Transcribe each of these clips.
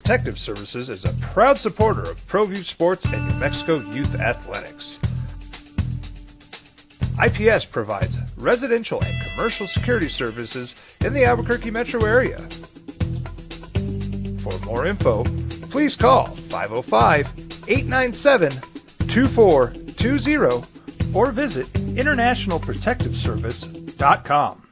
Protective Services is a proud supporter of ProView Sports and New Mexico Youth Athletics. IPS provides residential and commercial security services in the Albuquerque metro area. For more info, please call 505-897-2420 or visit internationalprotectiveservice.com.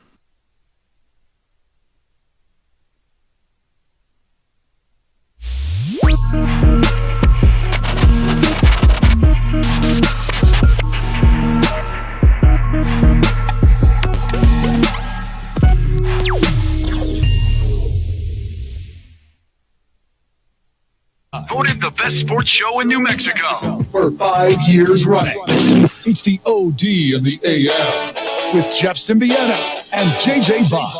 Voted the best sports show in New Mexico for 5 years running. It's the OD and the AM with Jeff Symbieta and JJ Bob.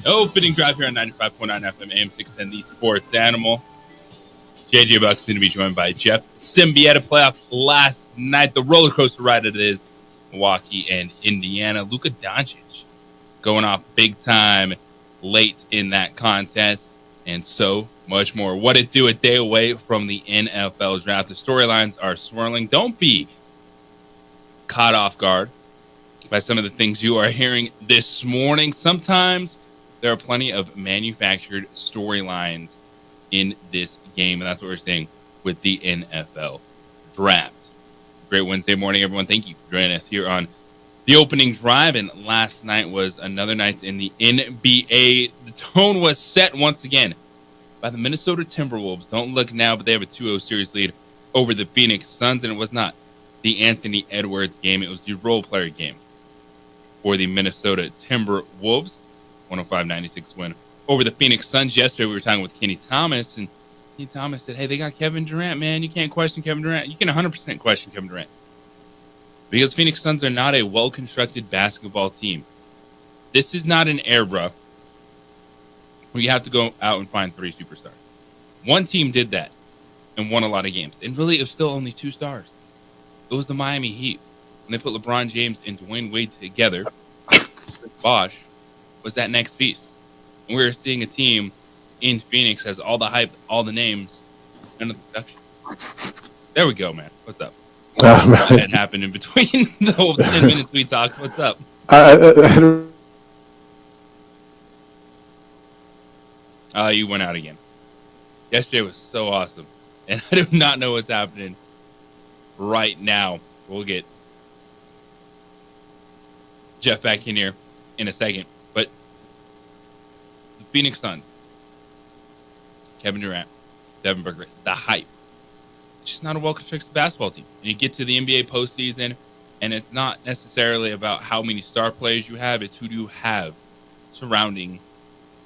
Opening drive here on 95.9 FM, AM 610, the Sports Animal. JJ Buck's going to be joined by Jeff Symbieta. Playoffs last night, the roller coaster ride it is. Milwaukee and Indiana. Luka Doncic going off big time late in that contest, and so much more. What it do a day away from the NFL draft. The storylines are swirling. Don't be caught off guard by some of the things you are hearing this morning. Sometimes there are plenty of manufactured storylines in this game, and that's what we're seeing with the NFL draft. Great Wednesday morning, everyone. Thank you for joining us here on the opening drive. And last night was another night in the NBA. The tone was set once again by the Minnesota Timberwolves. Don't look now, but they have a 2-0 series lead over the Phoenix Suns, and it was not the Anthony Edwards game. It was the role player game for the Minnesota Timberwolves. 105-96 win over the Phoenix Suns. Yesterday, we were talking with Kenny Thomas, and Kenny Thomas said, hey, they got Kevin Durant, man. You can't question Kevin Durant. You can 100% question Kevin Durant because Phoenix Suns are not a well-constructed basketball team. This is not an era where you have to go out and find 3 superstars. One team did that and won a lot of games. And really, it was still only 2 stars. It was the Miami Heat. When they put LeBron James and Dwayne Wade together, Bosh was that next piece. And we were seeing a team in Phoenix has all the hype, all the names, and the production. There we go, man. What's up? That happened in between the whole 10 minutes we talked. What's up? You went out again. Yesterday was so awesome. And I do not know what's happening right now. We'll get Jeff back in here in a second. But the Phoenix Suns, Kevin Durant, Devin Booker, the hype. It's just not a well-constructed basketball team. And you get to the NBA postseason, and it's not necessarily about how many star players you have. It's who do you have surrounding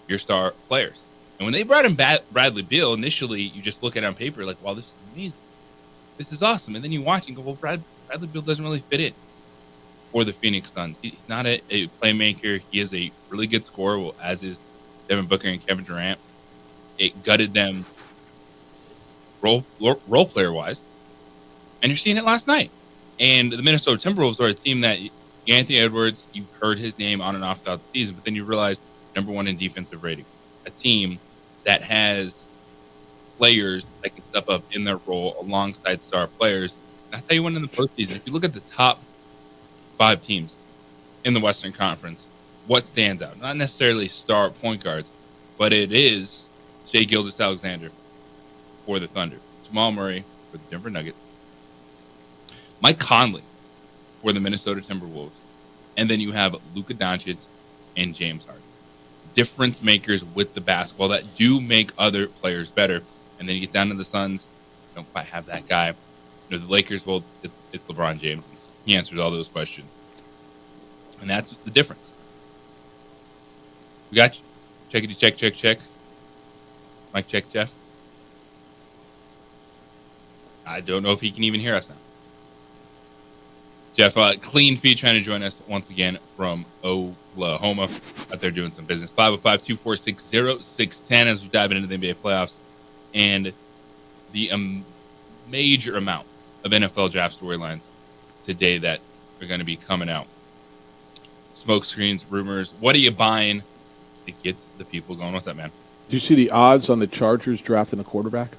your star players. And when they brought in Bradley Beal, initially you just look at it on paper like, wow, this is amazing. This is awesome. And then you watch and go, well, Bradley Beal doesn't really fit in for the Phoenix Suns. He's not a playmaker. He is a really good scorer, well, as is Devin Booker and Kevin Durant. It gutted them role player wise, and you're seeing it last night. And the Minnesota Timberwolves are a team that Anthony Edwards, you've heard his name on and off throughout the season, but then you realize number 1 in defensive rating, a team that has players that can step up in their role alongside star players. That's how you win in the postseason. If you look at the top 5 teams in the Western Conference, what stands out? Not necessarily star point guards, but it is Shai Gilgeous-Alexander for the Thunder, Jamal Murray for the Denver Nuggets, Mike Conley for the Minnesota Timberwolves, and then you have Luka Doncic and James Harden. Difference makers with the basketball that do make other players better. And then you get down to the Suns, don't quite have that guy. The Lakers, well, it's LeBron James. He answers all those questions. And that's the difference. We got you. Checkity check. Mike check, Jeff. I don't know if he can even hear us now. Jeff, clean feed trying to join us once again from Oklahoma. Out there doing some business. 505-246-0610 as we dive into the NBA playoffs and the major amount of NFL draft storylines today that are going to be coming out. Smoke screens, rumors. What are you buying to get the people going? What's that, man? Do you see the odds on the Chargers drafting a quarterback?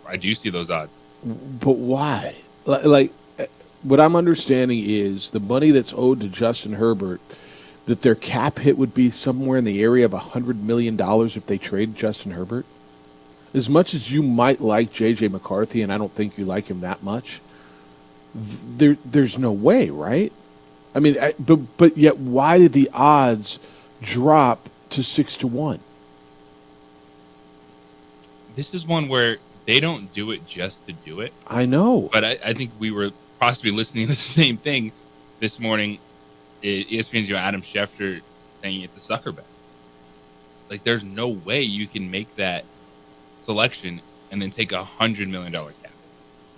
I do see those odds. But why? Like what I'm understanding is the money that's owed to Justin Herbert, that their cap hit would be somewhere in the area of $100 million if they trade Justin Herbert. As much as you might like J.J. McCarthy, and I don't think you like him that much, there's no way, right? I mean, but yet why did the odds drop to 6-1? This is one where they don't do it just to do it. I know. But I think we were possibly listening to the same thing this morning. ESPN's Adam Schefter saying it's a sucker bet. Like, there's no way you can make that selection and then take $100 million cap.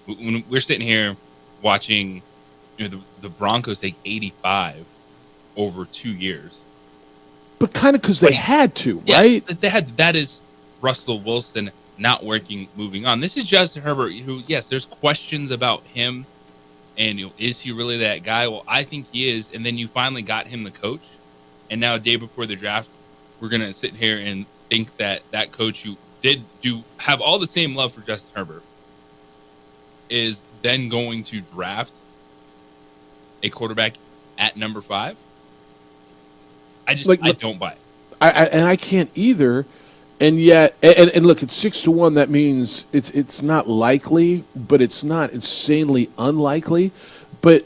When we're sitting here watching, the Broncos take 85 over 2 years, but kind of because they had to, yeah, right? They had. That is Russell Wilson not working, moving on. This is Justin Herbert, who, yes, there's questions about him, and is he really that guy? Well, I think he is. And then you finally got him the coach, and now a day before the draft, we're gonna sit here and think that coach who did have all the same love for Justin Herbert is then going to draft a quarterback at number 5. I don't buy it. I can't either. And yet, and look, it's 6-1. That means it's not likely, but it's not insanely unlikely. But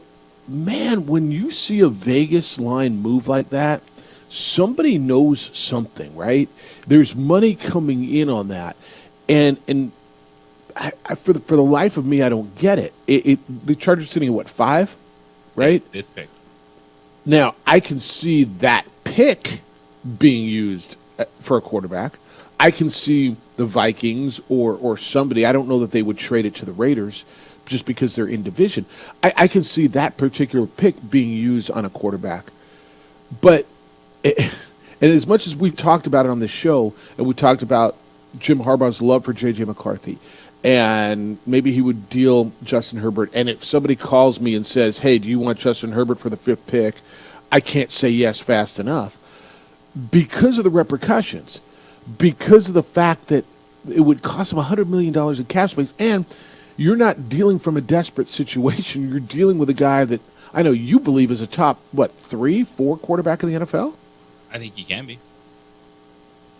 man, when you see a Vegas line move like that, somebody knows something, right? There's money coming in on that, and I for the life of me, I don't get it. The Chargers sitting at what, 5, right? 5th pick. Now I can see that pick being used for a quarterback. I can see the Vikings or somebody. I don't know that they would trade it to the Raiders just because they're in division. I can see that particular pick being used on a quarterback. But, and as much as we've talked about it on this show, and we talked about Jim Harbaugh's love for J.J. McCarthy, and maybe he would deal Justin Herbert, and if somebody calls me and says, hey, do you want Justin Herbert for the 5th pick, I can't say yes fast enough because of the repercussions. Because of the fact that it would cost them $100 million in cap space, and you're not dealing from a desperate situation. You're dealing with a guy that I know you believe is a top, 3, 4 quarterback in the NFL? I think he can be.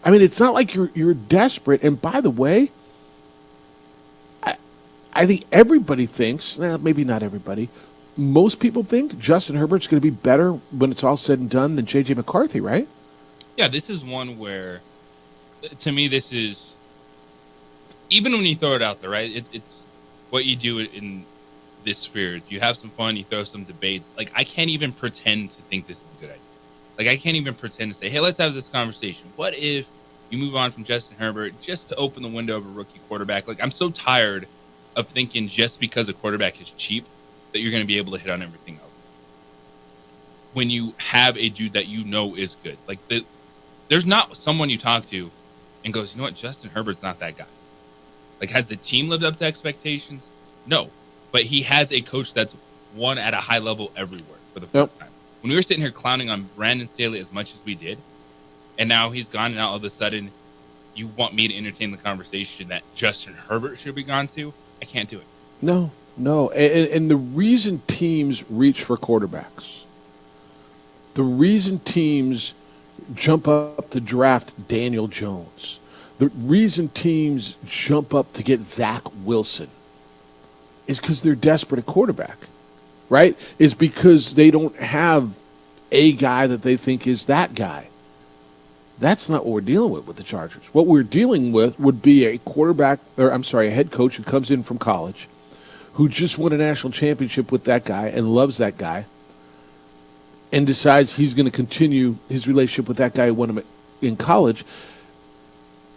I mean, it's not like you're desperate. And by the way, I think everybody thinks, maybe not everybody, most people think Justin Herbert's going to be better when it's all said and done than J.J. McCarthy, right? Yeah, this is one where, to me, this is, even when you throw it out there, right? It's what you do in this sphere. You have some fun, you throw some debates. Like, I can't even pretend to think this is a good idea. Like, I can't even pretend to say, hey, let's have this conversation. What if you move on from Justin Herbert just to open the window of a rookie quarterback? Like, I'm so tired of thinking just because a quarterback is cheap that you're going to be able to hit on everything else. When you have a dude that you know is good. Like, there's not someone you talk to and goes, you know what, Justin Herbert's not that guy. Like, has the team lived up to expectations? No. But he has a coach that's won at a high level everywhere for the first time. When we were sitting here clowning on Brandon Staley as much as we did, and now he's gone, and all of a sudden you want me to entertain the conversation that Justin Herbert should be gone to, I can't do it. No. And the reason teams reach for quarterbacks, the reason teams jump up to draft Daniel Jones, the reason teams jump up to get Zach Wilson is because they're desperate at quarterback, right? Is because they don't have a guy that they think is that guy. That's not what we're dealing with the Chargers. What we're dealing with would be a head coach who comes in from college, who just won a national championship with that guy and loves that guy, and decides he's going to continue his relationship with that guy who won him in college,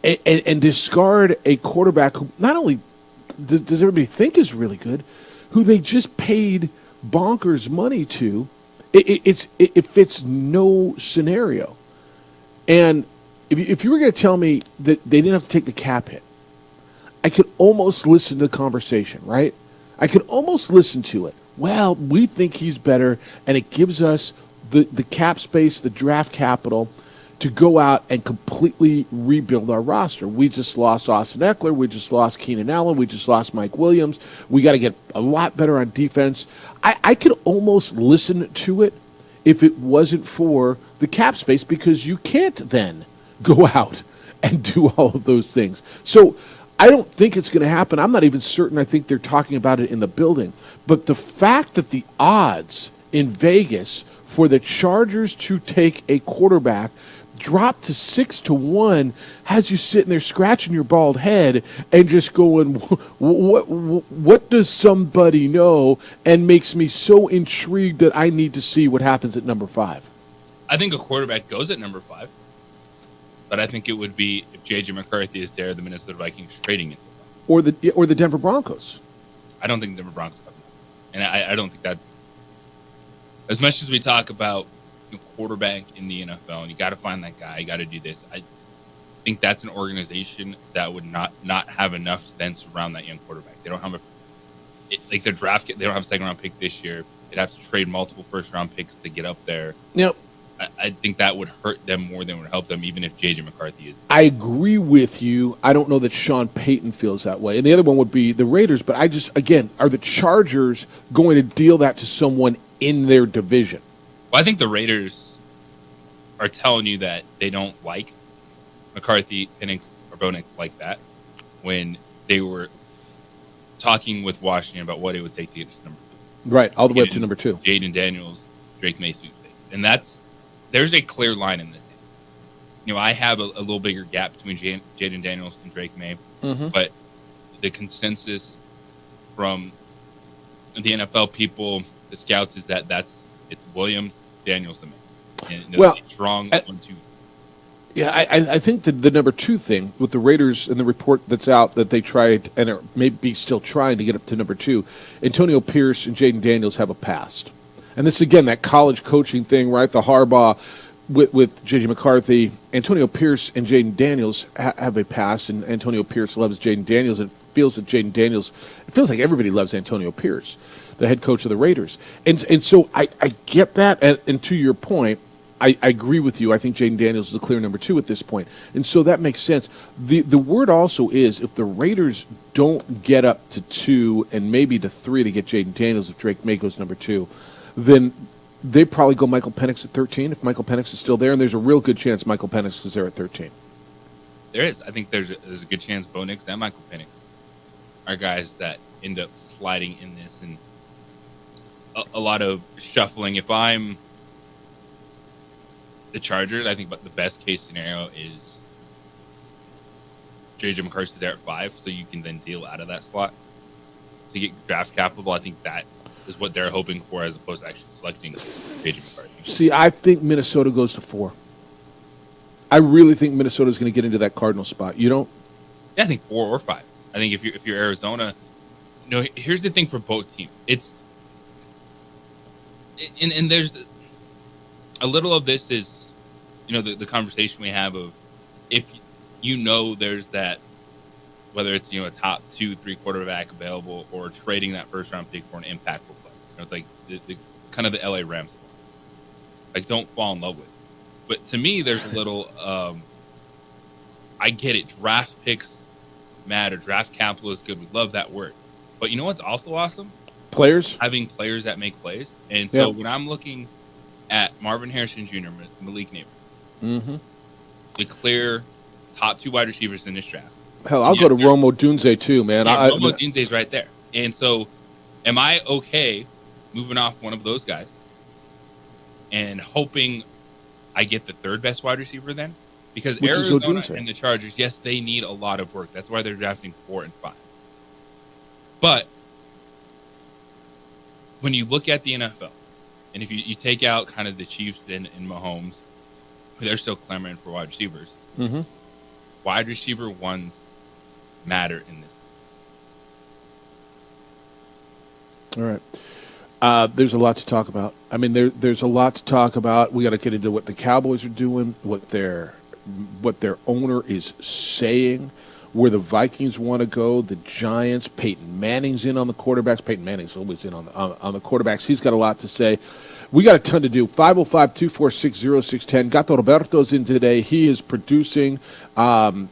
and discard a quarterback who not only does everybody think is really good, who they just paid bonkers money to. It fits no scenario. And if you were going to tell me that they didn't have to take the cap hit, I could almost listen to the conversation, right? I could almost listen to it. Well, we think he's better, and it gives us the cap space, the draft capital, to go out and completely rebuild our roster. We just lost Austin Eckler. We just lost Keenan Allen. We just lost Mike Williams. We got to get a lot better on defense. I could almost listen to it if it wasn't for the cap space, because you can't then go out and do all of those things. So I don't think it's going to happen. I'm not even certain. I think they're talking about it in the building. But the fact that the odds in Vegas for the Chargers to take a quarterback dropped to 6-1 has you sitting there scratching your bald head and just going, what does somebody know? And makes me so intrigued that I need to see what happens at number 5. I think a quarterback goes at number 5, but I think it would be if J.J. McCarthy is there, the Minnesota Vikings trading it. Or the Denver Broncos. I don't think Denver Broncos have that. And I don't think that's, as much as we talk about quarterback in the NFL, and you got to find that guy, you got to do this. I think that's an organization that would not have enough to then surround that young quarterback. They don't have the draft. They don't have a second round pick this year. They'd have to trade multiple first round picks to get up there. Yep. I think that would hurt them more than it would help them, even if J.J. McCarthy is. I agree with you. I don't know that Sean Payton feels that way. And the other one would be the Raiders. But are the Chargers going to deal that to someone in their division? Well, I think the Raiders are telling you that they don't like McCarthy, Penix, or Bo Nix like that when they were talking with Washington about what it would take to get to number 2. Right, all the way up to number 2. Jaden Daniels, Drake May sweepstakes. And there's a clear line in this. I have a little bigger gap between Jaden Daniels and Drake May, but the consensus from the NFL people, the scouts, is that it's Williams, Daniels, and May. And strong 1-2. Yeah, I think the number 2 thing with the Raiders and the report that's out that they tried and are maybe still trying to get up to number 2, Antonio Pierce and Jaden Daniels have a past. And this, again, that college coaching thing, right? The Harbaugh with J.J. McCarthy. Antonio Pierce and Jaden Daniels have a past, and Antonio Pierce loves Jaden Daniels. It feels like everybody loves Antonio Pierce, the head coach of the Raiders. And so I get that, and to your point, I agree with you. I think Jaden Daniels is a clear number 2 at this point. And so that makes sense. The word also is if the Raiders don't get up to 2 and maybe to 3 to get Jaden Daniels, if Drake May goes number 2, then they probably go Michael Penix at 13 if Michael Penix is still there, and there's a real good chance Michael Penix is there at 13. There is. I think there's a good chance Bo Nix and Michael Penix are guys that end up sliding in this, and a lot of shuffling. If I'm the Chargers, I think the best case scenario is J.J. McCarthy's there at 5, so you can then deal out of that slot to get draft capital. I think that is what they're hoping for, as opposed to actually selecting J.J. McCarthy. See, I think Minnesota goes to 4. I really think Minnesota is going to get into that Cardinal spot. You don't? Yeah, I think 4 or 5. I think if you're Arizona, here's the thing for both teams. And there's a little of this is, the conversation we have of if there's that, whether it's a top 2-3 quarterback available or trading that first round pick for an impactful player. It's like the kind of the LA Rams. Like, don't fall in love with it. But to me, there's a little I get it. Draft picks matter. Draft capital is good. We love that word. But you know what's also awesome? Players? Having players that make plays. And so Yep. when I'm looking at Marvin Harrison Jr., Malik Neighbors, Mm-hmm. the clear top 2 wide receivers in this draft. Hell, I'll Yes, go to there's- Romo Dunze too, man. Yeah, Romo Dunze's right there. And so am I okay moving off one of those guys and hoping I get the 3rd best wide receiver then? Because Which is Arizona Odunze. and the Chargers, yes, they need a lot of work. That's why they're drafting 4 and 5. But when you look at the NFL, and if you take out kind of the Chiefs and Mahomes, they're still clamoring for wide receivers. Mm-hmm. Wide receiver ones matter in this. All right. There's a lot to talk about. I mean, there's a lot to talk about. We got to get into what the Cowboys are doing, what their owner is saying, where the Vikings want to go, the Giants. Peyton Manning's in on the quarterbacks. Peyton Manning's always in on the quarterbacks. He's got a lot to say. We got a ton to do. 505-246-0610. Gato Roberto's in today. He is producing. He'll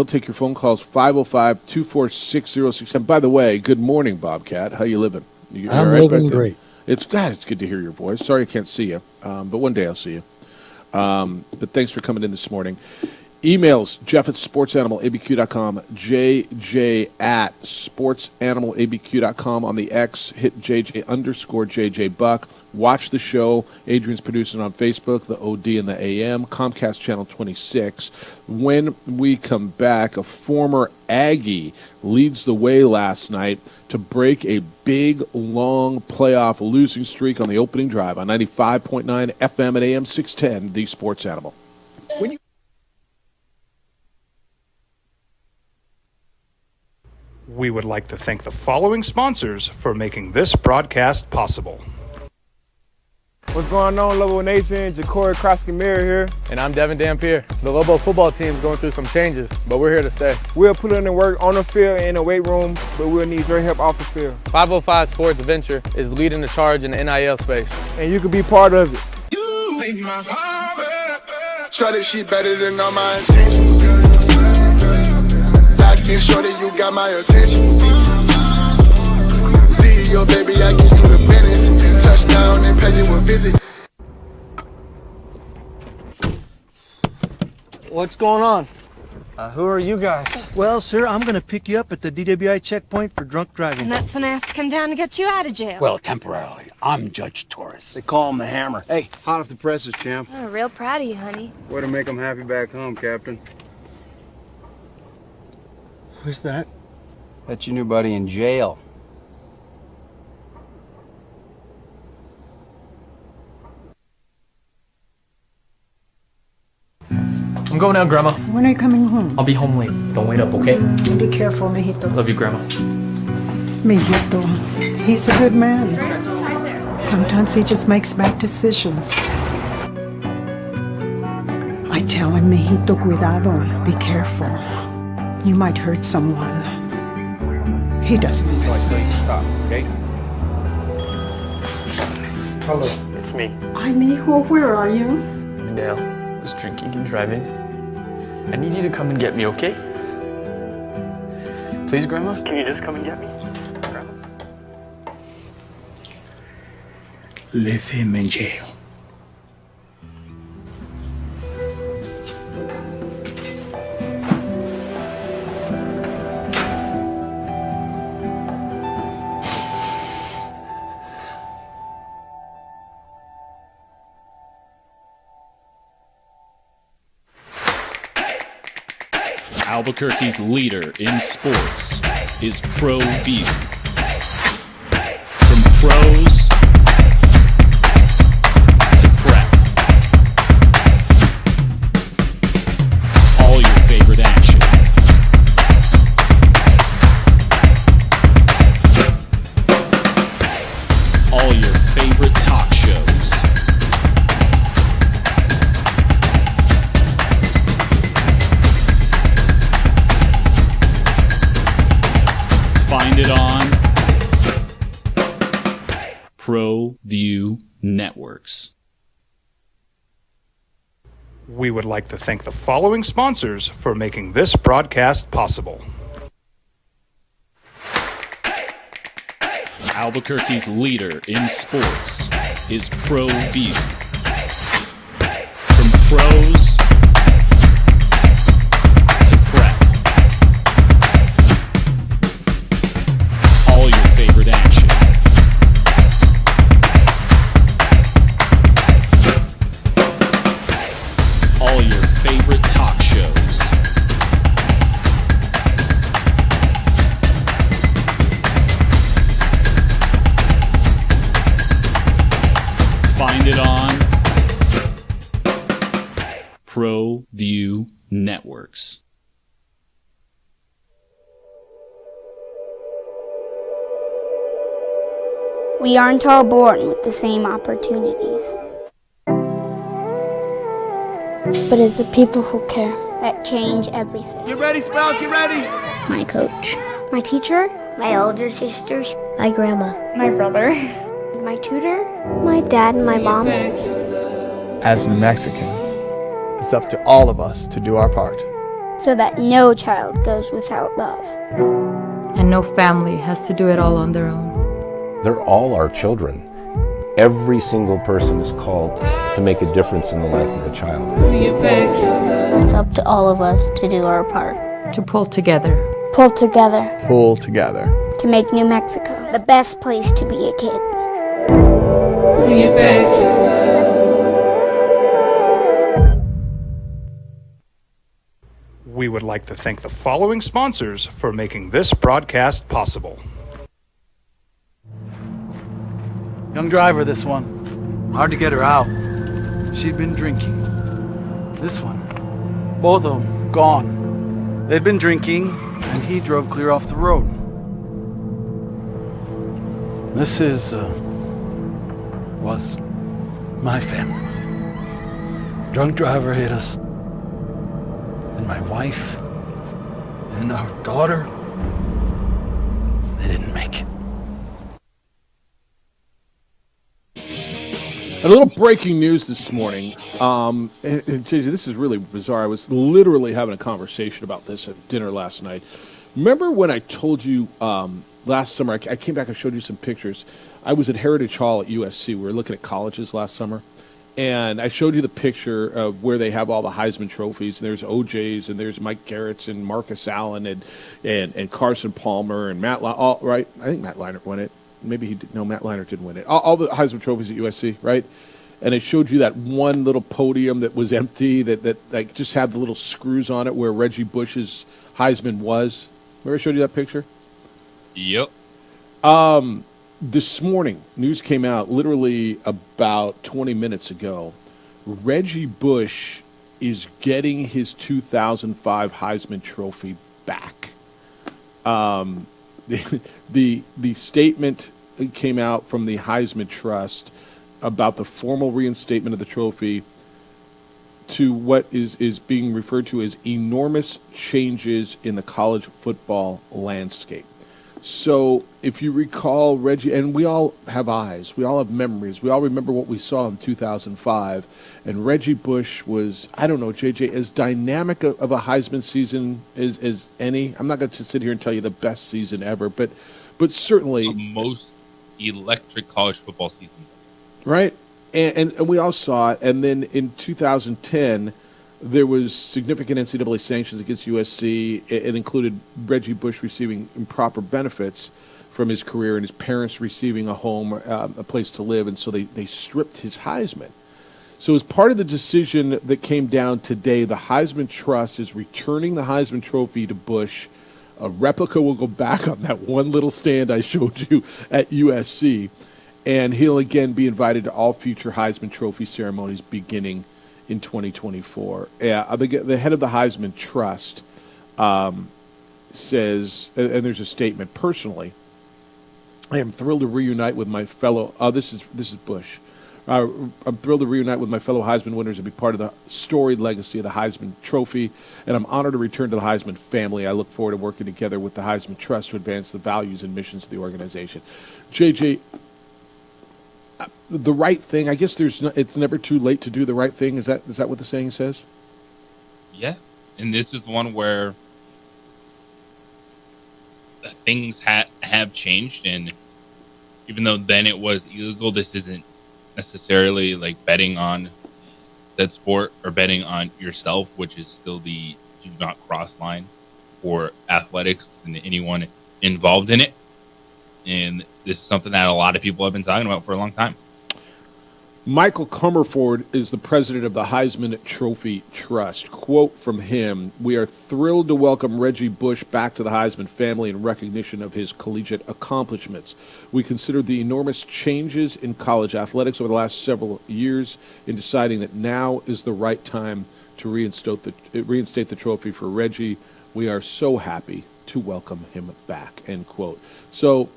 take your phone calls. 505-246-0610. By the way, good morning, Bobcat. How you living? You I'm all right living back there? great. It's good to hear your voice. Sorry I can't see you, but one day I'll see you. But thanks for coming in this morning. Emails, Jeff at sportsanimалabq.com, JJ at sportsanimалabq.com. On the X, hit JJ_JJ Buck. Watch the show. Adrian's producing on Facebook, the OD and the AM, Comcast Channel 26. When we come back, a former Aggie leads the way last night to break a big, long playoff losing streak on the opening drive on 95.9 FM and AM 610, the Sports Animal. We would like to thank the following sponsors for making this broadcast possible. What's going on, Lobo Nation? Ja'Cory Krosky-Mir here. And I'm Devin Dampier. The Lobo football team is going through some changes, but we're here to stay. We'll put in the work on the field and in the weight room, but we'll need your help off the field. 505 Sports Venture is leading the charge in the NIL space. And you can be part of it. Try this shit better than all my intentions. Locked in, shorty, you got my attention. See your baby, I get you the business. Touchdown and pay you a visit. What's going on? Who are you guys? Well, sir, I'm going to pick you up at the DWI checkpoint for drunk driving. And that's when I have to come down to get you out of jail. Well, temporarily. I'm Judge Torres. They call him the Hammer. Hey, hot off the presses, champ. I'm real proud of you, honey. Way to make him happy back home, Captain. Who's that? That's your new buddy in jail. I'm going out, Grandma. When are you coming home? I'll be home late. Don't wait up, okay? Be careful, mijito. Love you, Grandma. Mijito. He's a good man. Sometimes he just makes bad decisions. I tell him, mijito, cuidado. Be careful. You might hurt someone. He doesn't listen. I tell you to stop, okay? Hello. It's me. Hi, mijo. Where are you? Dale was drinking and driving. I need you to come and get me, okay? Please, Grandma? Can you just come and get me? Grandma? Leave him in jail. Albuquerque's leader in sports is ProView. From pros to prep, all your favorite action. All your favorite talk shows. Find it on ProView Networks. We would like to thank the following sponsors for making this broadcast possible. Albuquerque's leader in sports is ProView. From pros to prep, all your favorite action. All your favorite talk shows. Find it on ProView Networks. We aren't all born with the same opportunities. But it's the people who care that change everything. Get ready, Sprout, get ready! My coach, my teacher, my older sisters, my grandma, my brother, my tutor, my dad, and my mom. As New Mexicans, it's up to all of us to do our part. So that no child goes without love. And no family has to do it all on their own. They're all our children. Every single person is called to make a difference in the life of a child. It's up to all of us to do our part. To pull together. Pull together. Pull together. To make New Mexico the best place to be a kid. We would like to thank the following sponsors for making this broadcast possible. Young driver, this one. Hard to get her out. She'd been drinking. This one. Both of them gone. They'd been drinking, and he drove clear off the road. This was my family. Drunk driver hit us. And my wife and our daughter, they didn't make it. A little breaking news this morning. And JJ, this is really bizarre. I was literally having a conversation about this at dinner last night. Remember when I told you last summer, I came back and showed you some pictures. I was at Heritage Hall at USC. We were looking at colleges last summer. And I showed you the picture of where they have all the Heisman trophies. And there's OJ's, and there's Mike Garrett's, and Marcus Allen, and Carson Palmer, and Matt Leinart, right? I think Matt Leinart won it. Maybe he did. No, Matt Leinart didn't win it. All the Heisman trophies at USC, right? And I showed you that one little podium that was empty that like just had the little screws on it where Reggie Bush's Heisman was. Remember I showed you that picture? Yep. This morning, news came out literally about 20 minutes ago. Reggie Bush is getting his 2005 Heisman Trophy back. The statement came out from the Heisman Trust about the formal reinstatement of the trophy to what is being referred to as enormous changes in the college football landscape. So if you recall, Reggie, and we all have eyes, we all have memories, we all remember what we saw in 2005, and Reggie Bush was, I don't know, JJ, as dynamic of a Heisman season as any. I'm not going to sit here and tell you the best season ever, but certainly the most electric college football season. Right? And we all saw it, and then in 2010, there was significant NCAA sanctions against USC. It included Reggie Bush receiving improper benefits from his career and his parents receiving a home, a place to live, and so they stripped his Heisman. So as part of the decision that came down today, the Heisman Trust is returning the Heisman Trophy to Bush. A replica will go back on that one little stand I showed you at USC, and he'll again be invited to all future Heisman Trophy ceremonies beginning in 2024. The head of the Heisman Trust says, and there's a statement, personally, I am thrilled to reunite with my fellow, this is Bush. I'm thrilled to reunite with my fellow Heisman winners and be part of the storied legacy of the Heisman Trophy, and I'm honored to return to the Heisman family. I look forward to working together with the Heisman Trust to advance the values and missions of the organization. JJ, the right thing. I guess it's never too late to do the right thing. Is that what the saying says? Yeah, and this is one where things have changed, and even though then it was illegal, this isn't necessarily like betting on said sport or betting on yourself, which is still the do not cross line for athletics and anyone involved in it. And this is something that a lot of people have been talking about for a long time. Michael Comerford is the president of the Heisman Trophy Trust. Quote from him, "We are thrilled to welcome Reggie Bush back to the Heisman family in recognition of his collegiate accomplishments. We consider the enormous changes in college athletics over the last several years in deciding that now is the right time to reinstate the trophy for Reggie. We are so happy to welcome him back," end quote. So,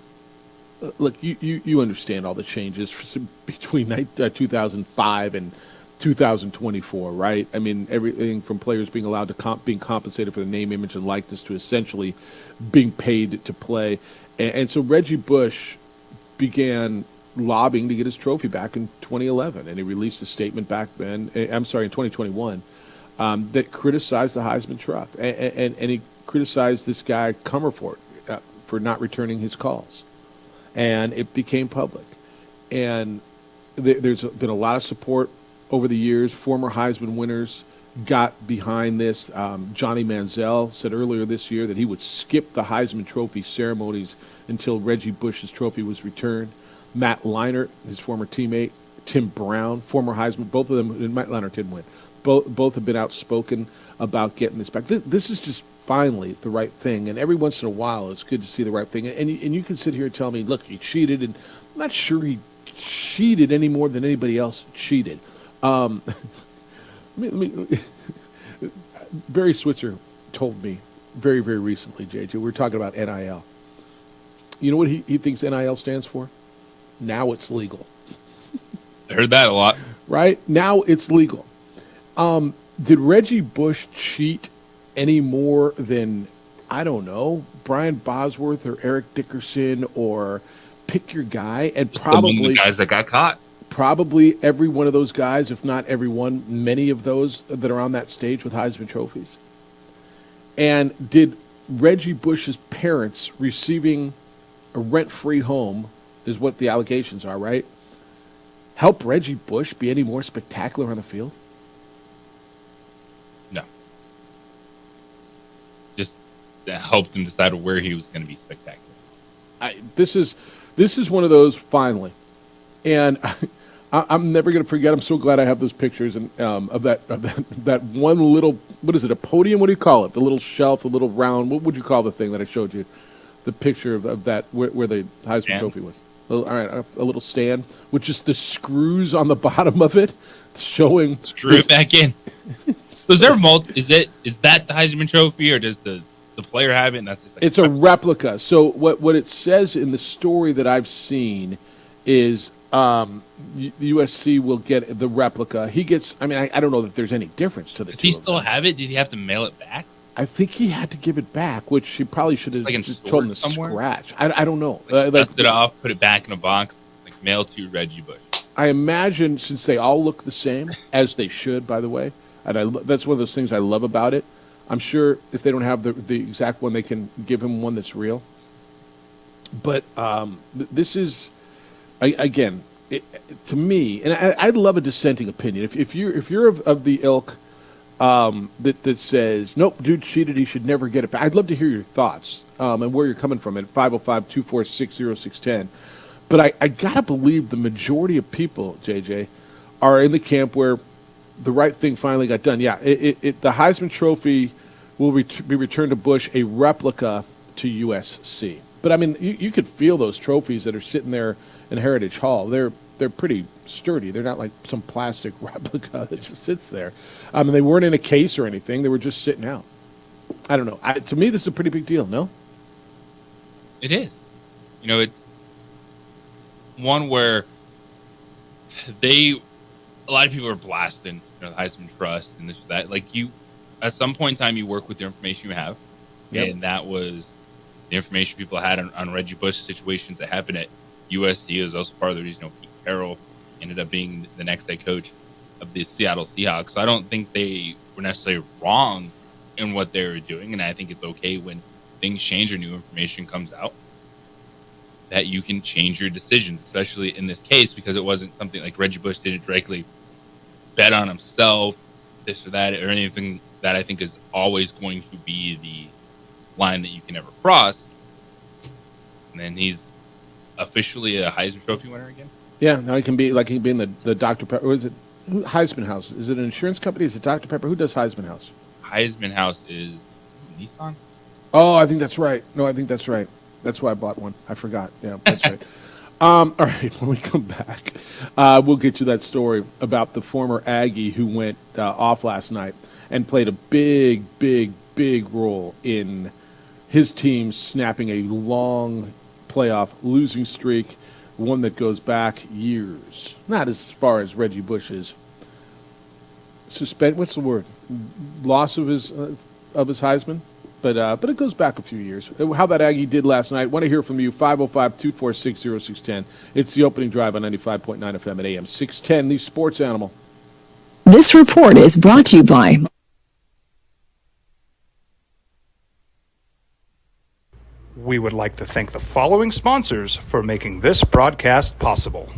look, you understand all the changes between 2005 and 2024, right? I mean, everything from players being allowed to being compensated for the name, image, and likeness to essentially being paid to play. And so Reggie Bush began lobbying to get his trophy back in 2011, and he released a statement back then, in 2021, that criticized the Heisman Trophy. And he criticized this guy, Comerford, for not returning his calls. And it became public. And there's been a lot of support over the years. Former Heisman winners got behind this. Johnny Manziel said earlier this year that he would skip the Heisman Trophy ceremonies until Reggie Bush's trophy was returned. Matt Leinart, his former teammate, Tim Brown, former Heisman, both of them, and Matt Leinart didn't win. Both have been outspoken about getting this back. This is just finally the right thing, and every once in a while it's good to see the right thing. And you can sit here and tell me, look, he cheated, and I'm not sure he cheated any more than anybody else cheated. Barry Switzer told me very, very recently, JJ, we were talking about NIL. You know what he thinks NIL stands for? Now it's legal. I heard that a lot. Right? Now it's legal. Did Reggie Bush cheat any more than, I don't know, Brian Bosworth or Eric Dickerson or pick your guy? And just probably the guys that got caught. Probably every one of those guys, if not every one, many of those that are on that stage with Heisman trophies. And did Reggie Bush's parents receiving a rent-free home, is what the allegations are, right, help Reggie Bush be any more spectacular on the field? No. Just that helped him decide where he was going to be spectacular. This is one of those, finally. And I'm never going to forget. I'm so glad I have those pictures and of that one little, what is it, a podium? What do you call it? The little shelf, the little round. What would you call the thing that I showed you? The picture of that where the Heisman Trophy was. All right, a little stand with just the screws on the bottom of it, showing. Screw it back in. So is there is that the Heisman Trophy, or does the player have it? And that's just like it's a replica. So what it says in the story that I've seen is USC will get the replica. He gets. I mean, I don't know that there's any difference to the. Does he still have it? Did he have to mail it back? I think he had to give it back, which he probably should have told him to somewhere? scratch. I don't know. Dust it off, put it back in a box, like mail to Reggie Bush. I imagine, since they all look the same, as they should, by the way, and that's one of those things I love about it. I'm sure if they don't have the exact one, they can give him one that's real. But this is, again, to me, and I'd love a dissenting opinion. If you're of the ilk that says, nope, dude cheated, he should never get it back. I'd love to hear your thoughts and where you're coming from at 505-246-0610. But I got to believe the majority of people, JJ, are in the camp where the right thing finally got done. Yeah, the Heisman Trophy will be returned to Bush, a replica to USC. But, I mean, you could feel those trophies that are sitting there in Heritage Hall. They're pretty sturdy. They're not like some plastic replica that just sits there. And they weren't in a case or anything. They were just sitting out. I don't know. To me, this is a pretty big deal, no? It is. You know, it's one where a lot of people are blasting, the Heisman Trust and this or that. Like, at some point in time, you work with the information you have. Yep. And that was the information people had on Reggie Bush situations that happened at USC. Is also part of the reason Carroll ended up being the next head coach of the Seattle Seahawks. So I don't think they were necessarily wrong in what they were doing, and I think it's okay when things change or new information comes out that you can change your decisions, especially in this case, because it wasn't something like Reggie Bush didn't directly bet on himself, this or that, or anything that I think is always going to be the line that you can never cross. And then he's officially a Heisman Trophy winner again. Yeah, now he can be in the Dr. Pepper. Or is it Heisman House? Is it an insurance company? Is it Dr. Pepper? Who does Heisman House? Heisman House is Nissan. Oh, I think that's right. No, I think that's right. That's why I bought one. I forgot. Yeah, that's right. All right, when we come back, we'll get you that story about the former Aggie who went off last night and played a big, big, big role in his team snapping a long playoff losing streak, one that goes back years. Not as far as Reggie Bush's what's the word? Loss of his Heisman? But it goes back a few years. How that Aggie did last night, want to hear from you, 505-246-0610. It's the opening drive on 95.9 FM at AM 610, the Sports Animal. This report is brought to you by... We would like to thank the following sponsors for making this broadcast possible.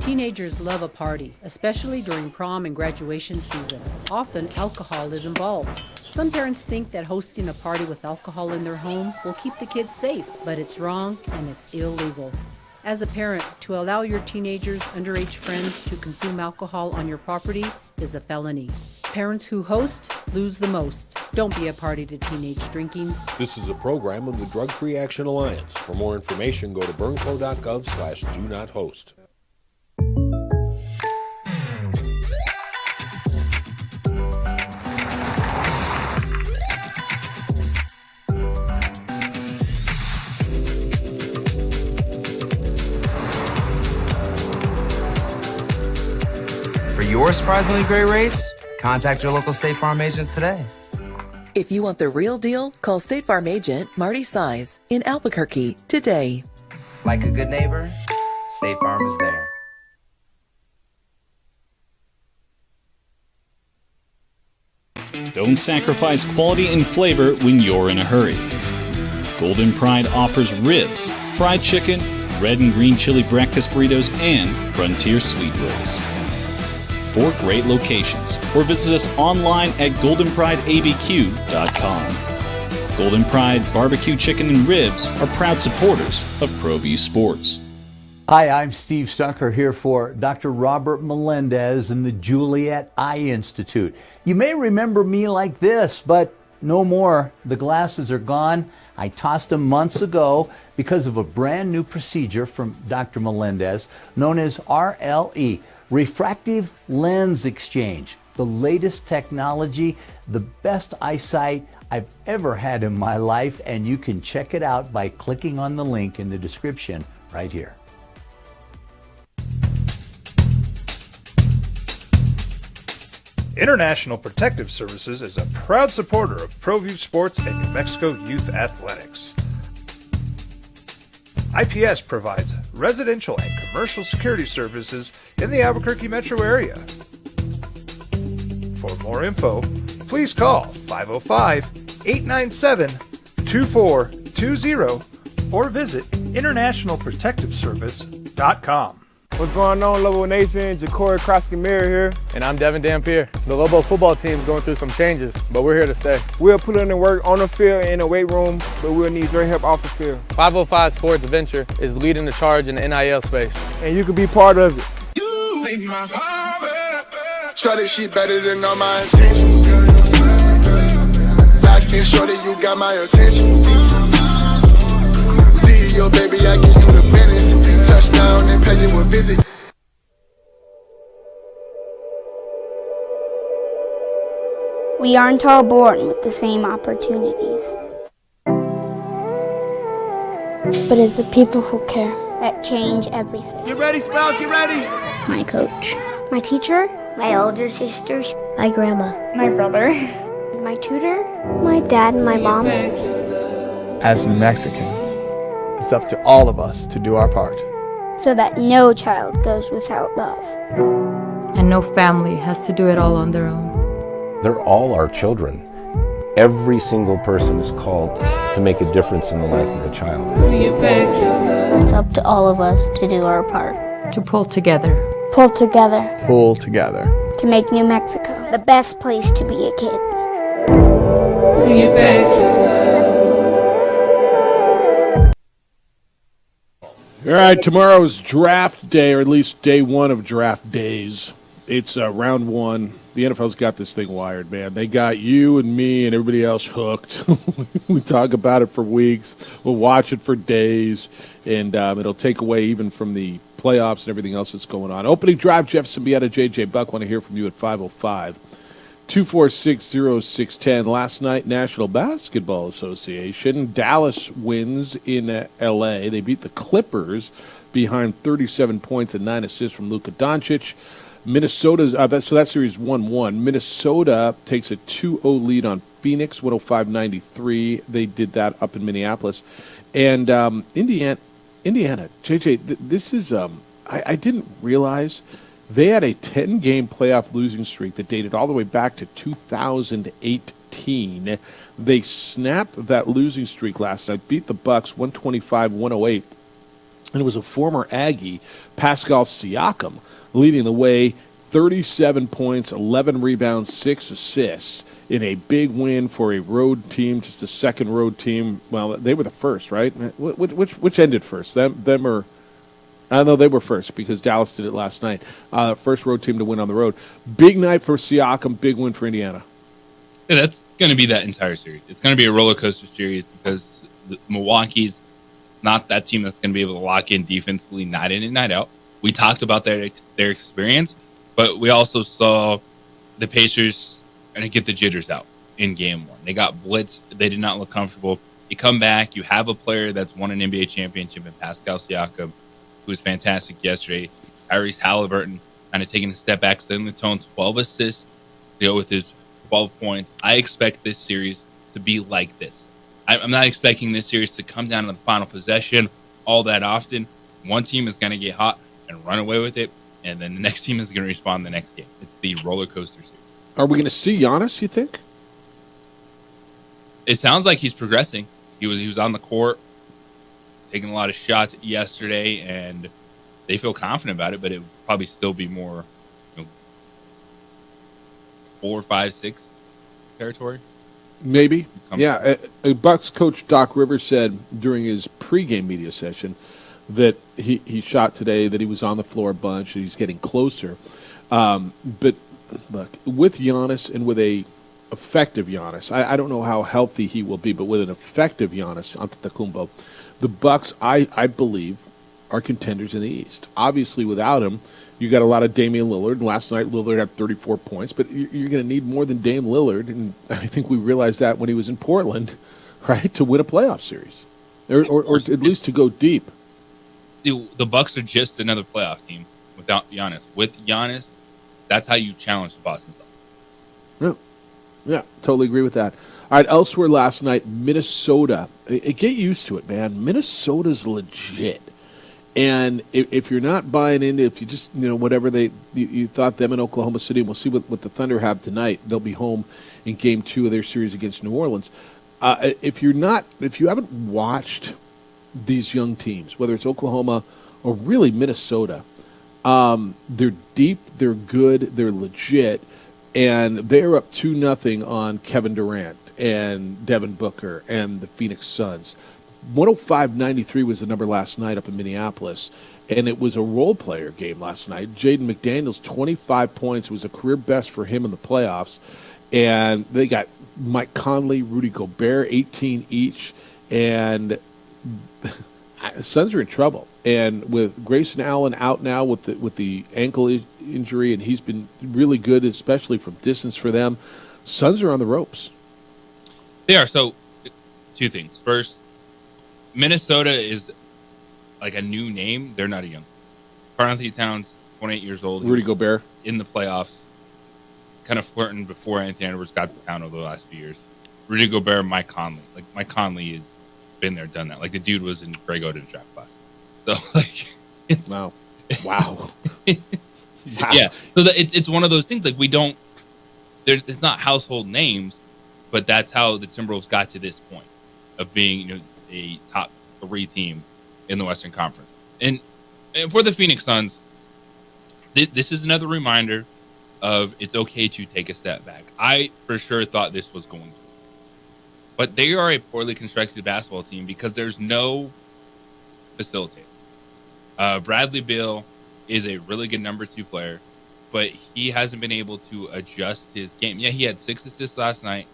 Teenagers love a party, especially during prom and graduation season. Often, alcohol is involved. Some parents think that hosting a party with alcohol in their home will keep the kids safe, but it's wrong and it's illegal. As a parent, to allow your teenagers' underage friends to consume alcohol on your property is a felony. Parents who host lose the most. Don't be a party to teenage drinking. This is a program of the Drug Free Action Alliance. For more information, go to burnco.gov/do-not-host. For your surprisingly great rates, contact your local State Farm agent today. If you want the real deal, call State Farm agent Marty Size in Albuquerque today. Like a good neighbor, State Farm is there. Don't sacrifice quality and flavor when you're in a hurry. Golden Pride offers ribs, fried chicken, red and green chili breakfast burritos, and Frontier sweet rolls. 4 great locations, or visit us online at goldenprideabq.com. Golden Pride Barbecue Chicken and Ribs are proud supporters of ProView Sports. Hi, I'm Steve Stucker here for Dr. Robert Melendez and the Juliet Eye Institute. You may remember me like this, but no more. The glasses are gone. I tossed them months ago because of a brand new procedure from Dr. Melendez known as RLE, Refractive Lens Exchange. The latest technology, the best eyesight I've ever had in my life, and you can check it out by clicking on the link in the description right here. International Protective Services is a proud supporter of ProView Sports and New Mexico Youth Athletics. IPS provides residential and commercial security services in the Albuquerque metro area. For more info, please call 505-897-2420 or visit internationalprotectiveservice.com. What's going on, Lobo Nation? Ja'Cory Krosky-Miller here. And I'm Devin Dampier. The Lobo football team's going through some changes, but we're here to stay. We'll put in the work on the field and in the weight room, but we'll need your help off the field. 505 Sports Venture is leading the charge in the NIL space. And you can be part of it. Shorty, she better than all my intentions. Locked in, shorty, you got my attention. CEO, baby, I get you the business. Touchdown and pay you a visit. We aren't all born with the same opportunities. But it's the people who care that change everything. Get ready, Spout, get ready. My coach, my teacher, my older sisters, my grandma, my brother, my tutor, my dad, and my mom. As New Mexicans, it's up to all of us to do our part. So that no child goes without love. And no family has to do it all on their own. They're all our children. Every single person is called to make a difference in the life of a child. It's up to all of us to do our part. To pull together. Pull together. Pull together. To make New Mexico the best place to be a kid. All right, tomorrow's draft day, or at least day one of draft days. It's round one. The NFL's got this thing wired, man. They got you and me and everybody else hooked. We talk about it for weeks. We'll watch it for days, and it'll take away even from the playoffs and everything else that's going on. Opening drive, Jeff Symbieta, J.J. Buck. Want to hear from you at 505-246-0610. Last night, National Basketball Association. Dallas wins in L.A. They beat the Clippers behind 37 points and 9 assists from Luka Doncic. Minnesota's so that series 1-1. Minnesota takes a 2-0 lead on Phoenix, 105-93. They did that up in Minneapolis. And Indiana, JJ, this is I didn't realize they had a 10-game playoff losing streak that dated all the way back to 2018. They snapped that losing streak last night, beat the Bucks 125-108. And it was a former Aggie, Pascal Siakam, leading the way, 37 points, 11 rebounds, 6 assists in a big win for a road team, just the second road team. Well, they were the first, right? Which ended first, them or? I know they were first because Dallas did it last night. First road team to win on the road. Big night for Siakam, big win for Indiana. Yeah, that's going to be that entire series. It's going to be a roller coaster series because Milwaukee's not that team that's going to be able to lock in defensively night in and night out. We talked about their experience, but we also saw the Pacers going to get the jitters out in game one. They got blitzed. They did not look comfortable. You come back. You have a player that's won an NBA championship in Pascal Siakam, who was fantastic yesterday. Tyrese Halliburton kind of taking a step back, setting the tone, 12 assists to go with his 12 points. I expect this series to be like this. I'm not expecting this series to come down to the final possession all that often. One team is going to get hot and run away with it, and then the next team is going to respond the next game. It's the roller coaster series. Are we going to see Giannis, you think? It sounds like he's progressing. He was on the court, taking a lot of shots yesterday, and they feel confident about it, but it would probably still be more 4, 5, 6 territory. Maybe. Yeah. Bucks coach Doc Rivers said during his pregame media session that he shot today, that he was on the floor a bunch, and he's getting closer. But look, with Giannis and with a effective Giannis, I don't know how healthy he will be, but with an effective Giannis Antetokounmpo, the Bucks, I believe, are contenders in the East. Obviously, without him, you got a lot of Damian Lillard. And last night, Lillard had 34 points, but you're going to need more than Dame Lillard, and I think we realized that when he was in Portland, right, to win a playoff series, or at least to go deep. The Bucks are just another playoff team without Giannis. With Giannis, that's how you challenge the Boston Celtics. Yeah, totally agree with that. All right, elsewhere last night, Minnesota. Get used to it, man. Minnesota's legit. And if you're not buying into, if you just, whatever you thought them in Oklahoma City, and we'll see what the Thunder have tonight. They'll be home in Game 2 of their series against New Orleans. If you haven't watched these young teams, whether it's Oklahoma or really Minnesota, they're deep, they're good, they're legit, and they're up 2-0 on Kevin Durant and Devin Booker and the Phoenix Suns. 105-93 was the number last night up in Minneapolis, and it was a role player game last night. Jaden McDaniels, 25 points, was a career best for him in the playoffs, and they got Mike Conley, Rudy Gobert, 18 each, and the Suns are in trouble. And with Grayson Allen out now with the ankle injury, and he's been really good, especially from distance for them, Suns are on the ropes. They are. So, two things. First, Minnesota is like a new name. They're not a young. Karl-Anthony Towns, 28 years old. Rudy Gobert. In the playoffs. Kind of flirting before Anthony Edwards got to town over the last few years. Rudy Gobert, Mike Conley. Like, Mike Conley has been there, done that. Like, the dude was in Greg Oden draft class. So, like, wow. Wow. Yeah. So it's one of those things. Like, it's not household names, but that's how the Timberwolves got to this point of being, a top 3 team in the Western Conference. And for the Phoenix Suns, this is another reminder of it's okay to take a step back. I for sure thought this was going to. But they are a poorly constructed basketball team because there's no facilitator. Bradley Beal is a really good number 2 player, but he hasn't been able to adjust his game. Yeah, he had 6 assists last night,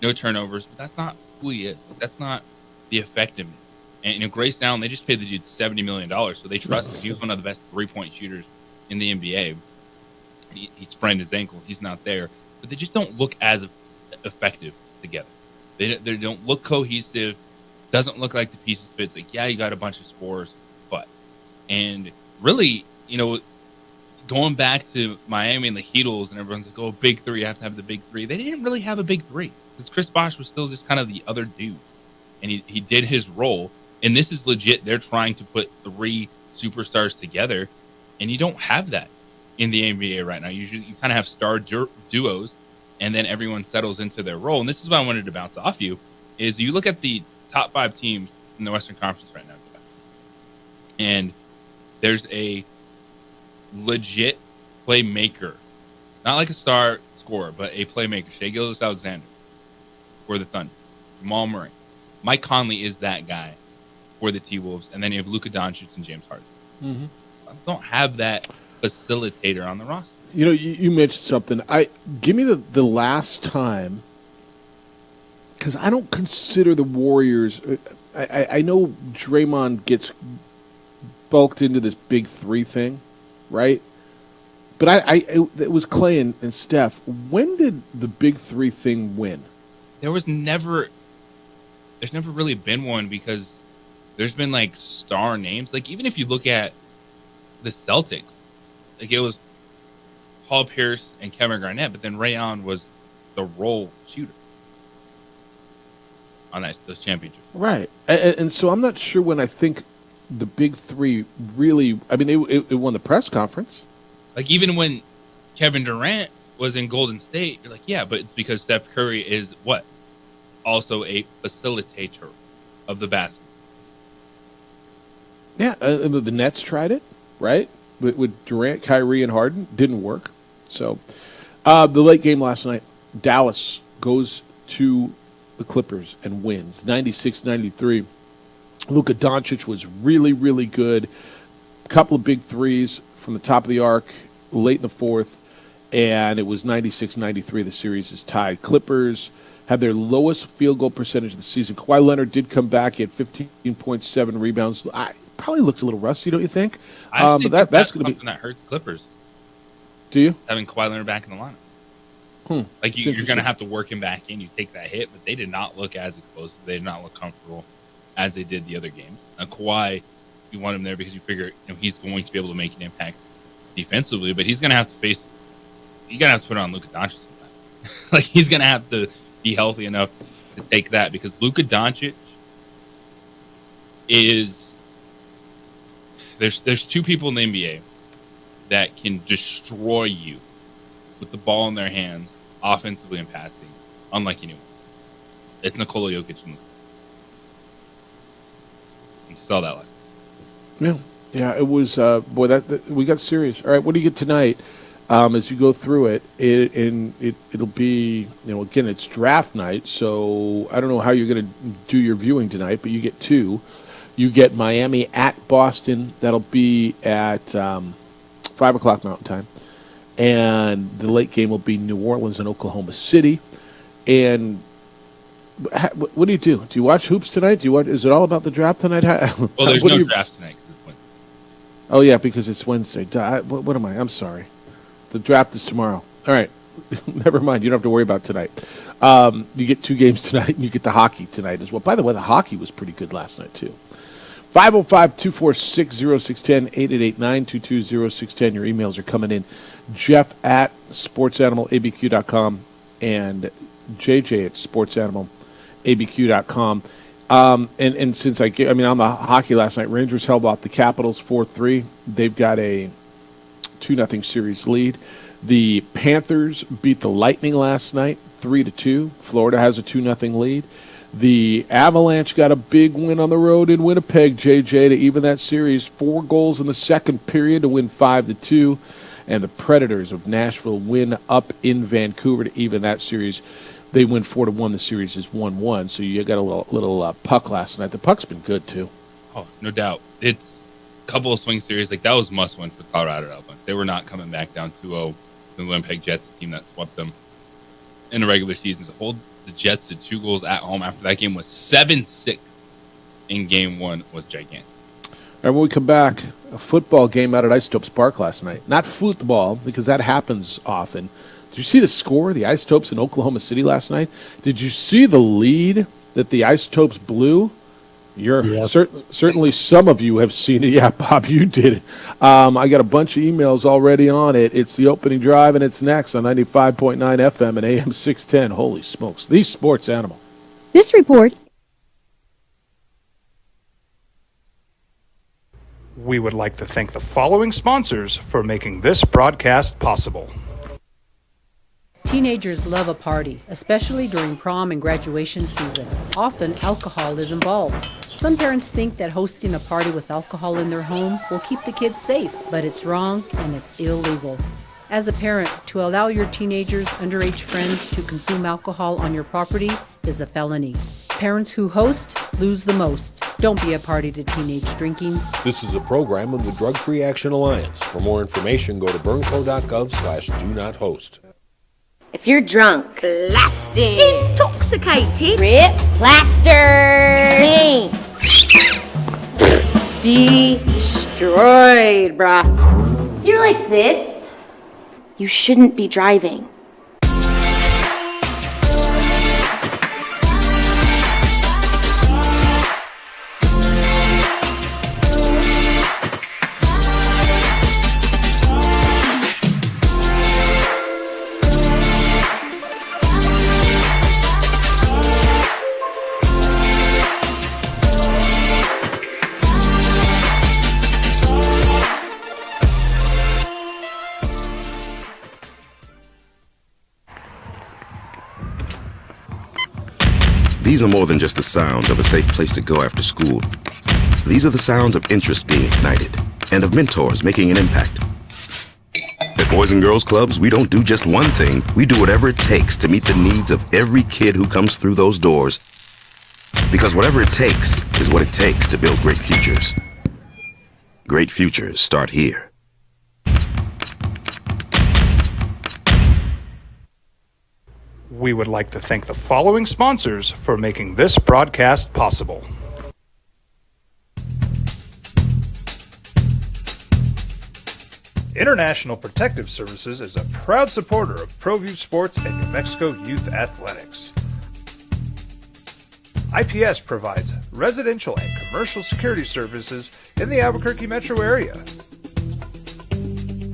no turnovers, but that's not who he is. That's not the effectiveness. And Grayson Allen, they just paid the dude $70 million, so they trust him. He was one of the best 3-point shooters in the NBA. He sprained his ankle. He's not there. But they just don't look as effective together. They don't look cohesive. Doesn't look like the pieces fit. It's like, yeah, you got a bunch of scores, but. And really, going back to Miami and the Heatles, and everyone's like, oh, big 3, you have to have the big 3. They didn't really have a big 3 because Chris Bosh was still just kind of the other dude. And he did his role. And this is legit. They're trying to put 3 superstars together, and you don't have that in the NBA right now. You kind of have star duos, and then everyone settles into their role. And this is what I wanted to bounce off you, is you look at the top 5 teams in the Western Conference right now, and there's a legit playmaker, not like a star scorer, but a playmaker. Shai Gilgeous-Alexander for the Thunder, Jamal Murray. Mike Conley is that guy for the T-Wolves, and then you have Luka Doncic and James Harden. Mm-hmm. Suns don't have that facilitator on the roster. You mentioned something. Give me the last time, because I don't consider the Warriors. I know Draymond gets bulked into this big 3 thing, right? But it was Clay and Steph. When did the big 3 thing win? There's never really been one, because there's been like star names. Like, even if you look at the Celtics, like, it was Paul Pierce and Kevin Garnett, but then Ray Allen was the role shooter on those championships. Right. And so I'm not sure when I think the big 3 really, I mean, it won the press conference. Like, even when Kevin Durant was in Golden State, you're like, yeah, but it's because Steph Curry is what? Also a facilitator of the basketball. Yeah, the Nets tried it, right? With Durant, Kyrie, and Harden. Didn't work. So, the late game last night, Dallas goes to the Clippers and wins 96-93. Luka Doncic was really, really good. A couple of big 3s from the top of the arc late in the 4th, and it was 96-93. The series is tied. Clippers have their lowest field goal percentage of the season. Kawhi Leonard did come back at 15.7 rebounds. Probably looked a little rusty, don't you think? I think but that's going to be something that hurt the Clippers. Do you? Having Kawhi Leonard back in the lineup. Like, you're going to have to work him back in. You take that hit, but they did not look as explosive. They did not look comfortable as they did the other games. Kawhi, you want him there because you figure he's going to be able to make an impact defensively, but he's going to have to face. You're going to have to put on Luka Doncic sometime. Like, he's going to have to be healthy enough to take that, because Luka Doncic is. There's 2 people in the NBA that can destroy you with the ball in their hands, offensively and passing, unlike anyone. It's Nikola Jokic and Luka. You saw that last night. Yeah, it was. Boy, that we got serious. All right, what do you get tonight? as you go through it, it'll be, again, it's draft night, so I don't know how you're going to do your viewing tonight, but you get two. You get Miami at Boston. That'll be at 5 o'clock Mountain Time. And the late game will be New Orleans and Oklahoma City. And what do you do? Do you watch hoops tonight? Is it all about the draft tonight? Well, there's no draft tonight. Oh, yeah, because it's Wednesday. What am I? I'm sorry. The draft is tomorrow. All right. Never mind. You don't have to worry about tonight. You get two games tonight, and you get the hockey tonight as well. By the way, the hockey was pretty good last night, too. 505-246-0610, 888-922-0610. Your emails are coming in. Jeff at sportsanimalabq.com and JJ at sportsanimalabq.com. And since on the hockey last night, Rangers held off the Capitals 4-3. They've got a 2-0 series lead. The Panthers beat the Lightning last night 3-2. Florida has a 2-0 lead. The Avalanche got a big win on the road in Winnipeg, JJ, to even that series. 4 goals in the second period to win 5-2. And the Predators of Nashville win up in Vancouver to even that series. They win 4-1. The series is 1-1. So you got a little puck last night. The puck's been good, too. Oh, no doubt. It's a couple of swing series. That was must-win for Colorado. They were not coming back down 2-0. The Winnipeg Jets, team that swept them in the regular season. To hold the Jets to 2 goals at home after that game was 7-6 in game 1 was gigantic. And when we come back, a football game out at Isotopes Park last night. Not football, because that happens often. Did you see the score, the Isotopes in Oklahoma City last night? Did you see the lead that the Isotopes blew? Yes. Certainly some of you have seen it. Yeah, Bob, you did it. I got a bunch of emails already on it. It's the opening drive, and it's next on 95.9 FM and AM 610. Holy smokes. The Sports Animal. This report. We would like to thank the following sponsors for making this broadcast possible. Teenagers love a party, especially during prom and graduation season. Often, alcohol is involved. Some parents think that hosting a party with alcohol in their home will keep the kids safe, but it's wrong and it's illegal. As a parent, to allow your teenagers' underage friends to consume alcohol on your property is a felony. Parents who host lose the most. Don't be a party to teenage drinking. This is a program of the Drug Free Action Alliance. For more information, go to burnco.gov/do-not-host. If you're drunk, blasted, intoxicated, ripped, plastered, taint, destroyed, bruh. If you're like this, you shouldn't be driving. These are more than just the sounds of a safe place to go after school. These are the sounds of interest being ignited and of mentors making an impact. At Boys and Girls Clubs, we don't do just one thing. We do whatever it takes to meet the needs of every kid who comes through those doors. Because whatever it takes is what it takes to build great futures. Great futures start here. We would like to thank the following sponsors for making this broadcast possible. International Protective Services is a proud supporter of ProView Sports and New Mexico Youth Athletics. IPS provides residential and commercial security services in the Albuquerque metro area.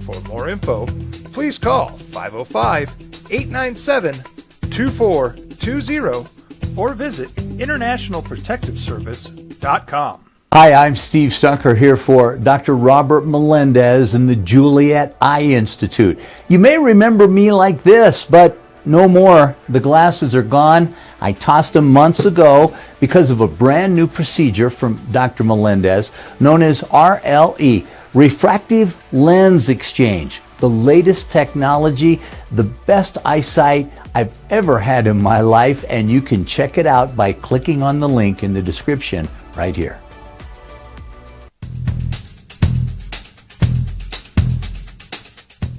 For more info, please call 505-897-2420 or visit internationalprotectiveservice.com. Hi, I'm Steve Stunker here for Dr. Robert Melendez and the Juliet Eye Institute. You may remember me like this, but no more. The glasses are gone. I tossed them months ago because of a brand new procedure from Dr. Melendez known as RLE, Refractive Lens Exchange. the latest technology, the best eyesight I've ever had in my life, and you can check it out by clicking on the link in the description right here.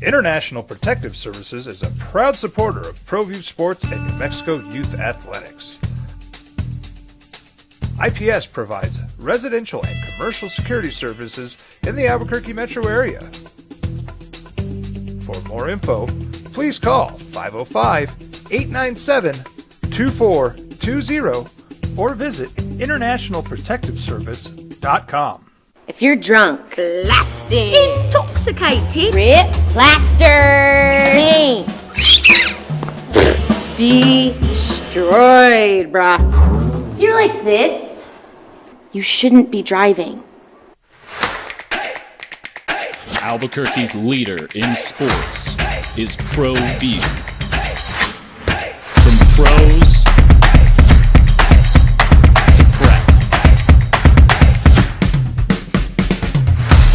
International Protective Services is a proud supporter of ProView Sports and New Mexico Youth Athletics. IPS provides residential and commercial security services in the Albuquerque metro area. For more info, please call 505-897-2420 or visit internationalprotectiveservice.com. If you're drunk, blasted, intoxicated, rip, plastered, destroyed, bruh. If you're like this, you shouldn't be driving. Albuquerque's leader in sports is ProView. From pros to prep.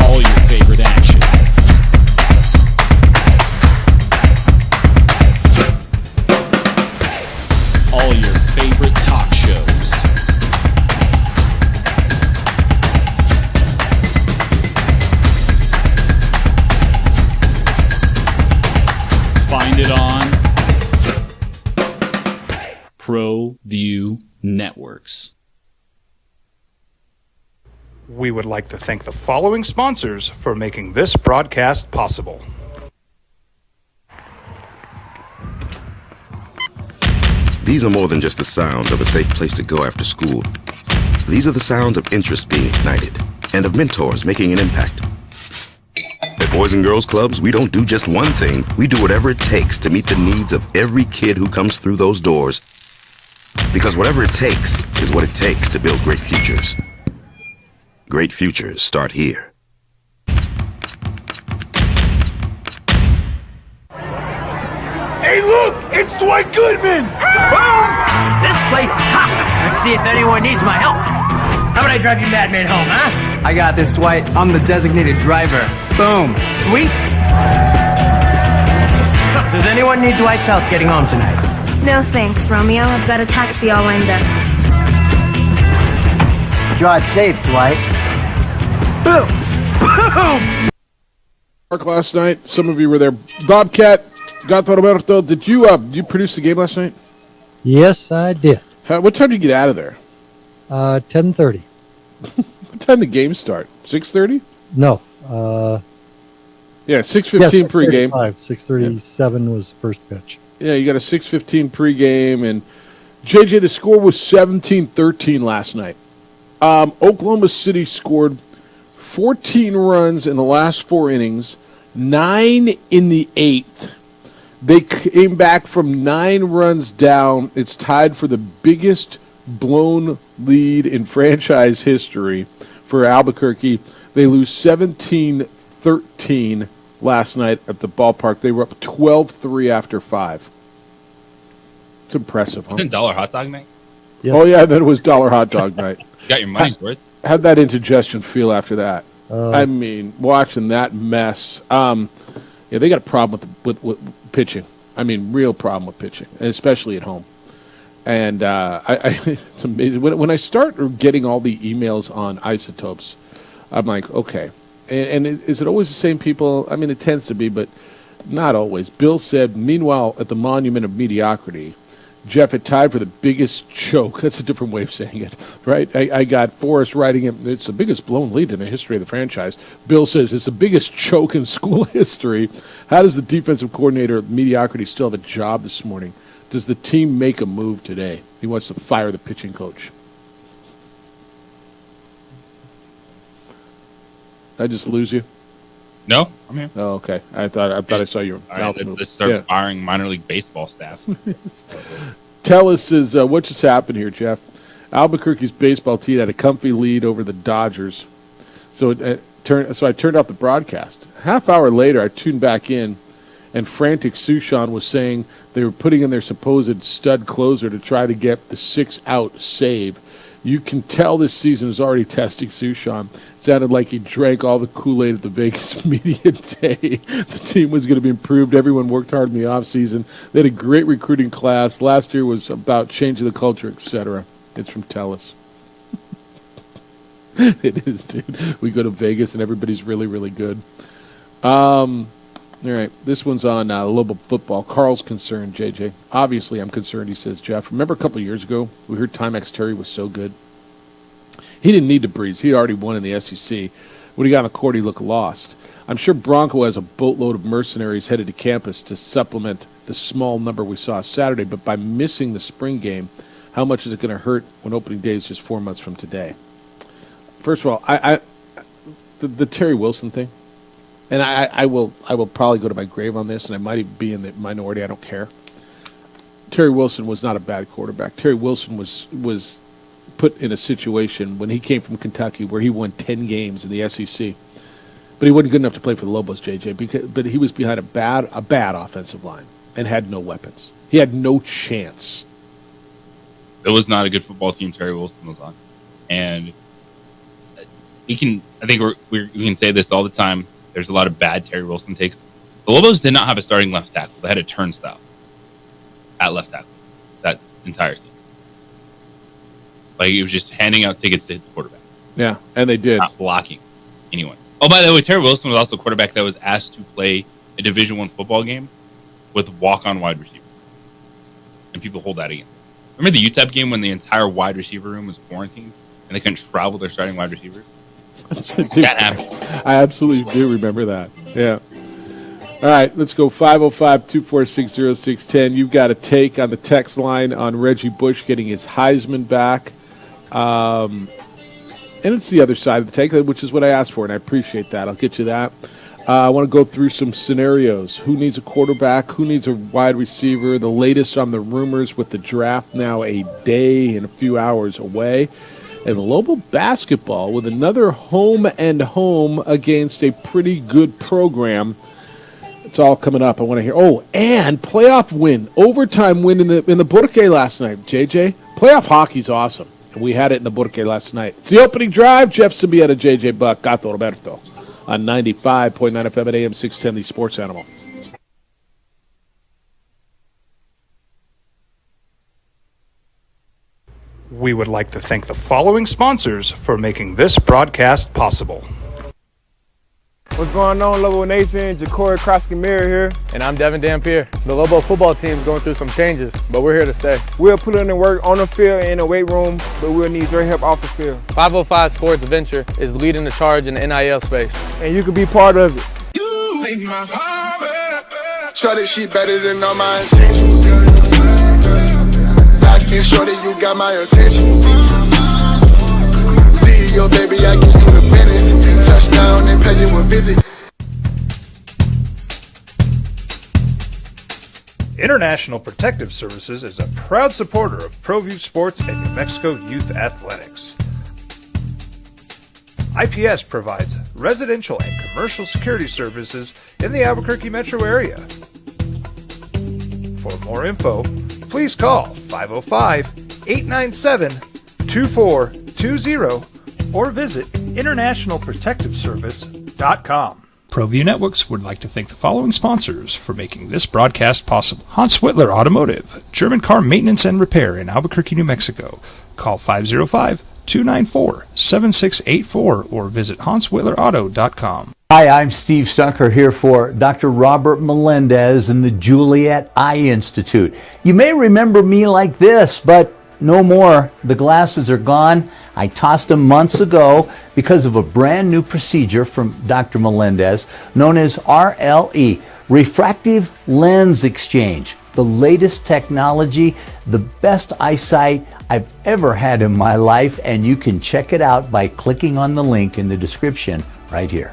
All your favorite action. All your favorite talk shows. Find it on ProView Networks. We would like to thank the following sponsors for making this broadcast possible. These are more than just the sounds of a safe place to go after school. These are the sounds of interest being ignited and of mentors making an impact. At Boys and Girls Clubs, we don't do just one thing. We do whatever it takes to meet the needs of every kid who comes through those doors. Because whatever it takes is what it takes to build great futures. Great futures start here. Hey, look! It's Dwight Goodman! This place is hot. Let's see if anyone needs my help. How about I drive you madman home, huh? I got this, Dwight. I'm the designated driver. Boom. Sweet. Does anyone need Dwight's help getting home tonight? No thanks, Romeo. I've got a taxi all lined up. Drive safe, Dwight. Boom. Park last night. Some of you were there. Bobcat, Gato Roberto, did you produce the game last night? Yes, I did. What time did you get out of there? 10:30. What time did the game start? 6:30? No. Yeah, 6:15 pregame. 6:37 was first pitch. Yeah, you got a 6:15 pregame, and JJ, the score was 17-13 last night. Oklahoma City scored 14 runs in the last 4 innings, 9 in the 8th. They came back from 9 runs down. It's tied for the biggest blown lead in franchise history for Albuquerque. They lose 17-13 last night at the ballpark. They were up 12-3 after 5. It's impressive, huh? Isn't Dollar Hot Dog night? Yes. Oh, yeah, that was Dollar Hot Dog night. Got your money's worth. How'd that indigestion feel after that? I mean, watching that mess. Yeah, they got a problem with pitching. I mean, real problem with pitching, and especially at home. And it's amazing. When I start getting all the emails on isotopes, I'm like, okay. And is it always the same people? I mean, it tends to be, but not always. Bill said, meanwhile, at the Monument of Mediocrity, Jeff had tied for the biggest choke. That's a different way of saying it, right? I got Forrest writing it. It's the biggest blown lead in the history of the franchise. Bill says it's the biggest choke in school history. How does the defensive coordinator at Mediocrity still have a job this morning? Does the team make a move today? He wants to fire the pitching coach. Did I just lose you? No, I'm here. Oh, okay. I thought I saw your mouth move. Let's start firing minor league baseball staff. Tell us what just happened here, Jeff. Albuquerque's baseball team had a comfy lead over the Dodgers. So I turned off the broadcast. Half hour later, I tuned back in, and frantic Sushan was saying they were putting in their supposed stud closer to try to get the 6-out save. You can tell this season is already testing Sushan. Sounded like he drank all the Kool-Aid at the Vegas media day. The team was going to be improved. Everyone worked hard in the offseason. They had a great recruiting class. Last year was about changing the culture, etc. It's from Telus. It is, dude. We go to Vegas and everybody's really, really good. All right, this one's on Lobo football. Carl's concerned, JJ. Obviously, I'm concerned, he says, Jeff. Remember a couple of years ago, we heard Timex Terry was so good? He didn't need to breeze. He already won in the SEC. When he got on the court, he looked lost. I'm sure Bronco has a boatload of mercenaries headed to campus to supplement the small number we saw Saturday, but by missing the spring game, how much is it going to hurt when opening day is just 4 months from today? First of all, the Terry Wilson thing, and I will probably go to my grave on this, and I might be in the minority. I don't care. Terry Wilson was not a bad quarterback. Terry Wilson was put in a situation when he came from Kentucky where he won 10 games in the SEC, but he wasn't good enough to play for the Lobos, JJ. But he was behind a bad offensive line and had no weapons. He had no chance. It was not a good football team Terry Wilson was on, and I think we can say this all the time. There's a lot of bad Terry Wilson takes. The Lobos did not have a starting left tackle. They had a turnstile at left tackle that entire season. Like, it was just handing out tickets to hit the quarterback. Yeah, and they did. Not blocking anyone. Oh, by the way, Terry Wilson was also a quarterback that was asked to play a Division I football game with walk-on wide receiver. And people hold that against. Remember the UTEP game when the entire wide receiver room was quarantined and they couldn't travel their starting wide receivers? That happened. I absolutely do remember that. Yeah. All right, let's go 505-246-0610. You've got a take on the text line on Reggie Bush getting his Heisman back. And it's the other side of the take, which is what I asked for, and I appreciate that. I'll get you that. I want to go through some scenarios. Who needs a quarterback? Who needs a wide receiver? The latest on the rumors with the draft now a day and a few hours away. And Lobo basketball with another home and home against a pretty good program. It's all coming up. I want to hear. Oh, and playoff win, overtime win in the Burke last night, JJ. Playoff hockey's awesome. And we had it in the Burke last night. It's the opening drive. Jeff Symbieta, JJ Buck, Gato Roberto on 95.9 FM at AM 610, the Sports Animal. We would like to thank the following sponsors for making this broadcast possible. What's going on, Lobo Nation? Ja'Cory Krosky-Miller here. And I'm Devin Dampier. The Lobo football team is going through some changes, but we're here to stay. We'll put in the work on the field and in the weight room, but we'll need your help off the field. 505 Sports Venture is leading the charge in the NIL space. And you can be part of it. You make my heart better. Shorty, she better than all my intentions. Locked in, shorty, you got my attention. CEO, baby, I get you the business. Touchdown and pay you a visit. International Protective Services is a proud supporter of ProView Sports and New Mexico Youth Athletics. IPS provides residential and commercial security services in the Albuquerque metro area. For more info, please call 505-897-2420 or visit internationalprotectiveservice.com. ProView Networks would like to thank the following sponsors for making this broadcast possible. Hans Whitler Automotive, German car maintenance and repair in Albuquerque, New Mexico. Call 505-294-7684 or visit hanswhitlerauto.com. Hi, I'm Steve Stunker here for Dr. Robert Melendez and the Juliet Eye Institute. You may remember me like this, but no more. The glasses are gone. I tossed them months ago because of a brand new procedure from Dr. Melendez known as RLE, Refractive Lens Exchange. The latest technology, the best eyesight I've ever had in my life, and you can check it out by clicking on the link in the description right here.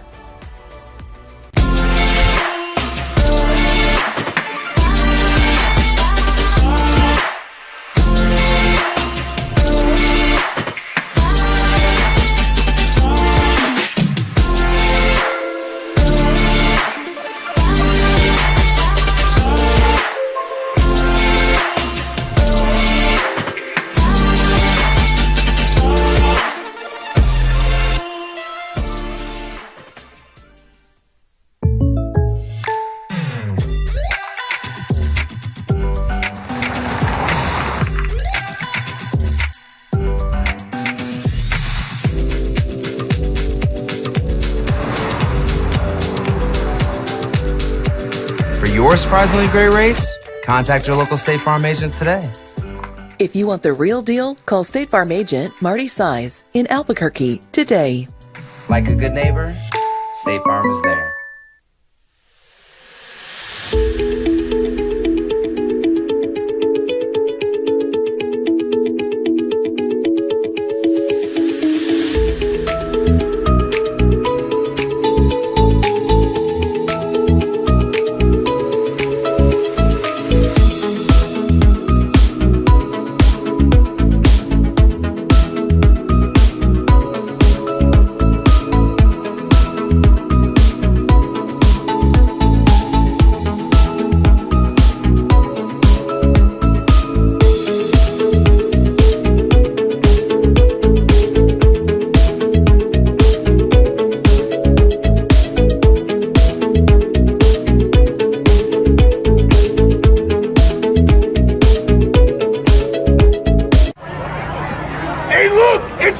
your surprisingly great rates, contact your local State Farm agent today. If you want the real deal, call State Farm agent Marty Size in Albuquerque today. Like a good neighbor, State Farm is there.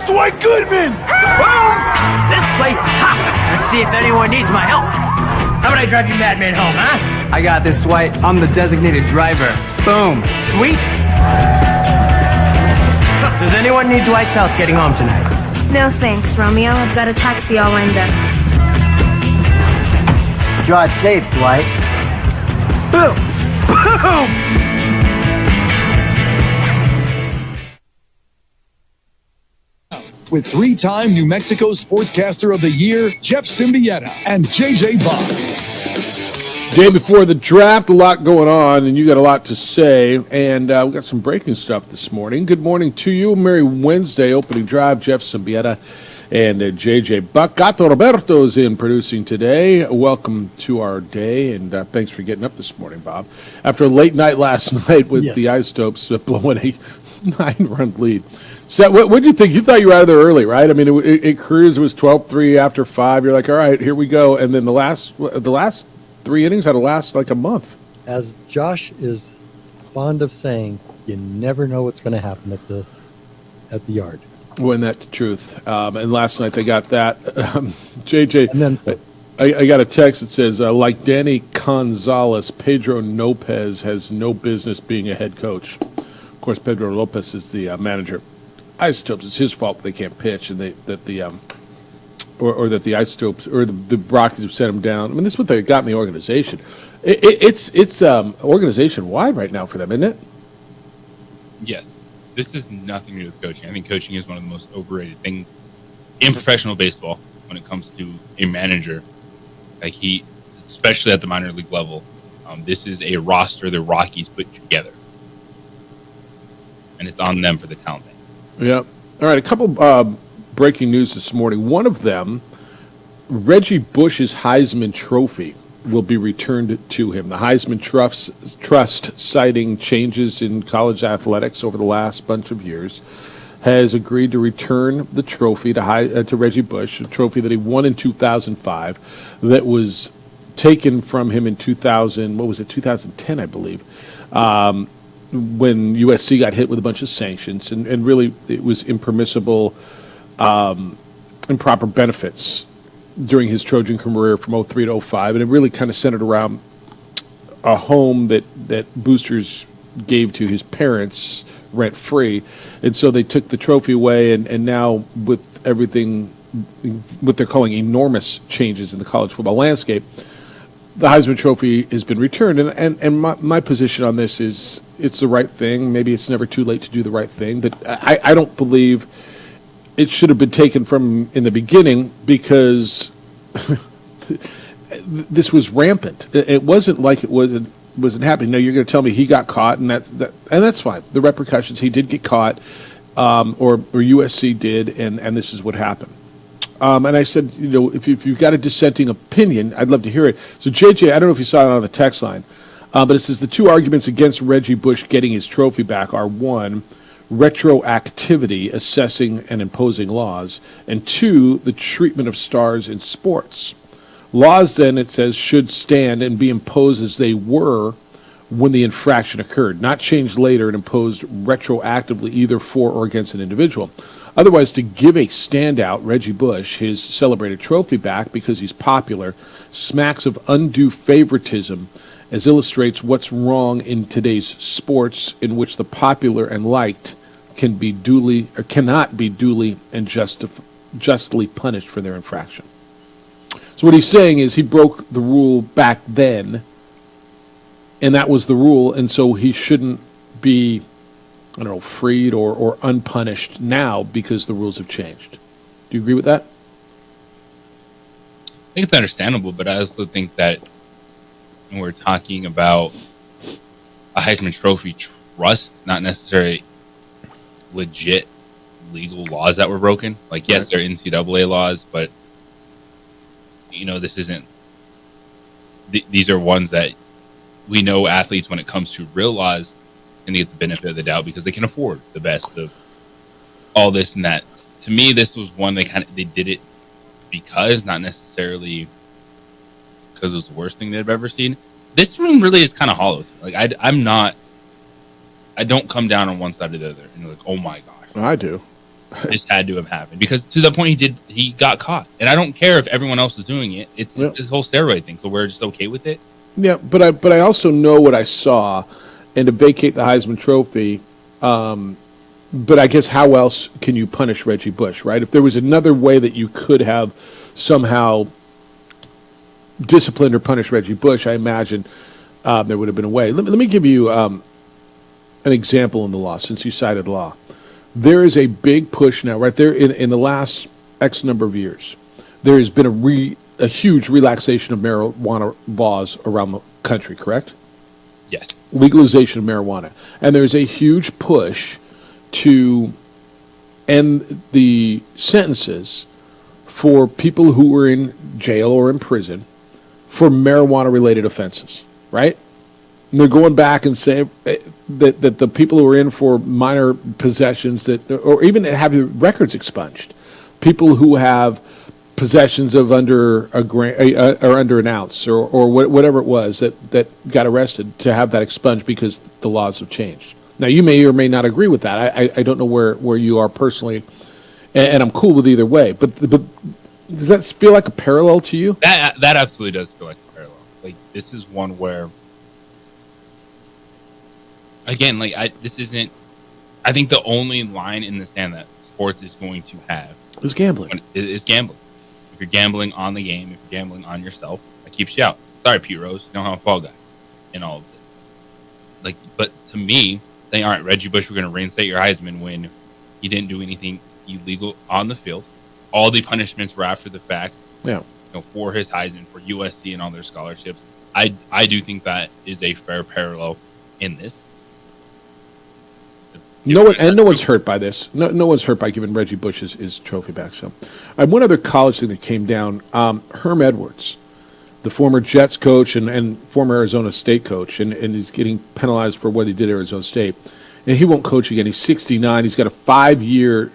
Dwight Goodman! Boom! This place is hot. Let's see if anyone needs my help. How about I drive you madman home, huh? I got this, Dwight. I'm the designated driver. Boom. Sweet. Does anyone need Dwight's help getting home tonight? No thanks, Romeo. I've got a taxi all lined up. Drive safe, Dwight. Boom! Boom! With three-time New Mexico Sportscaster of the Year, Jeff Symbieta and JJ Buck. Day before the draft, a lot going on, and you got a lot to say, and we got some breaking stuff this morning. Good morning to you. Merry Wednesday, opening drive. Jeff Symbieta and JJ Buck. Gato Roberto's in producing today. Welcome to our day, and thanks for getting up this morning, Bob. After a late night last night with the Isotopes blowing a 9-run lead. So what did you think? You thought you were out of there early, right? I mean, it cruised. It was 12-3 after 5. You're like, all right, here we go. And then the last 3 innings had to last like a month. As Josh is fond of saying, you never know what's going to happen at the yard. Well, and that's the truth. And last night they got that. JJ, and then I got a text that says, like Danny Gonzalez, Pedro Lopez has no business being a head coach. Of course, Pedro Lopez is the manager. Isotopes, it's his fault they can't pitch, and that the Isotopes or the Rockies have sent him down. I mean, this is what they got in the organization. It's organization wide right now for them, isn't it? Yes, this is nothing to do with coaching. I think coaching is one of the most overrated things in professional baseball when it comes to a manager. Especially at the minor league level, this is a roster the Rockies put together, and it's on them for the talent. Yeah. All right, a couple breaking news this morning. One of them, Reggie Bush's Heisman Trophy will be returned to him. The Heisman Trust, citing changes in college athletics over the last bunch of years, has agreed to return the trophy to Reggie Bush, a trophy that he won in 2005 that was taken from him in 2010, I believe. When USC got hit with a bunch of sanctions, and really it was impermissible, improper benefits during his Trojan career from 03 to 05, and it really kind of centered around a home that boosters gave to his parents rent-free, and so they took the trophy away, and now with everything, what they're calling enormous changes in the college football landscape, the Heisman Trophy has been returned, and my position on this is it's the right thing. Maybe it's never too late to do the right thing, but I don't believe it should have been taken from in the beginning because this was rampant. It wasn't like it wasn't happening. No, you're going to tell me he got caught, and that's fine. The repercussions, he did get caught, or USC did, and this is what happened. And I said, if you've got a dissenting opinion, I'd love to hear it. So, JJ, I don't know if you saw it on the text line, but it says the two arguments against Reggie Bush getting his trophy back are, one, retroactivity, assessing and imposing laws, and two, the treatment of stars in sports. Laws, then, it says, should stand and be imposed as they were when the infraction occurred, not changed later and imposed retroactively either for or against an individual. Otherwise, to give a standout, Reggie Bush, his celebrated trophy back because he's popular, smacks of undue favoritism as illustrates what's wrong in today's sports, in which the popular and liked cannot be duly and justly punished for their infraction. So what he's saying is he broke the rule back then, and that was the rule, and so he shouldn't be, freed or unpunished now because the rules have changed. Do you agree with that? I think it's understandable, but I also think that when we're talking about a Heisman Trophy trust, not necessarily legit legal laws that were broken. Like, yes, they're NCAA laws, but this isn't. These are ones that we know athletes, when it comes to real laws, and they get the benefit of the doubt because they can afford the best of all this and that. To me, this was one they did it because, not necessarily because it was the worst thing they've ever seen. This one really is kind of hollow. Like, I don't come down on one side or the other and like, oh my gosh, I do. This had to have happened, because to the point he got caught, and I don't care if everyone else was doing it. It's this whole steroid thing, so we're just okay with it. Yeah, but I also know what I saw, and to vacate the Heisman Trophy. But I guess how else can you punish Reggie Bush, right? If there was another way that you could have somehow disciplined or punished Reggie Bush, I imagine there would have been a way. Let me give you an example in the law, since you cited law. There is a big push now, right there in the last X number of years. There has been a huge relaxation of marijuana laws around the country, correct? Yes. Legalization of marijuana. And there's a huge push to end the sentences for people who were in jail or in prison for marijuana-related offenses, right? And they're going back and saying that the people who are in for minor possessions or even have their records expunged, people who have possessions of under a gram or under an ounce or whatever it was that got arrested, to have that expunged because the laws have changed. Now, you may or may not agree with that. I don't know where you are personally, and I'm cool with either way. But does that feel like a parallel to you? That absolutely does feel like a parallel. Like, this is one where, again, this isn't. I think the only line in the sand that sports is going to have is gambling. Is gambling. If you're gambling on the game, if you're gambling on yourself, that keeps you out. Sorry, Pete Rose, you don't have a fall guy in all of this. But to me, saying, all right, Reggie Bush, we're going to reinstate your Heisman when he didn't do anything illegal on the field. All the punishments were after the fact. Yeah. For his Heisman, for USC and all their scholarships. I do think that is a fair parallel in this. No one's hurt by this. No one's hurt by giving Reggie Bush his trophy back. So, I have one other college thing that came down. Herm Edwards, the former Jets coach and former Arizona State coach, and he's getting penalized for what he did at Arizona State. And he won't coach again. He's 69. He's got a 5-year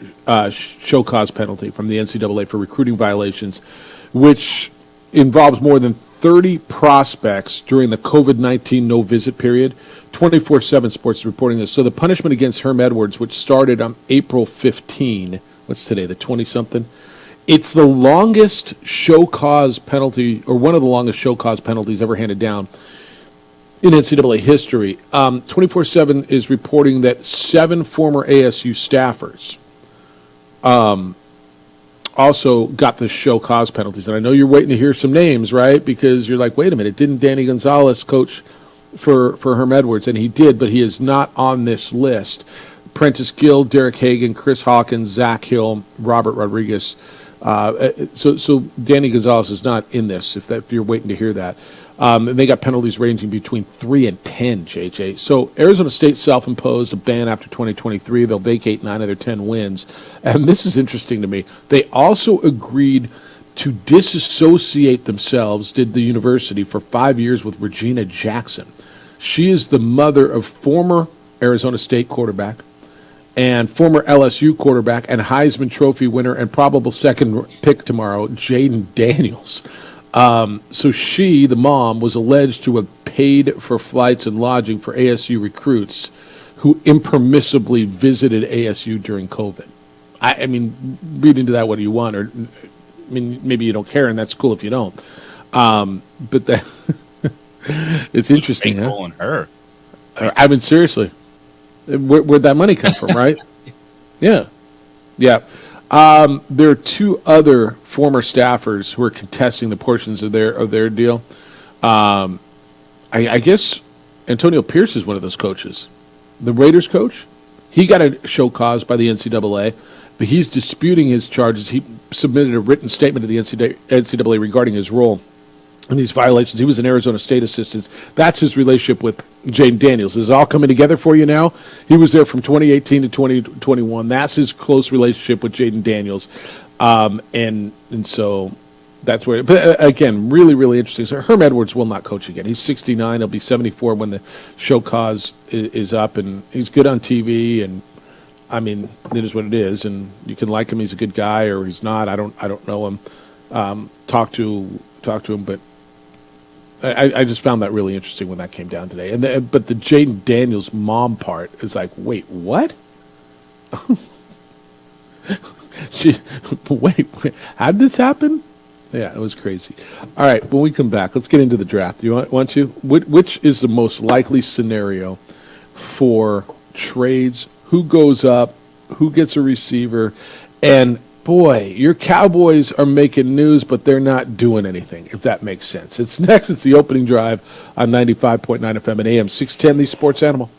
show cause penalty from the NCAA for recruiting violations, which involves more than 30 prospects during the COVID-19 no-visit period. 24/7 Sports is reporting this. So the punishment against Herm Edwards, which started on April 15, what's today, the 20-something? It's the longest show cause penalty, or one of the longest show cause penalties ever handed down in NCAA history. 24/7 is reporting that 7 former ASU staffers also got the show cause penalties. And I know you're waiting to hear some names, right? Because you're like, wait a minute, didn't Danny Gonzalez coach for Herm Edwards? And he did, but he is not on this list. Prentice Gill, Derek Hagan, Chris Hawkins, Zach Hill, Robert Rodriguez. So Danny Gonzalez is not in this, if you're waiting to hear that. And they got penalties ranging between 3 and 10, JJ. So Arizona State self-imposed a ban after 2023. They'll vacate 9 of their 10 wins. And this is interesting to me. They also agreed to disassociate themselves, did the university, for 5 years with Regina Jackson. She is the mother of former Arizona State quarterback and former LSU quarterback and Heisman Trophy winner and probable second pick tomorrow, Jaden Daniels. So she, the mom, was alleged to have paid for flights and lodging for ASU recruits who impermissibly visited ASU during COVID. I mean, read into that what you want, or maybe you don't care, and that's cool if you don't. But that It's interesting, huh? On her. I mean, seriously, where'd that money come from, right? Yeah. There are two other former staffers who are contesting the portions of their deal. I guess Antonio Pierce is one of those coaches. The Raiders coach, he got a show cause by the NCAA, but he's disputing his charges. He submitted a written statement to the NCAA regarding his role in these violations. He was an Arizona State assistant. That's his relationship with Jaden Daniels. Is it all coming together for you now? He was there from 2018 to 2021. That's his close relationship with Jaden Daniels. And so that's where, but again, really, really interesting. So Herm Edwards will not coach again. He's 69. He'll be 74 when the show cause is up, and he's good on TV. And I mean, it is what it is. And you can like him. He's a good guy, or he's not. I don't know him. Talk to him, but I just found that really interesting when that came down today. But the Jaden Daniels mom part is like, wait, what? Wait, how did this happen? Yeah, it was crazy. All right, when we come back, let's get into the draft. You want to? Which is the most likely scenario for trades? Who goes up? Who gets a receiver? And boy, your Cowboys are making news, but they're not doing anything, if that makes sense. It's next. It's the opening drive on 95.9 FM and AM 610, the Sports Animal.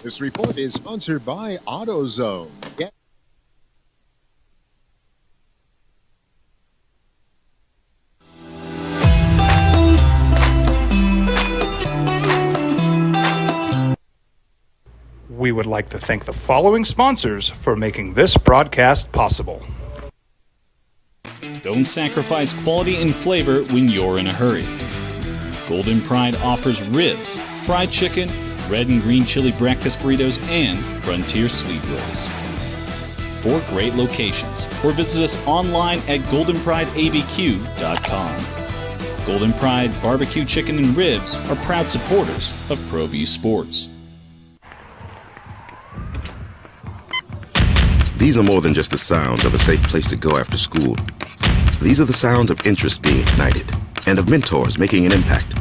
This report is sponsored by AutoZone. We would like to thank the following sponsors for making this broadcast possible. Don't sacrifice quality and flavor when you're in a hurry. Golden Pride offers ribs, fried chicken, red and green chili breakfast burritos, and Frontier sweet rolls. 4 great locations, or visit us online at goldenprideabq.com. Golden Pride barbecue chicken and ribs are proud supporters of ProView Sports. These are more than just the sounds of a safe place to go after school. These are the sounds of interest being ignited and of mentors making an impact.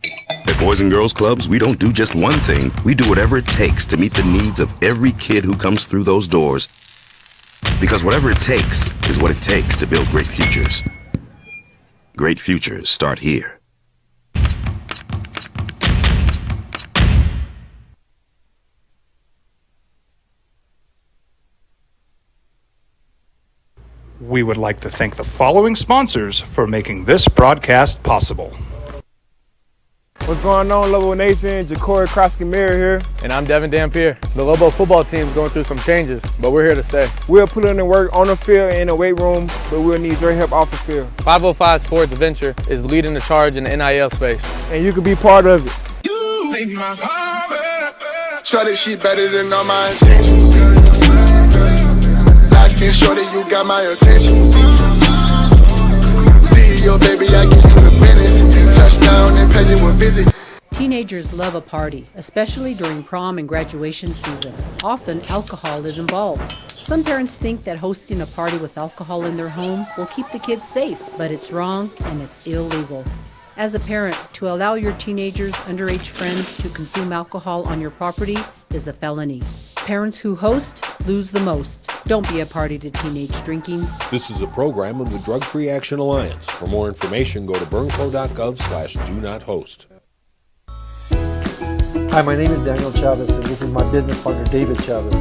At Boys and Girls Clubs, we don't do just one thing. We do whatever it takes to meet the needs of every kid who comes through those doors. Because whatever it takes is what it takes to build great futures. Great futures start here. We would like to thank the following sponsors for making this broadcast possible. What's going on, Lobo Nation? Ja'Cory Krosky-Miller here. And I'm Devin Dampier. The Lobo football team's going through some changes, but we're here to stay. We'll put in the work on the field and in the weight room, but we'll need your help off the field. 505 Sports Venture is leading the charge in the NIL space. And you can be part of it. Shorty, she better than all my intentions. Locked in, shorty, you got my attention. CEO, baby, I get you the business. Touchdown and pay you a visit. Teenagers love a party, especially during prom and graduation season. Often, alcohol is involved. Some parents think that hosting a party with alcohol in their home will keep the kids safe, but it's wrong and it's illegal. As a parent, to allow your teenagers' underage friends to consume alcohol on your property is a felony. Parents who host lose the most. Don't be a party to teenage drinking. This is a program of the Drug Free Action Alliance. For more information, go to burnco.gov/do-not-host. Hi, my name is Daniel Chavez, and this is my business partner, David Chavez.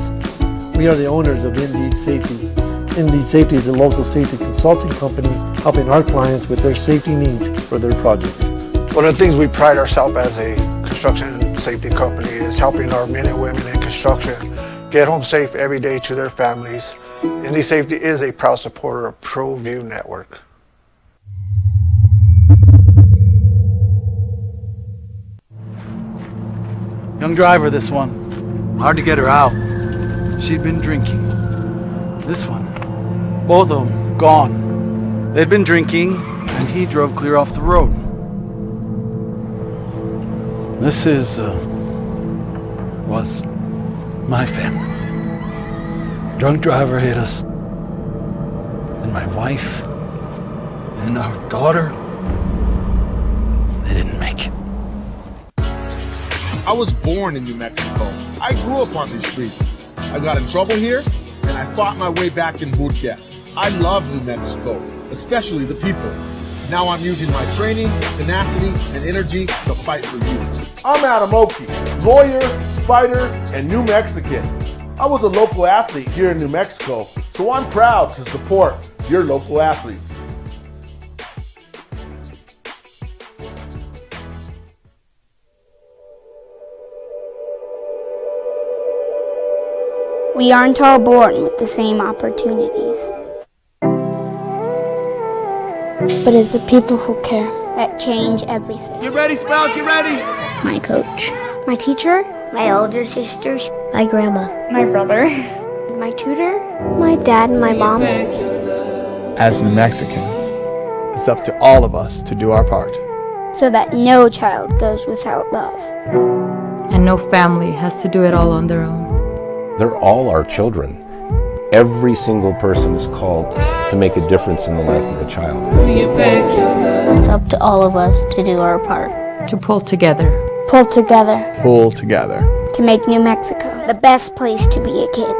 We are the owners of Indeed Safety. Indeed Safety is a local safety consulting company helping our clients with their safety needs for their projects. One of the things we pride ourselves as a construction safety company is helping our men and women in construction get home safe every day to their families. Indeed Safety is a proud supporter of ProView Network. Young driver, this one. Hard to get her out. She'd been drinking. This one. Both of them gone. They'd been drinking, and he drove clear off the road. This was my family. Drunk driver hit us. And my wife and our daughter, they didn't make it. I was born in New Mexico. I grew up on these streets. I got in trouble here, and I fought my way back in Murcia. I love New Mexico, especially the people. Now I'm using my training, tenacity, and energy to fight for you. I'm Adam Oki, lawyer, fighter, and New Mexican. I was a local athlete here in New Mexico, so I'm proud to support your local athletes. We aren't all born with the same opportunities. But it's the people who care that change everything. Get ready, Spout, get ready! My coach, my teacher, my older sisters, my grandma, my brother, my tutor, my dad, and my mom. As New Mexicans, it's up to all of us to do our part. So that no child goes without love. And no family has to do it all on their own. They're all our children. Every single person is called to make a difference in the life of a child. It's up to all of us to do our part. To pull together. Pull together. Pull together. To make New Mexico the best place to be a kid.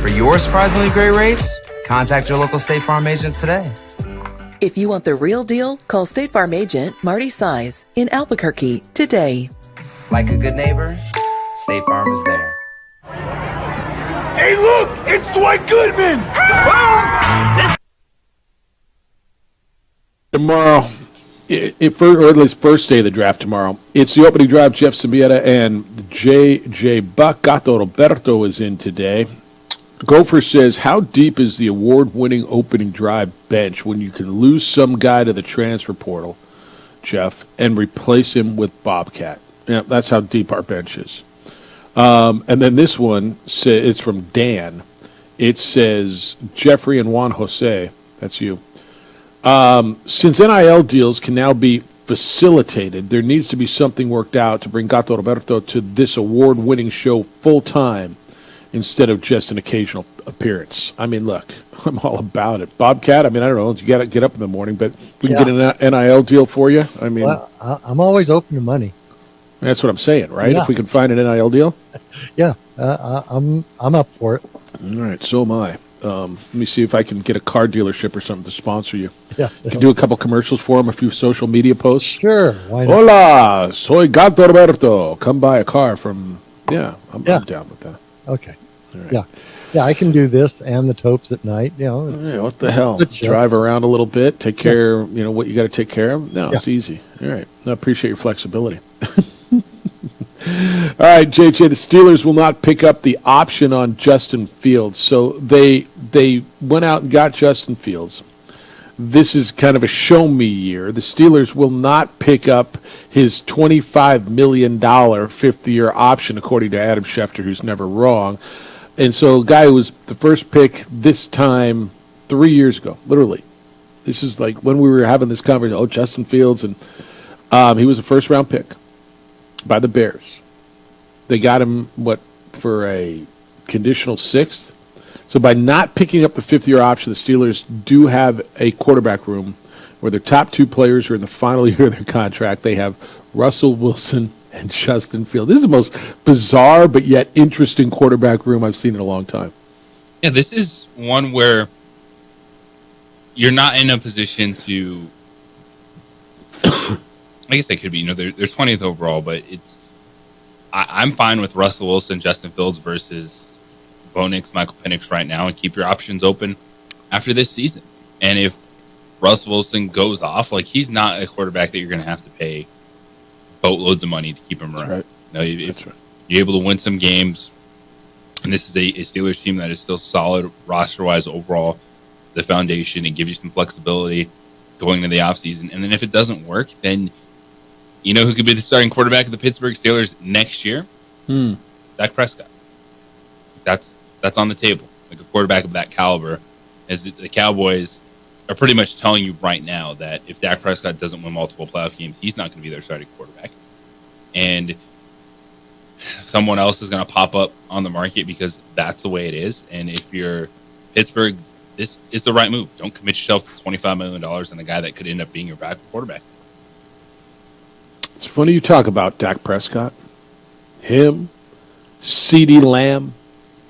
For your surprisingly great rates, contact your local State Farm agent today. If you want the real deal, call State Farm agent Marty Size in Albuquerque today. Like a good neighbor, State Farm is there. Hey, look! It's Dwight Goodman! Tomorrow, or at least first day of the draft tomorrow, it's the opening drive. Jeff Symbieta and J.J. Buck. Gato Roberto is in today. Gopher says, how deep is the award-winning opening drive bench when you can lose some guy to the transfer portal, Jeff, and replace him with Bobcat? Yeah, that's how deep our bench is. And then this one, it's from Dan. It says, Jeffrey and Juan Jose, that's you. Since NIL deals can now be facilitated, there needs to be something worked out to bring Gato Roberto to this award-winning show full-time instead of just an occasional appearance. I mean, look, I'm all about it. Bobcat, I mean, I don't know, you got to get up in the morning, but we can get an NIL deal for you. I mean, well, I'm always open to money. That's what I'm saying, right? Yeah. If we can find an NIL deal? Yeah, I'm up for it. All right, so am I. Let me see if I can get a car dealership or something to sponsor you. Yeah. I can do a couple commercials for them, a few social media posts. Sure, why not? Hola, soy Gato Roberto. Come buy a car from, I'm down with that. Okay. Right. Yeah, I can do this and the Topes at night. You know, it's, what the hell? Drive around a little bit, take care of, what you got to take care of. No, it's easy. All right. I appreciate your flexibility. All right, JJ, the Steelers will not pick up the option on Justin Fields. So they went out and got Justin Fields. This is kind of a show me year. The Steelers will not pick up his $25 million fifth-year option, according to Adam Schefter, who's never wrong. And so a guy who was the first pick this time 3 years ago, literally. This is like when we were having this conversation, Justin Fields, and he was a first-round pick by the Bears. They got him, for a conditional sixth? So by not picking up the fifth-year option, the Steelers do have a quarterback room where their top two players are in the final year of their contract. They have Russell Wilson and Justin Fields. This is the most bizarre but yet interesting quarterback room I've seen in a long time. Yeah, this is one where you're not in a position to I guess it could be, there's 20th overall, but I'm fine with Russell Wilson, Justin Fields versus Bo Nix, Michael Penix right now, and keep your options open after this season. And if Russell Wilson goes off, he's not a quarterback that you're going to have to pay boatloads of money to keep him around. Right. No, if you're able to win some games, and this is a Steelers team that is still solid roster-wise overall, the foundation, and gives you some flexibility going into the offseason. And then if it doesn't work, then you know who could be the starting quarterback of the Pittsburgh Steelers next year? Dak Prescott. That's That's on the table. Like a quarterback of that caliber, as the Cowboys are pretty much telling you right now that if Dak Prescott doesn't win multiple playoff games, he's not going to be their starting quarterback. And someone else is going to pop up on the market because that's the way it is. And if you're Pittsburgh, this is the right move. Don't commit yourself to $25 million and the guy that could end up being your backup quarterback. It's funny you talk about Dak Prescott. Him, CeeDee Lamb,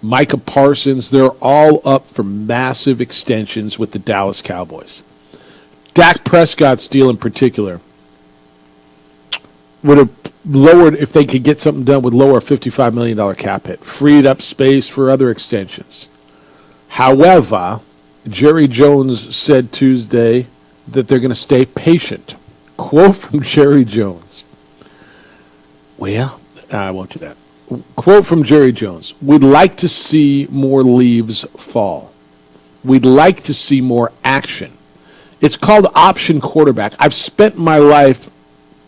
Micah Parsons, they're all up for massive extensions with the Dallas Cowboys. Dak Prescott's deal in particular would have lowered, if they could get something done, would lower a $55 million cap hit, freed up space for other extensions. However, Jerry Jones said Tuesday that they're going to stay patient. Quote from Jerry Jones. Well, I won't do that. Quote from Jerry Jones. We'd like to see more leaves fall. We'd like to see more action. It's called option quarterback. I've spent my life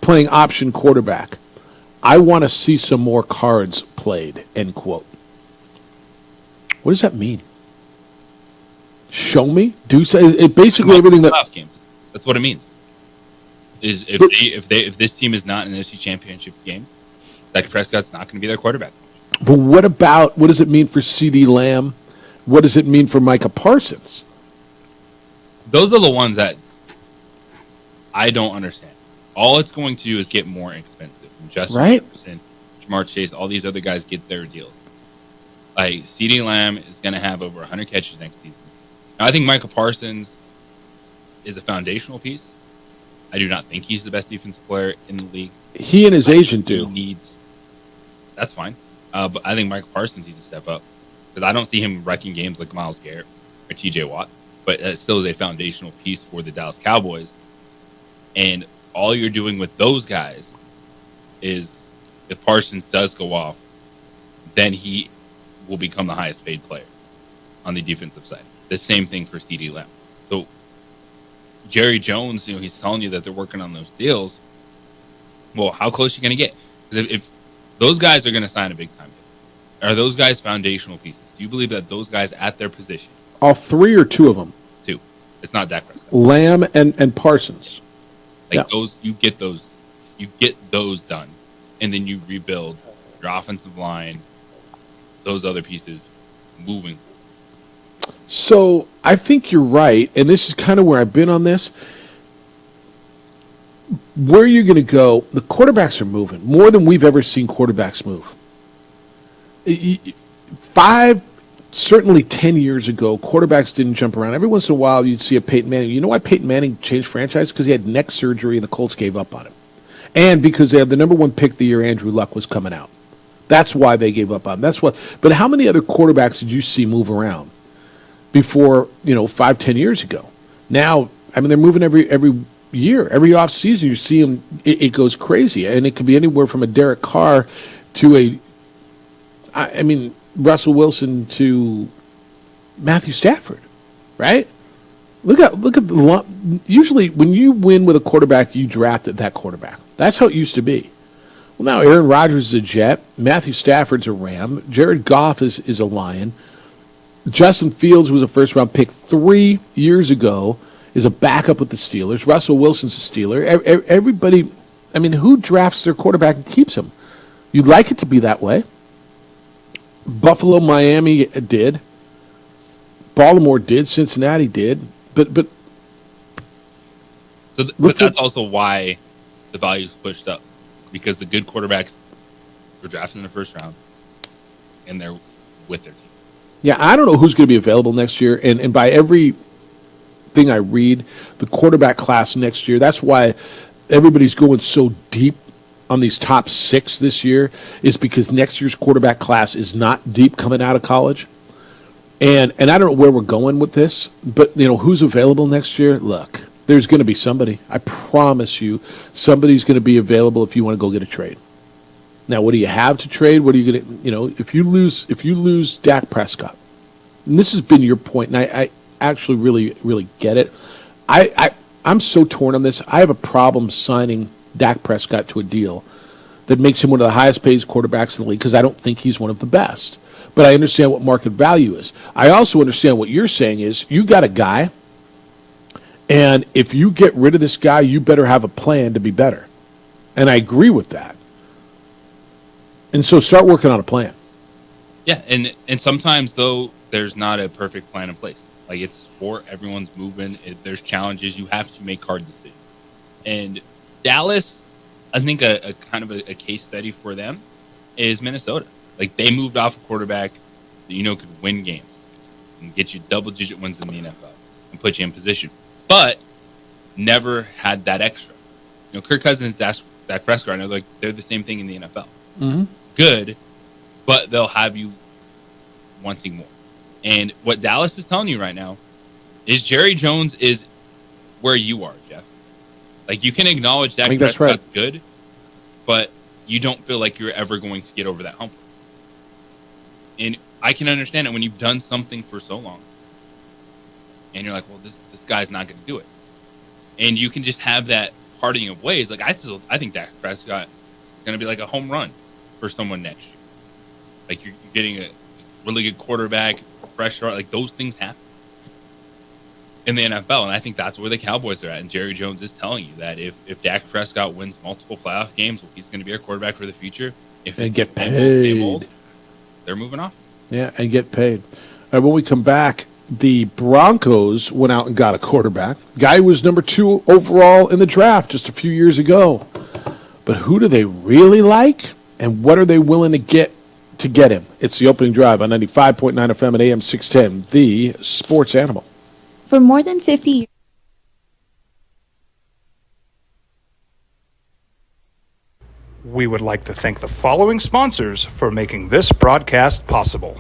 playing option quarterback. I want to see some more cards played, end quote. What does that mean? Show me? Basically everything that... Game. That's what it means. Is if this team is not in the NFC Championship game, Dak Prescott's not going to be their quarterback. But what does it mean for CeeDee Lamb? What does it mean for Micah Parsons? Those are the ones that I don't understand. All it's going to do is get more expensive. Justin Jefferson, Jamar Chase, all these other guys get their deals. Like, CeeDee Lamb is going to have over 100 catches next season. Now, I think Micah Parsons is a foundational piece. I do not think he's the best defensive player in the league. He and his agent do. That's fine. But I think Micah Parsons needs to step up. Because I don't see him wrecking games like Myles Garrett or TJ Watt. But it still is a foundational piece for the Dallas Cowboys. And all you're doing with those guys is, if Parsons does go off, then he will become the highest paid player on the defensive side. The same thing for CeeDee Lamb. So Jerry Jones, he's telling you that they're working on those deals. Well, how close are you going to get? Because if those guys are going to sign a big time deal, are those guys foundational pieces? Do you believe that those guys at their position? All three or two of them? Two. It's not Dak Prescott. Lamb and Parsons. Those, you get those done, and then you rebuild your offensive line, those other pieces moving. So I think you're right, and this is kind of where I've been on this. Where are you going to go? The quarterbacks are moving more than we've ever seen quarterbacks move. 5, certainly 10 years ago, quarterbacks didn't jump around. Every once in a while, you'd see a Peyton Manning. You know why Peyton Manning changed franchise? Because he had neck surgery, and the Colts gave up on him. And because they had the number one pick the year Andrew Luck was coming out. That's why they gave up on him. That's what. But how many other quarterbacks did you see move around before, 5, 10 years ago? Now, they're moving every year. Every offseason, you see them, it goes crazy. And it could be anywhere from a Derek Carr to Russell Wilson to Matthew Stafford, right? Look at usually when you win with a quarterback, you drafted that quarterback. That's how it used to be. Well, now Aaron Rodgers is a Jet, Matthew Stafford's a Ram, Jared Goff is a Lion, Justin Fields, who was a first-round pick 3 years ago, is a backup with the Steelers. Russell Wilson's a Steeler. Everybody, who drafts their quarterback and keeps him? You'd like it to be that way. Buffalo, Miami did. Baltimore did. Cincinnati did. But that's also why the value's pushed up, because the good quarterbacks were drafted in the first round, and they're with their team. Yeah, I don't know who's going to be available next year, and by everything I read, the quarterback class next year, that's why everybody's going so deep on these top 6 this year, is because next year's quarterback class is not deep coming out of college. And I don't know where we're going with this, but who's available next year? Look, there's going to be somebody. I promise you, somebody's going to be available if you want to go get a trade. Now, what do you have to trade? What are you going to, if you lose Dak Prescott, and this has been your point, and I actually really, really get it. I'm so torn on this. I have a problem signing Dak Prescott to a deal that makes him one of the highest paid quarterbacks in the league because I don't think he's one of the best. But I understand what market value is. I also understand what you're saying is you got a guy, and if you get rid of this guy, you better have a plan to be better. And I agree with that. And so start working on a plan. Yeah, and sometimes, though, there's not a perfect plan in place. Like, it's for everyone's movement. There's challenges. You have to make hard decisions. And Dallas, I think a kind of a case study for them is Minnesota. Like, they moved off a quarterback that, could win games and get you double-digit wins in the NFL and put you in position. But never had that extra. Kirk Cousins and Dak Prescott, I know they're the same thing in the NFL. Mm-hmm. Good, but they'll have you wanting more. And what Dallas is telling you right now is Jerry Jones is where you are, Jeff. Like, you can acknowledge Dak Prescott's good, but you don't feel like you're ever going to get over that hump. And I can understand it when you've done something for so long. And you're like, well, this guy's not going to do it. And you can just have that parting of ways. Like, I think Dak Prescott is going to be like a home run for someone next year. Like, you're getting a really good quarterback, fresh start. Like, those things happen in the NFL. And I think that's where the Cowboys are at. And Jerry Jones is telling you that if Dak Prescott wins multiple playoff games, well, he's going to be our quarterback for the future. If and it's get paid. Old, they're moving off. Yeah, and get paid. All right, when we come back, the Broncos went out and got a quarterback. Guy who was number 2 overall in the draft just a few years ago. But who do they really like? And what are they willing to get him? It's the opening drive on 95.9 FM and AM 610, the sports animal. For more than 50 years. We would like to thank the following sponsors for making this broadcast possible.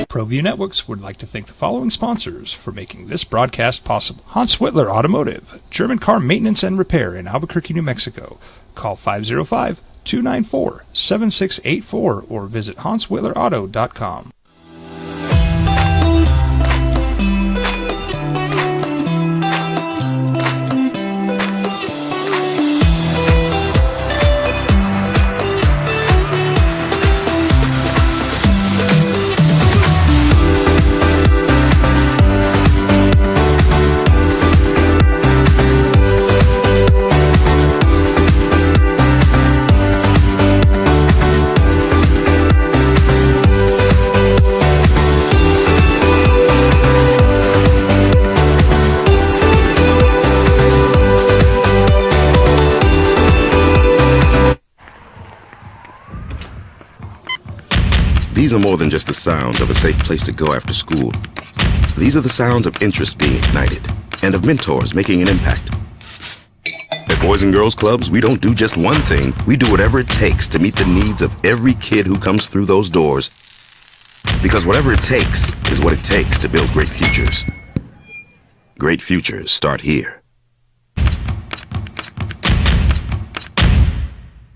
ProView Networks would like to thank the following sponsors for making this broadcast possible. Hans Whitler Automotive, German car maintenance and repair in Albuquerque, New Mexico. Call 505-294-7684 or visit HansWhitlerAuto.com. These are more than just the sounds of a safe place to go after school. These are the sounds of interest being ignited and of mentors making an impact. At Boys and Girls Clubs, we don't do just one thing. We do whatever it takes to meet the needs of every kid who comes through those doors. Because whatever it takes is what it takes to build great futures. Great futures start here.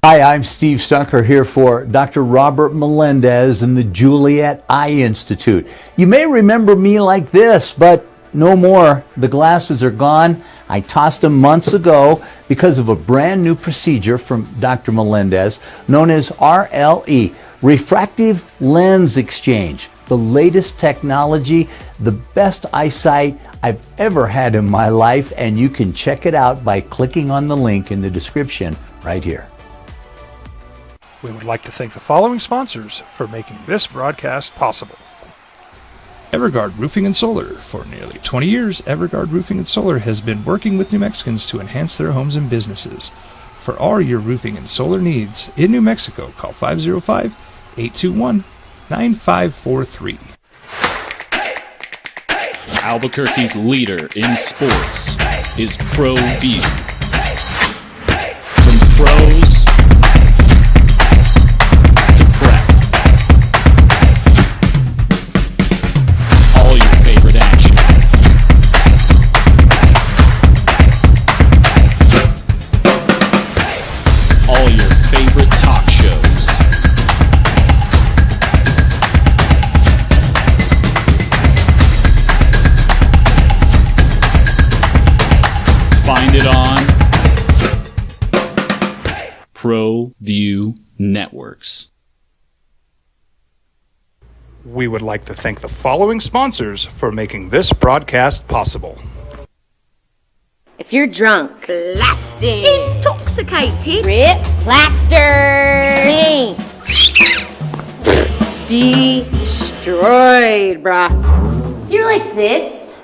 Hi, I'm Steve Stucker here for Dr. Robert Melendez and the Juliet Eye Institute. You may remember me like this, but no more. The glasses are gone. I tossed them months ago because of a brand new procedure from Dr. Melendez known as RLE, Refractive Lens Exchange. The latest technology, the best eyesight I've ever had in my life, and you can check it out by clicking on the link in the description right here. We would like to thank the following sponsors for making this broadcast possible. Everguard Roofing and Solar. For nearly 20 years, Everguard Roofing and Solar has been working with New Mexicans to enhance their homes and businesses. For all your roofing and solar needs in New Mexico, call 505-821-9543. Albuquerque's leader in sports is ProView. From pros to prep, all your favorite action. All your favorite talk shows. Find it on ProView Networks. We would like to thank the following sponsors for making this broadcast possible. If you're drunk, blasted, intoxicated, rip, plastered, destroyed, bruh. If you're like this,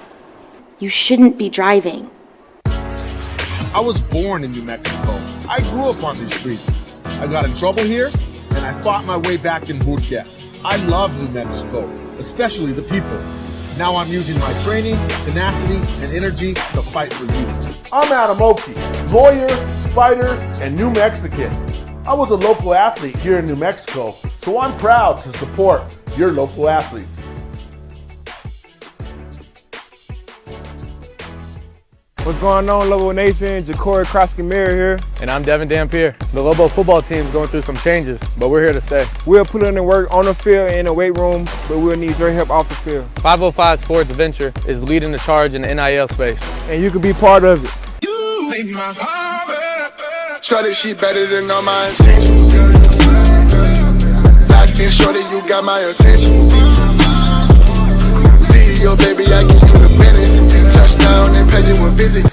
you shouldn't be driving. I was born in New Mexico. I grew up on these streets. I got in trouble here, and I fought my way back in boot camp. I love New Mexico, especially the people. Now I'm using my training, tenacity, and energy to fight for you. I'm Adam Oki, lawyer, fighter, and New Mexican. I was a local athlete here in New Mexico, so I'm proud to support your local athletes. What's going on, Lobo Nation? Ja'Cory Cross-Camara here. And I'm Devin Dampier. The Lobo football team is going through some changes, but we're here to stay. We'll put in the work on the field and in the weight room, but we'll need your help off the field. 505 Sports Venture is leading the charge in the NIL space. And you can be part of it. Shorty, she better than all my intentions. Locked in, shorty, you got my attention. CEO, baby, I get you the business. Touchdown and pay you a visit.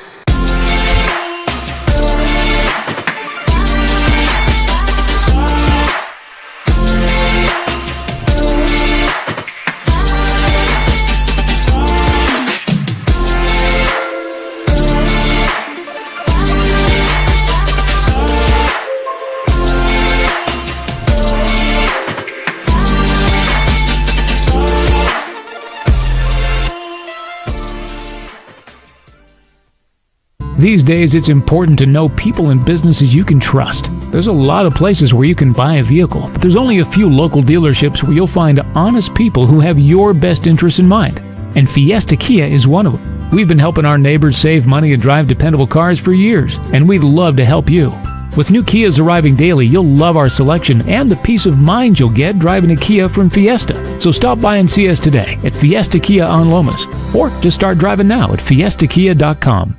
These days, it's important to know people and businesses you can trust. There's a lot of places where you can buy a vehicle, but there's only a few local dealerships where you'll find honest people who have your best interests in mind. And Fiesta Kia is one of them. We've been helping our neighbors save money and drive dependable cars for years, and we'd love to help you. With new Kias arriving daily, you'll love our selection and the peace of mind you'll get driving a Kia from Fiesta. So stop by and see us today at Fiesta Kia on Lomas, or just start driving now at fiestakia.com.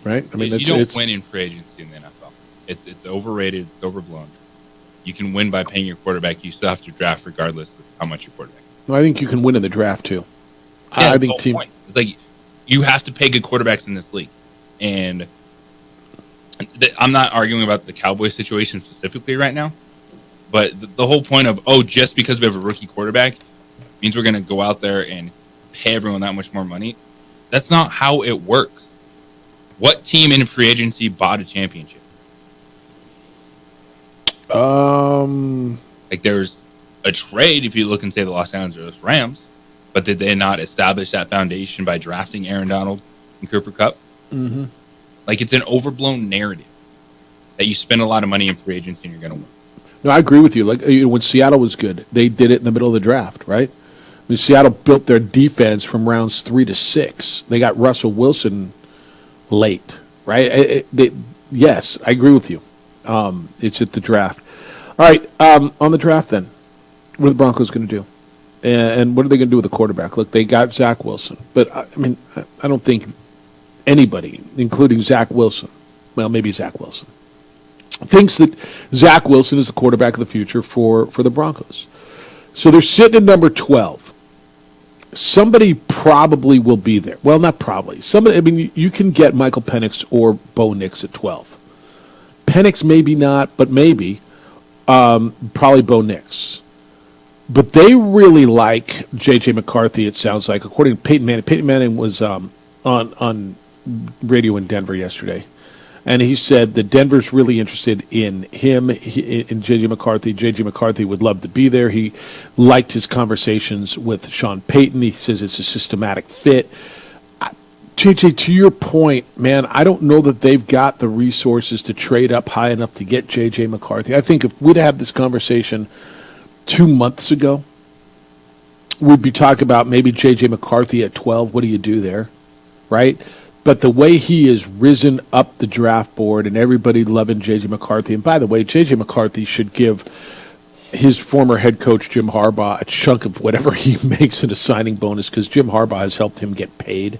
Right? I mean, you don't win in free agency in the NFL. It's overrated. It's overblown. You can win by paying your quarterback. You still have to draft regardless of how much your quarterback. No, I think you can win in the draft too. Yeah, I think team. It's like you have to pay good quarterbacks in this league, and I'm not arguing about the Cowboys situation specifically right now, but the whole point of just because we have a rookie quarterback means we're going to go out there and pay everyone that much more money. That's not how it works. What team in free agency bought a championship? Like there's a trade if you look and say the Los Angeles Rams, but did they not establish that foundation by drafting Aaron Donald and Cooper Kupp? Mm-hmm. Like it's an overblown narrative that you spend a lot of money in free agency and you're going to win. No, I agree with you. Like when Seattle was good, they did it in the middle of the draft, right? I mean, Seattle built their defense from rounds 3 to 6. They got Russell Wilson late, right? Yes, I agree with you. It's at the draft. All right, on the draft then, what are the Broncos going to do? And what are they going to do with the quarterback? Look, they got Zach Wilson. But, I don't think anybody, including Zach Wilson, well, maybe Zach Wilson, thinks that Zach Wilson is the quarterback of the future for the Broncos. So they're sitting at number 12. Somebody probably will be there. Well, not probably. Somebody. You can get Michael Penix or Bo Nix at 12. Penix maybe not, but maybe. Probably Bo Nix. But they really like J.J. McCarthy, it sounds like, according to Peyton Manning. Peyton Manning was on radio in Denver yesterday. And he said that Denver's really interested in him, in J.J. McCarthy. J.J. McCarthy would love to be there. He liked his conversations with Sean Payton. He says it's a systematic fit. J.J., to your point, man, I don't know that they've got the resources to trade up high enough to get J.J. McCarthy. I think if we'd had this conversation 2 months ago, we'd be talking about maybe J.J. McCarthy at 12. What do you do there, right? But the way he has risen up the draft board and everybody loving J.J. McCarthy, and by the way, J.J. McCarthy should give his former head coach, Jim Harbaugh, a chunk of whatever he makes in a signing bonus because Jim Harbaugh has helped him get paid.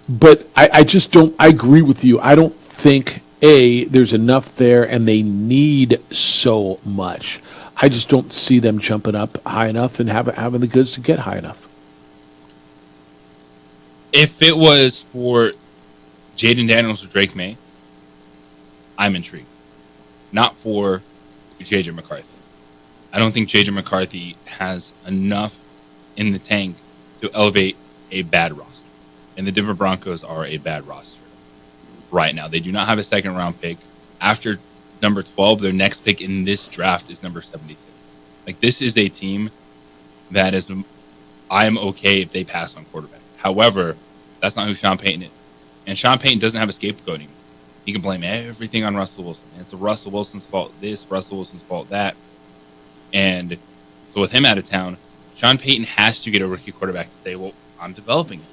But I just don't – I agree with you. I don't think, A, there's enough there and they need so much. I just don't see them jumping up high enough and having the goods to get high enough. If it was for Jaden Daniels or Drake May, I'm intrigued. Not for J.J. McCarthy. I don't think J.J. McCarthy has enough in the tank to elevate a bad roster. And the Denver Broncos are a bad roster right now. They do not have a second-round pick. After number 12, their next pick in this draft is number 76. Like, this is a team that is – I am okay if they pass on quarterback. However, that's not who Sean Payton is. And Sean Payton doesn't have a scapegoat anymore. He can blame everything on Russell Wilson. And it's Russell Wilson's fault this, Russell Wilson's fault that. And so with him out of town, Sean Payton has to get a rookie quarterback to say, well, I'm developing him.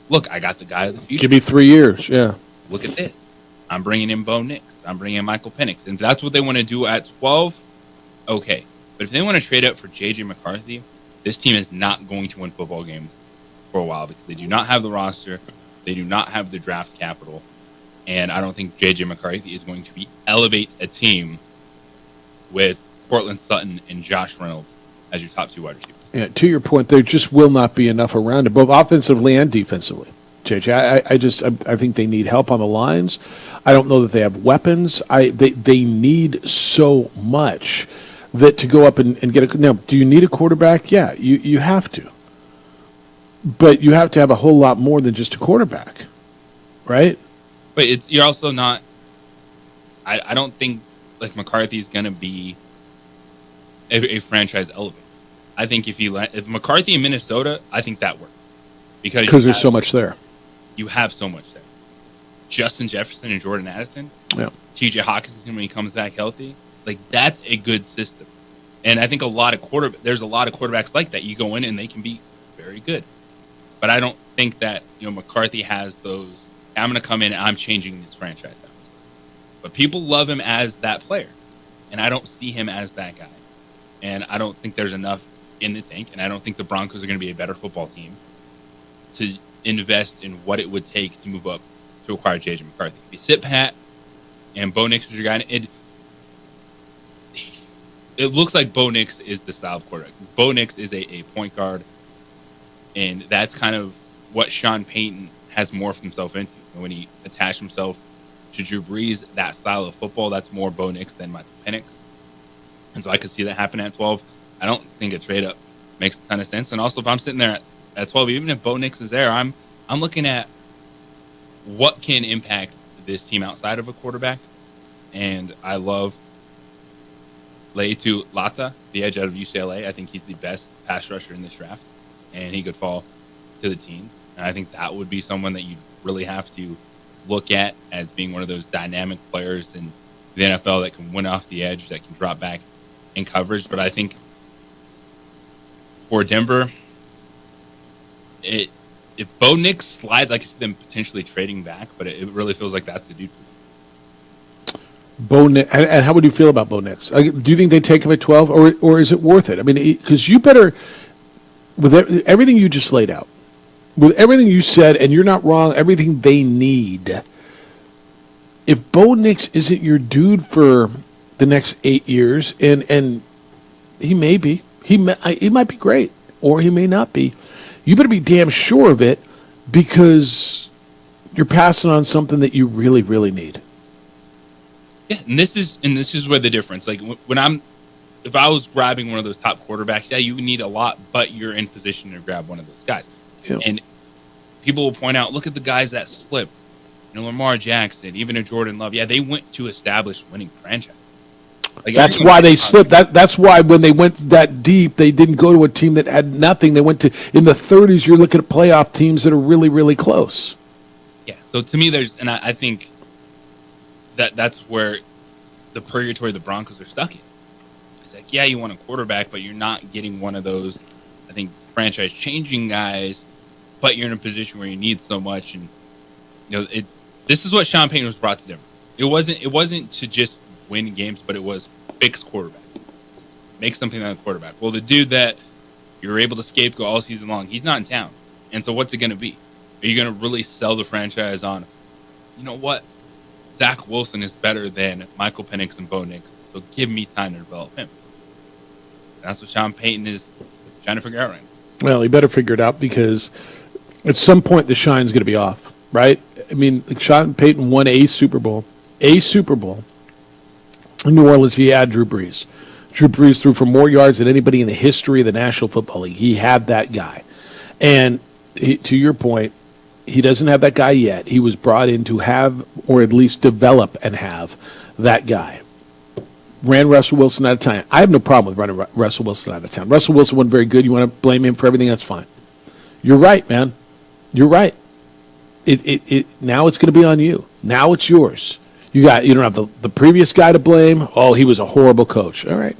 Look, I got the guy of the future. Give me 3 years, yeah. Look at this. I'm bringing in Bo Nix. I'm bringing in Michael Penix. And if that's what they want to do at 12, okay. But if they want to trade up for J.J. McCarthy, this team is not going to win football games for a while because they do not have the roster. They do not have the draft capital. And I don't think J.J. McCarthy is going to elevate a team with Cortland Sutton and Josh Reynolds as your top two wide receivers. Yeah, to your point, there just will not be enough around it, both offensively and defensively. JJ, I think they need help on the lines. I don't know that they have weapons. They need so much that to go up and get a. Now, do you need a quarterback? Yeah, you have to. But you have to have a whole lot more than just a quarterback, right? But you're also not. I don't think like McCarthy's going to be a franchise elevator. I think if McCarthy in Minnesota, I think that works because there's so much there. You have so much there. Justin Jefferson and Jordan Addison. Yeah. T.J. Hawkinson when he comes back healthy. Like that's a good system. And I think there's a lot of quarterbacks like that. You go in and they can be very good. But I don't think that McCarthy has those. I'm going to come in and I'm changing this franchise. But people love him as that player, and I don't see him as that guy. And I don't think there's enough in the tank, and I don't think the Broncos are going to be a better football team to invest in what it would take to move up to acquire J.J. McCarthy. If you sit pat and Bo Nix is your guy, it looks like Bo Nix is the style of quarterback. Bo Nix is a point guard, and that's kind of what Sean Payton has morphed himself into. When he attached himself to Drew Brees, that style of football, that's more Bo Nix than Michael Penix. And so I could see that happen at 12. I don't think a trade up makes a ton of sense. And also, if I'm sitting there at 12, even if Bo Nix is there, I'm looking at what can impact this team outside of a quarterback. And I love Leitu Lata, the edge out of UCLA. I think he's the best pass rusher in this draft, and he could fall to the teens. And I think that would be someone that you really have to look at as being one of those dynamic players in the NFL that can win off the edge, that can drop back in coverage. But I think for Denver, if Bo Nix slides, I could see them potentially trading back, but it really feels like that's the dude. Bo Nix, and how would you feel about Bo Nix? Do you think they take him at 12, or is it worth it? I mean, because you better, with everything you just laid out, with everything you said, and you're not wrong, everything they need. If Bo Nix isn't your dude for the next 8 years, and he may be, he might be great, or he may not be, you better be damn sure of it, because you're passing on something that you really, really need. Yeah, and this is where the difference. Like if I was grabbing one of those top quarterbacks, yeah, you would need a lot, but you're in position to grab one of those guys. Yeah. And people will point out, look at the guys that slipped. You know, Lamar Jackson, even a Jordan Love. Yeah, they went to establish winning franchise. Like, that's why they slipped. That's why when they went that deep, they didn't go to a team that had nothing. They went to, in the 30s, you're looking at playoff teams that are really, really close. Yeah, so to me, I think that's where the purgatory the Broncos are stuck in. It's like, yeah, you want a quarterback, but you're not getting one of those, I think, franchise-changing guys, but you're in a position where you need so much. And you know, this is what Sean Payton was brought to Denver. It wasn't to just win games, but it was fix quarterback. Make something out of quarterback. Well, the dude that you're able to scapegoat all season long, he's not in town. And so what's it going to be? Are you going to really sell the franchise on, you know what? Zach Wilson is better than Michael Penix and Bo Nix, so give me time to develop him. That's what Sean Payton is trying to figure out right now. Well, he better figure it out, because at some point the shine's going to be off, right? I mean, Sean Payton won a Super Bowl. In New Orleans, he had Drew Brees. Drew Brees threw for more yards than anybody in the history of the National Football League. He had that guy. And to your point, he doesn't have that guy yet. He was brought in to have, or at least develop and have, that guy. Ran Russell Wilson out of town. I have no problem with running Russell Wilson out of town. Russell Wilson wasn't very good. You want to blame him for everything? That's fine. You're right, man. You're right. Now it's going to be on you. Now it's yours. You don't have the previous guy to blame. Oh, he was a horrible coach. All right.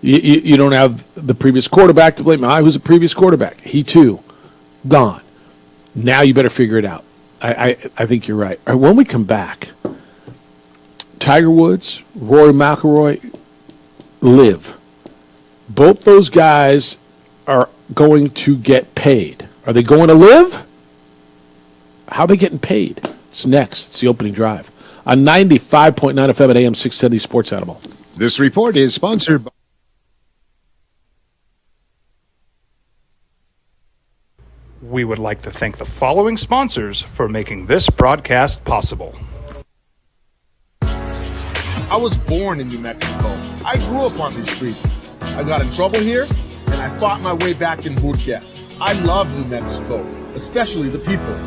You don't have the previous quarterback to blame. I was a previous quarterback. He too, gone. Now you better figure it out. I think you're right. All right, when we come back, Tiger Woods, Rory McIlroy, LIV. Both those guys are going to get paid. Are they going to LIV? How are they getting paid? It's next. It's the opening drive on 95.9 FM at AM 610, the Sports Animal. This report is sponsored by... We would like to thank the following sponsors for making this broadcast possible. I was born in New Mexico. I grew up on these streets. I got in trouble here, and I fought my way back in boot camp. I love New Mexico, especially the people.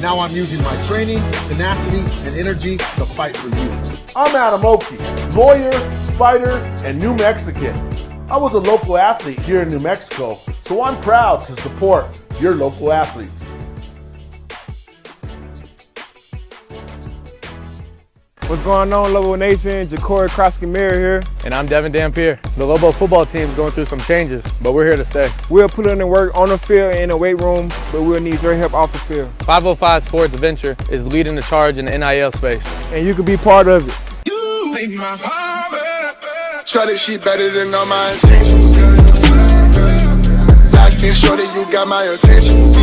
Now I'm using my training, tenacity, and energy to fight for you. I'm Adam Oki, lawyer, fighter, and New Mexican. I was a local athlete here in New Mexico, so I'm proud to support your local athletes. What's going on, Lobo Nation? Ja'Cory Cross-Camara here. And I'm Devin Dampier. The Lobo football team is going through some changes, but we're here to stay. We'll put in the work on the field and in the weight room, but we'll need your help off the field. 505 Sports Adventure is leading the charge in the NIL space. And you can be part of it. You make my heart better. Shorty, she better than all my intentions. Locked in, shorty, you got my attention.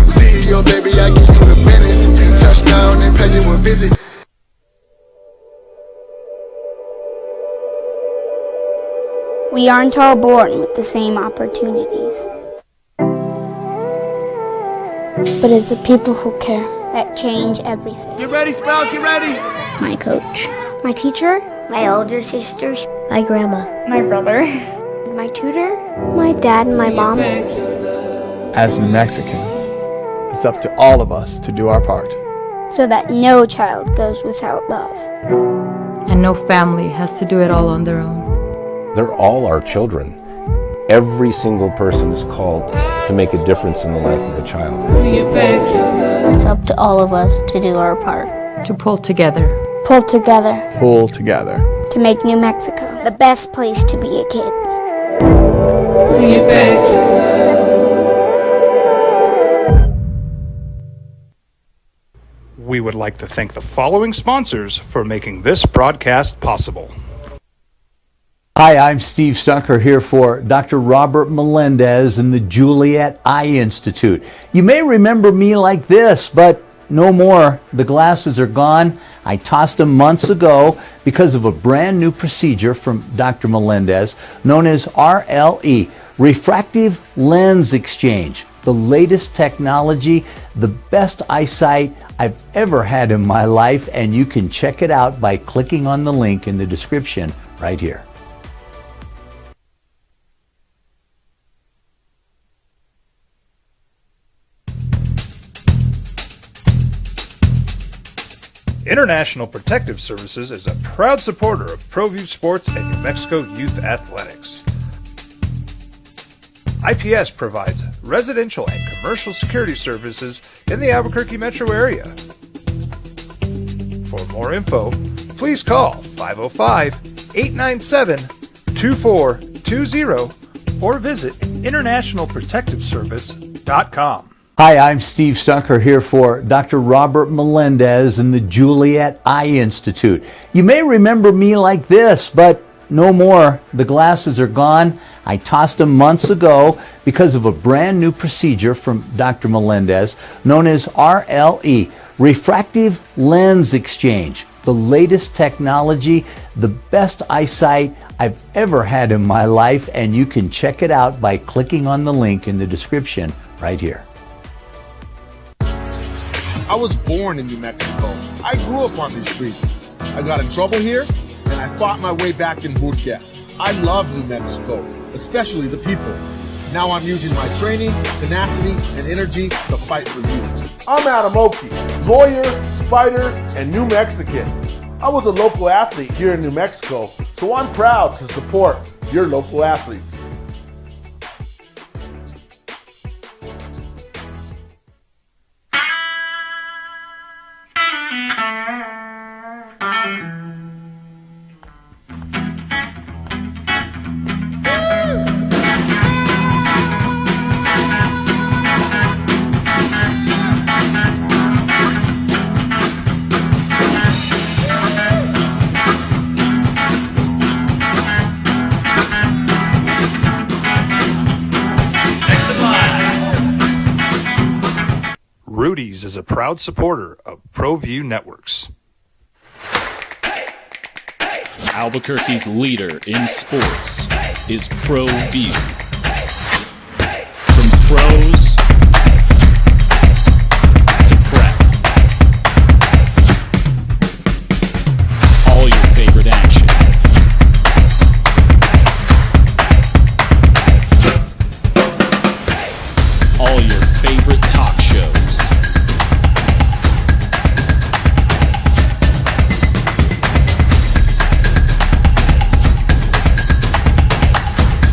CEO, baby, I get you the business. Touchdown and pay you a visit. We aren't all born with the same opportunities. But it's the people who care that change everything. Get ready, Sprout, get ready! My coach, my teacher, my older sisters, my grandma, my brother, my tutor, my dad, and my mom. As New Mexicans, it's up to all of us to do our part. So that no child goes without love. And no family has to do it all on their own. They're all our children. Every single person is called to make a difference in the life of a child. It's up to all of us to do our part. To pull together. Pull together. Pull together. To make New Mexico the best place to be a kid. Bring it back. We would like to thank the following sponsors for making this broadcast possible. Hi, I'm Steve Sunker here for Dr. Robert Melendez and the Juliet Eye Institute. You may remember me like this, but no more. The glasses are gone. I tossed them months ago because of a brand new procedure from Dr. Melendez known as RLE, Refractive Lens Exchange. The latest technology, the best eyesight I've ever had in my life, and you can check it out by clicking on the link in the description right here. International Protective Services is a proud supporter of ProView Sports and New Mexico Youth Athletics. IPS provides residential and commercial security services in the Albuquerque metro area. For more info, please call 505-897-2420 or visit internationalprotectiveservice.com. Hi, I'm Steve Sunker here for Dr. Robert Melendez and the Juliet Eye Institute. You may remember me like this, but no more. The glasses are gone. I tossed them months ago because of a brand new procedure from Dr. Melendez known as RLE, Refractive Lens Exchange. The latest technology, the best eyesight I've ever had in my life, and you can check it out by clicking on the link in the description right here. I was born in New Mexico. I grew up on these streets. I got in trouble here, and I fought my way back in boot camp. I love New Mexico, especially the people. Now I'm using my training, tenacity, and energy to fight for you. I'm Adam Oki, lawyer, fighter, and New Mexican. I was a local athlete here in New Mexico, so I'm proud to support your local athletes. Rudy's is a proud supporter of ProView Networks. Albuquerque's leader in sports is ProView. From pros to prep, all your favorite action. All your favorite talk shows.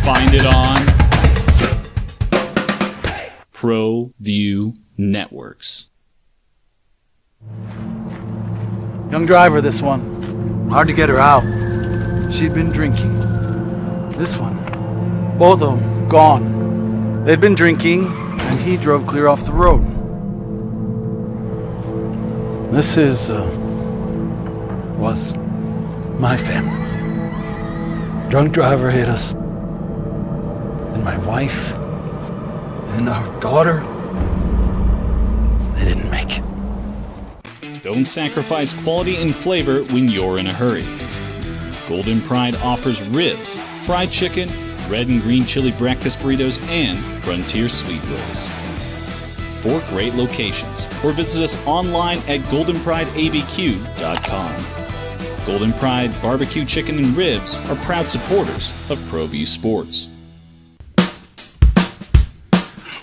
Find it on ProView Networks. Young driver, this one. Hard to get her out. She'd been drinking. This one. Both of them gone. They'd been drinking, and he drove clear off the road. This was my family. Drunk driver hit us. And my wife and our daughter, they didn't make it. Don't sacrifice quality and flavor when you're in a hurry. Golden Pride offers ribs, fried chicken, red and green chili breakfast burritos, and frontier sweet rolls. 4 great locations, or visit us online at goldenprideabq.com. Golden Pride Barbecue Chicken and Ribs are proud supporters of ProView Sports.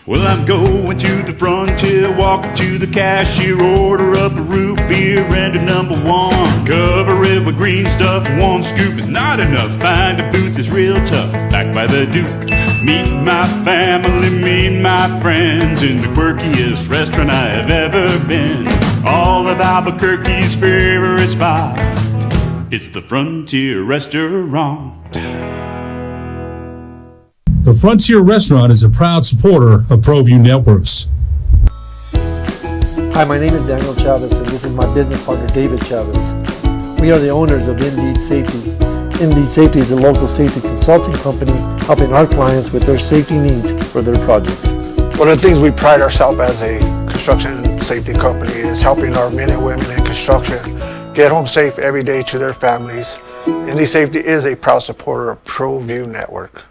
Well, I'm going to the frontier, walking to the cashier, order up a root beer and a number 1. Cover it with green stuff, 1 scoop is not enough. Find a booth is real tough, back by the Duke. Meet my family, meet my friends in the quirkiest restaurant I have ever been. All of Albuquerque's favorite spot, it's the Frontier Restaurant. The Frontier Restaurant is a proud supporter of ProView Networks. Hi, my name is Daniel Chavez, and this is my business partner, David Chavez. We are the owners of Indeed Safety. Indeed Safety is a local safety consulting company helping our clients with their safety needs for their projects. One of the things we pride ourselves as a construction safety company is helping our men and women in construction get home safe every day to their families. Indeed Safety is a proud supporter of ProView Network.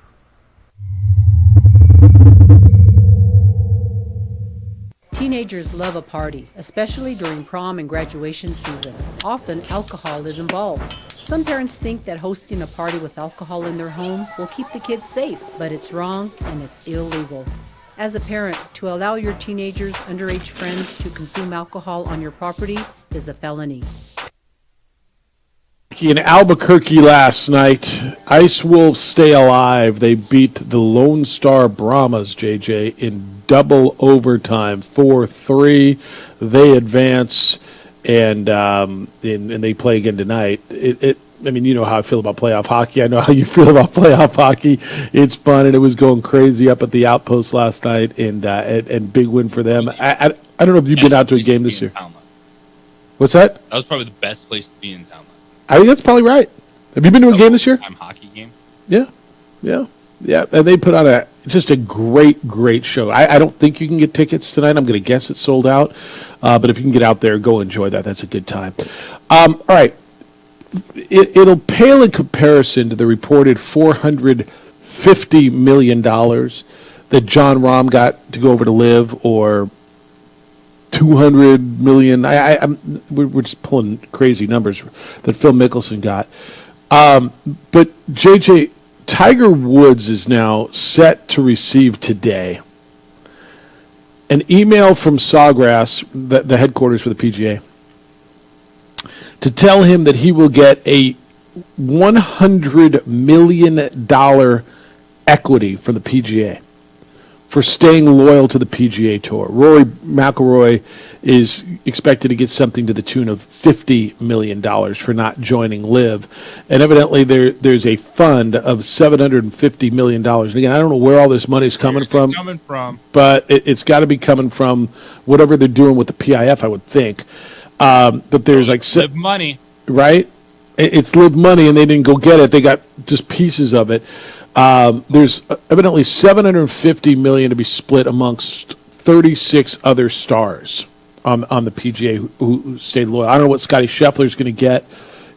Teenagers love a party, especially during prom and graduation season. Often, alcohol is involved. Some parents think that hosting a party with alcohol in their home will keep the kids safe, but it's wrong and it's illegal. As a parent, to allow your teenagers' underage friends to consume alcohol on your property is a felony. In Albuquerque last night, Ice Wolves stay alive. They beat the Lone Star Brahmas, JJ, in double overtime, 4-3. They advance, and they play again tonight. I mean, you know how I feel about playoff hockey. I know how you feel about playoff hockey. It's fun, and it was going crazy up at the Outpost last night, and big win for them. I don't know if you've been out to a game this year. What's that? That was probably the best place to be in town. I think that's probably right. Have you been to a game this year? Hockey game. Yeah. And they put on just a great show. I don't think you can get tickets tonight. I'm going to guess it's sold out. But if you can get out there, go enjoy that. That's a good time. All right. It'll pale in comparison to the reported $450 million that John Rahm got to go over to live, or $200 million. We're just pulling crazy numbers that Phil Mickelson got. But JJ, Tiger Woods is now set to receive today an email from Sawgrass, the headquarters for the PGA, to tell him that he will get a $100 million equity from the PGA for staying loyal to the PGA Tour. Rory McIlroy is expected to get something to the tune of $50 million for not joining LIV. And evidently there's a fund of $750 million. And again, I don't know where all this money is coming from. But it's got to be coming from whatever they're doing with the PIF, I would think. But there's like LIV money. Right? It's LIV money, and they didn't go get it. They got just pieces of it. There's evidently $750 million to be split amongst 36 other stars on the PGA who stayed loyal. I don't know what Scottie Scheffler's going to get.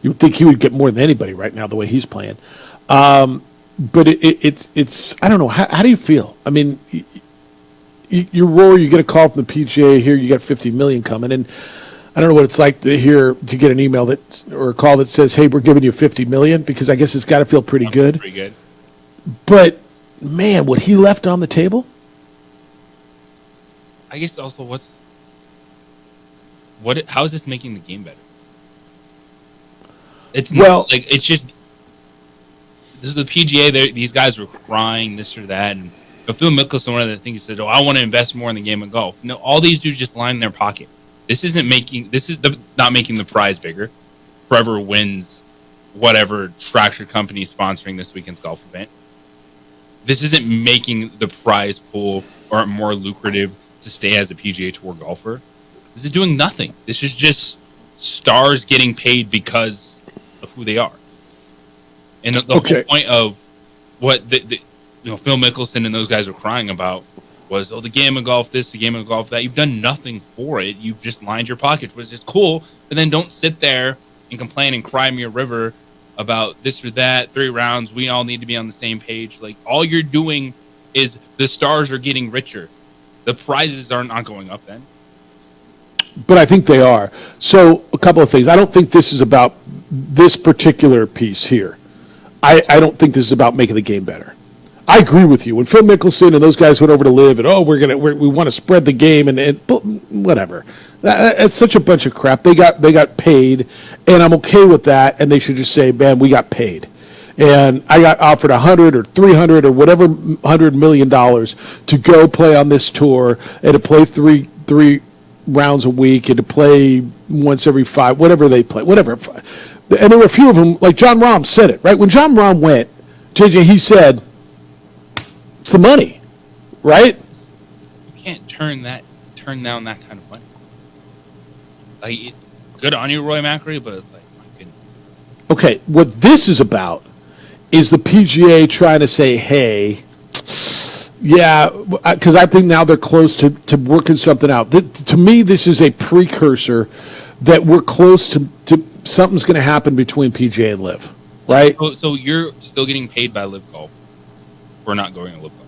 You would think he would get more than anybody right now, the way he's playing. But it's I don't know. How do you feel? I mean, you're Rory. You get a call from the PGA here. You got $50 million coming, and I don't know what it's like to get an email or a call that says, "Hey, we're giving you $50 million," because I guess it's got to feel pretty good. Pretty good. But, man, what he left on the table? I guess also how is this making the game better? It's not like, it's just, this is the PGA, these guys were crying, this or that, and Phil Mickelson, one of the things he said, I want to invest more in the game of golf. No, all these dudes just line in their pocket. This is not making the prize bigger. Forever wins whatever tractor company is sponsoring this weekend's golf event. This isn't making the prize pool or more lucrative to stay as a PGA Tour golfer. This is doing nothing. This is just stars getting paid because of who they are. And the whole point of what Phil Mickelson and those guys were crying about was, the game of golf this, the game of golf that. You've done nothing for it. You've just lined your pockets, which is cool. But then don't sit there and complain and cry me a river about this or that, 3 rounds, we all need to be on the same page. Like, all you're doing is the stars are getting richer. The prizes are not going up then. But I think they are. So, a couple of things. I don't think this is about this particular piece here. I don't think this is about making the game better. I agree with you. When Phil Mickelson and those guys went over to LIV and, we want to spread the game and whatever. It's such a bunch of crap. They got paid, and I'm okay with that, and they should just say, man, we got paid. And I got offered $100 or $300 or whatever $100 million to go play on this tour and to play three rounds a week and to play once every 5, whatever they play, whatever. And there were a few of them, like John Rahm said it, right? When John Rahm went, JJ, he said, it's the money, right? You can't turn down that kind of money. Like, good on you, Roy McIlroy, but it's like, my goodness. Okay, what this is about is the PGA trying to say, hey, yeah, because I think now they're close to working something out. To me, this is a precursor that we're close to something's going to happen between PGA and LIV, right? So you're still getting paid by LIV Golf for not going to LIV Golf.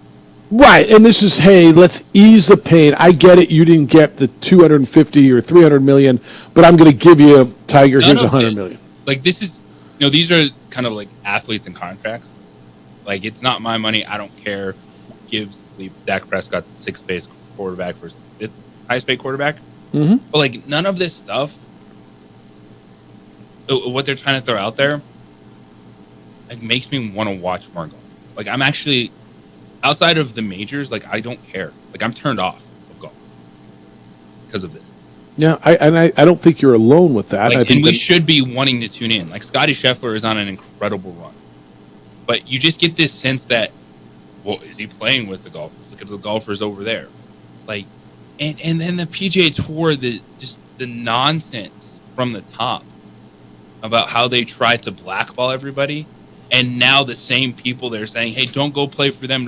Right, and this is, hey, let's ease the pain. I get it, you didn't get the 250 or 300 million, but I'm going to give you, Tiger, here's 100 million. Like, this is, these are kind of like athletes and contracts. Like, it's not my money. I don't care who gives Dak Prescott's the sixth base quarterback versus fifth highest paid quarterback. Mm-hmm. But, like, none of this stuff, what they're trying to throw out there, like, makes me want to watch more golf. Like, I'm actually, outside of the majors, like, I don't care. Like, I'm turned off of golf because of this. Yeah, I don't think you're alone with that. Like, I think and we should be wanting to tune in. Like, Scotty Scheffler is on an incredible run. But you just get this sense that, well, is he playing with the golfers? Look at the golfers over there. Like, and then the PGA Tour, the nonsense from the top about how they tried to blackball everybody. And now the same people they're saying, hey, don't go play for them,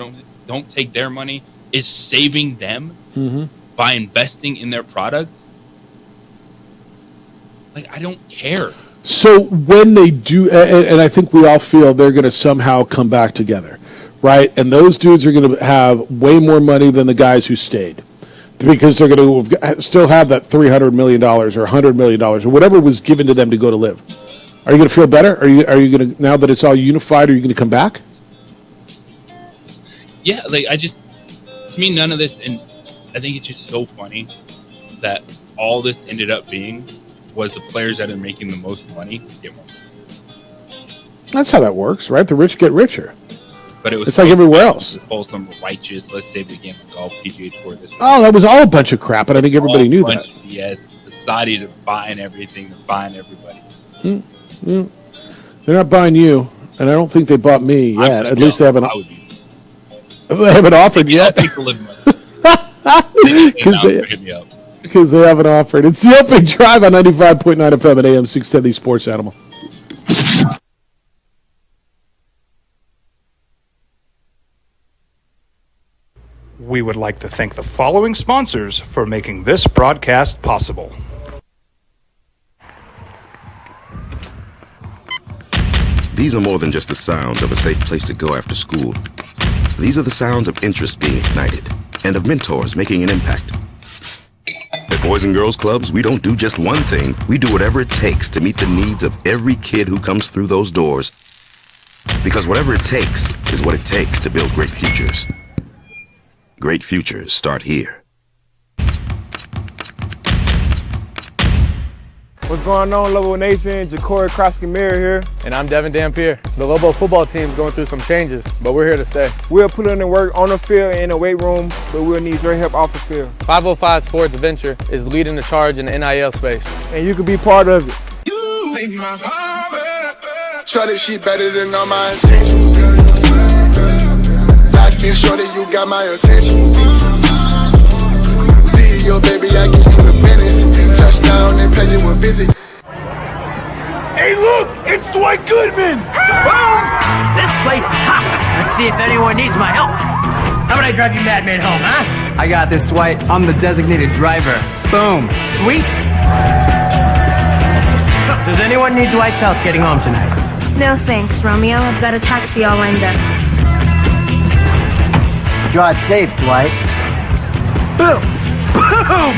don't take their money, is saving them by investing in their product. Like, I don't care. So when they do, and I think we all feel they're going to somehow come back together, right? And those dudes are going to have way more money than the guys who stayed, because they're going to still have that $300 million or $100 million or whatever was given to them to go to LIV. Are you going to feel better? Are you going to, now that it's all unified, are you going to come back? Yeah, like, to me, none of this, and I think it's just so funny that all this ended up being was the players that are making the most money get more. That's how that works, right? The rich get richer. But it was, it's like everywhere else. Wholesome, righteous, let's save the game of golf, PGA Tour this way. Oh, that was all a bunch of crap, and I think everybody knew that. Yes, the Saudis are buying everything. They're buying everybody. They're not buying you, and I don't think they bought me yet. At least they haven't. They haven't offered yet. Because they haven't offered. It's the Opening Drive on 95.9 FM at AM 610, the Sports Animal. We would like to thank the following sponsors for making this broadcast possible. These are more than just the sounds of a safe place to go after school. These are the sounds of interest being ignited and of mentors making an impact. At Boys and Girls Clubs, we don't do just one thing. We do whatever it takes to meet the needs of every kid who comes through those doors. Because whatever it takes is what it takes to build great futures. Great futures start here. What's going on, Lobo Nation? Ja'Cory Krosky-Miller here. And I'm Devin Dampier. The Lobo football team's going through some changes, but we're here to stay. We'll put in the work on the field and in the weight room, but we'll need your help off the field. 505 Sports Venture is leading the charge in the NIL space. And you can be part of it. Shorty, she better than all my intentions. Locked in, shorty, you got my attention. CEO, baby, I get you the business. Touchdown and pay you a visit. Hey, look, it's Dwight Goodman. Boom! This place is hot. Let's see if anyone needs my help. How about I drive you madman home, huh? I got this, Dwight. I'm the designated driver. Boom. Sweet. Does anyone need Dwight's help getting home tonight? No thanks, Romeo. I've got a taxi all lined up. Drive safe, Dwight. Boom! Boom!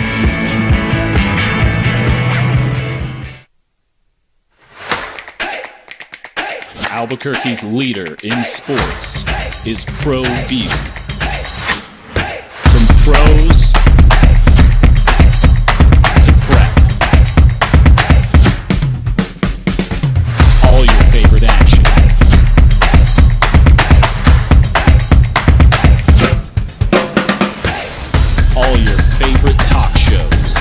Albuquerque's leader in sports is Pro V. From pros to prep. All your favorite action. All your favorite talk shows.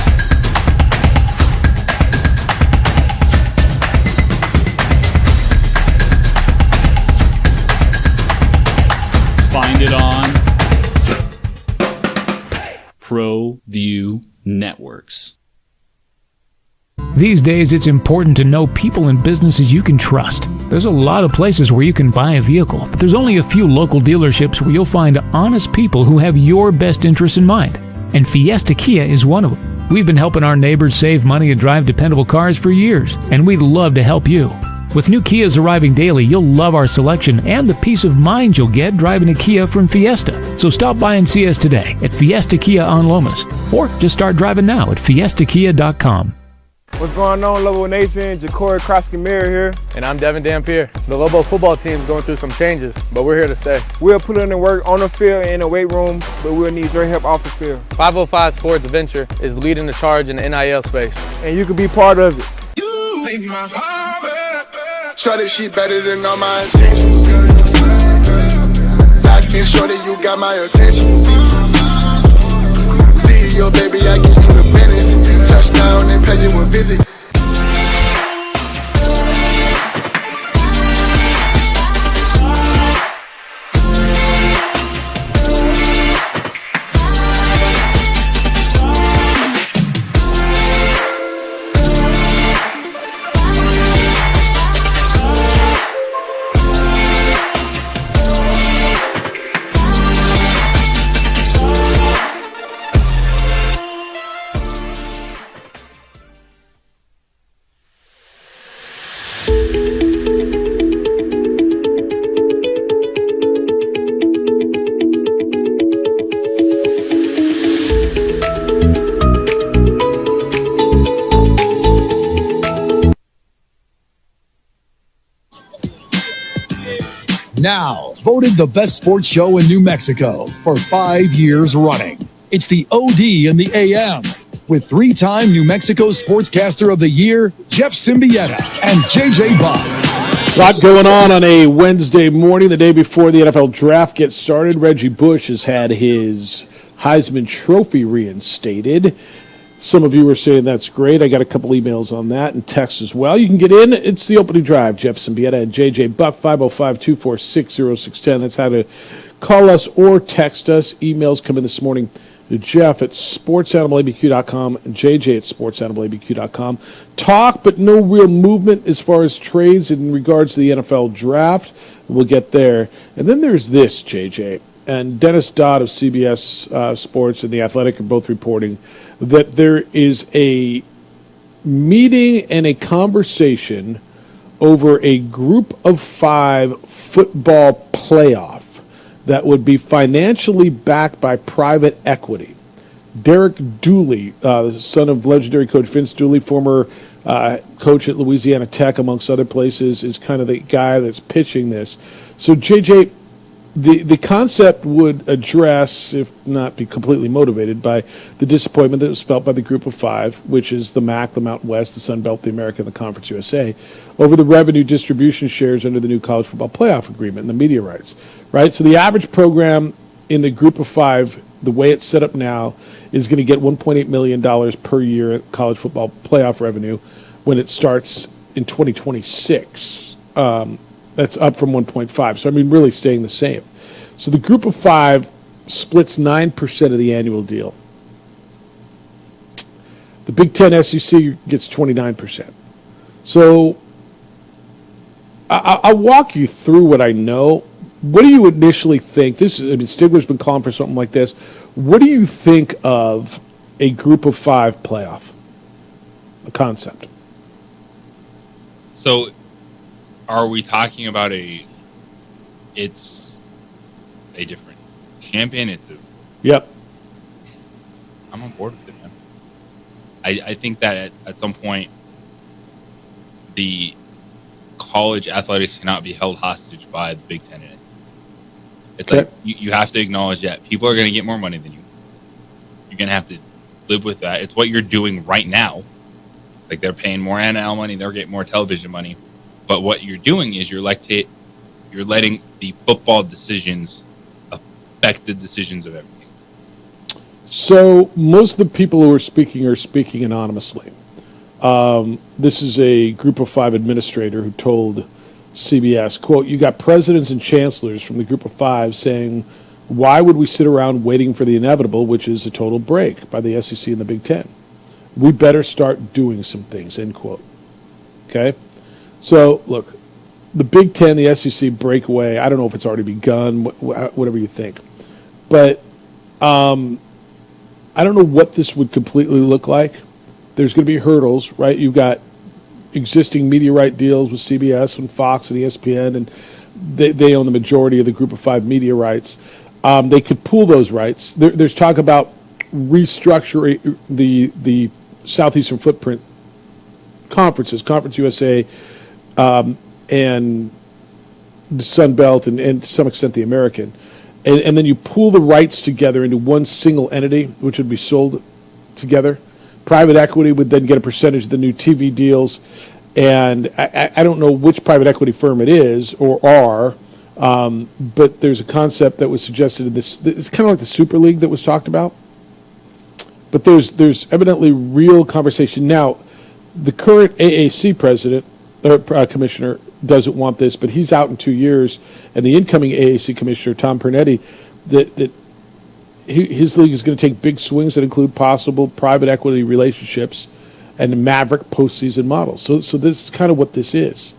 Find it on These days, it's important to know people and businesses you can trust. There's a lot of places where you can buy a vehicle, but there's only a few local dealerships where you'll find honest people who have your best interests in mind. And Fiesta Kia is one of them. We've been helping our neighbors save money and drive dependable cars for years, and we'd love to help you. With new Kias arriving daily, you'll love our selection and the peace of mind you'll get driving a Kia from Fiesta. So stop by and see us today at Fiesta Kia on Lomas, or just start driving now at fiestakia.com. What's going on, Lobo Nation? Ja'Cory Krosky-Miller here. And I'm Devin Dampier. The Lobo football team's going through some changes, but we're here to stay. We'll put in the work on the field and in the weight room, but we'll need your help off the field. 505 Sports Venture is leading the charge in the NIL space. And you can be part of it. Shorty, she better than all my intentions. Like me, shorty, you got my attention. CEO, baby, I get you the business. Touchdown and pay you a visit. Now, voted the best sports show in New Mexico for 5 years running. It's the OD in the AM with 3-time New Mexico Sportscaster of the Year, Jeff Symbieta and JJ Buck. A lot going on a Wednesday morning, the day before the NFL draft gets started. Reggie Bush has had his Heisman Trophy reinstated. Some of you were saying that's great. I got a couple emails on that and texts as well. You can get in. It's the opening drive. Jeff Symbieta and JJ Buck, 505-246-0610. That's how to call us or text us. Emails come in this morning to Jeff at sportsanimалabq.com and JJ at sportsanimалabq.com. Talk, but no real movement as far as trades in regards to the NFL draft. We'll get there. And then there's this, JJ. And Dennis Dodd of CBS Sports and The Athletic are both reporting that there is a meeting and a conversation over a group of 5 football playoff that would be financially backed by private equity. Derek Dooley, the son of legendary coach Vince Dooley, former coach at Louisiana Tech, amongst other places, is kind of the guy that's pitching this. So, JJ, the concept would address, if not be completely motivated, by the disappointment that was felt by the group of 5, which is the MAC, the Mountain West, the Sun Belt, the American, the Conference USA, over the revenue distribution shares under the new college football playoff agreement and the media rights, right? So the average program in the group of 5, the way it's set up now, is going to get $1.8 million per year college football playoff revenue when it starts in 2026. That's up from 1.5. So, I mean, really staying the same. So the group of 5 splits 9% of the annual deal. The Big Ten SEC gets 29%. So I'll walk you through what I know. What do you initially think? Stigler's been calling for something like this. What do you think of a group of 5 playoff? The concept. So, are we talking about it's a different champion? Yep. I'm on board with it, man. I think that at some point, the college athletics cannot be held hostage by the Big Ten. It's like you have to acknowledge that people are going to get more money than you. You're going to have to live with that. It's what you're doing right now. Like, they're paying more NIL money, they're getting more television money. But what you're doing is you're letting the football decisions affect the decisions of everything. So most of the people who are speaking anonymously. This is a group of 5 administrator who told CBS, quote, "You got presidents and chancellors from the group of 5 saying, why would we sit around waiting for the inevitable, which is a total break by the SEC and the Big Ten? We better start doing some things, end quote. Okay? So, look, the Big Ten, the SEC breakaway, I don't know if it's already begun, whatever you think. But I don't know what this would completely look like. There's going to be hurdles, right? You've got existing media right deals with CBS and Fox and ESPN, and they own the majority of the group of 5 media rights. They could pool those rights. There's talk about restructuring the Southeastern footprint conferences, Conference USA, and the Sun Belt, and to some extent the American. And then you pool the rights together into one single entity, which would be sold together. Private equity would then get a percentage of the new TV deals. And I don't know which private equity firm it is or are, but there's a concept that was suggested in this. It's kind of like the Super League that was talked about. But there's evidently real conversation. Now, the current AAC president or commissioner doesn't want this, but he's out in 2 years, and the incoming AAC commissioner, Tom Pernetti, his league is going to take big swings that include possible private equity relationships and the maverick postseason model. So this is kind of what this is.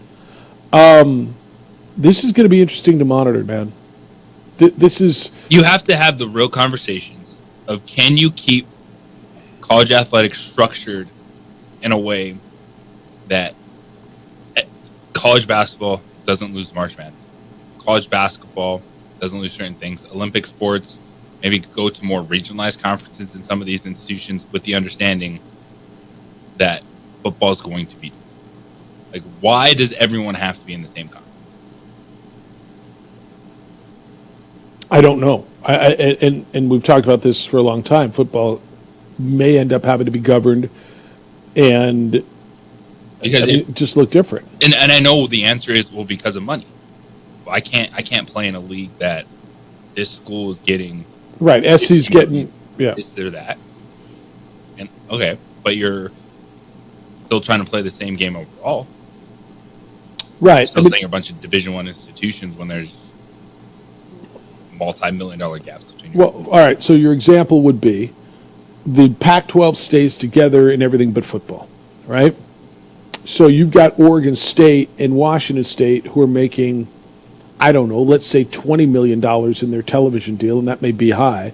This is going to be interesting to monitor, man. This is... You have to have the real conversations of, can you keep college athletics structured in a way that college basketball doesn't lose March Madness. College basketball doesn't lose certain things. Olympic sports, maybe go to more regionalized conferences in some of these institutions with the understanding that football is going to be. Like, why does everyone have to be in the same conference? I don't know. And we've talked about this for a long time. Football may end up having to be governed and because just look different. And I know the answer is, well, because of money. Well, I can't play in a league that this school is getting right. SC's getting this or that. And okay, but you're still trying to play the same game overall. Right. Still saying a bunch of Division I institutions when there's multi-million-dollar gaps between you. Well, all right. So your example would be the Pac-12 stays together in everything but football, right? So you've got Oregon State and Washington State who are making, I don't know, let's say $20 million in their television deal, and that may be high.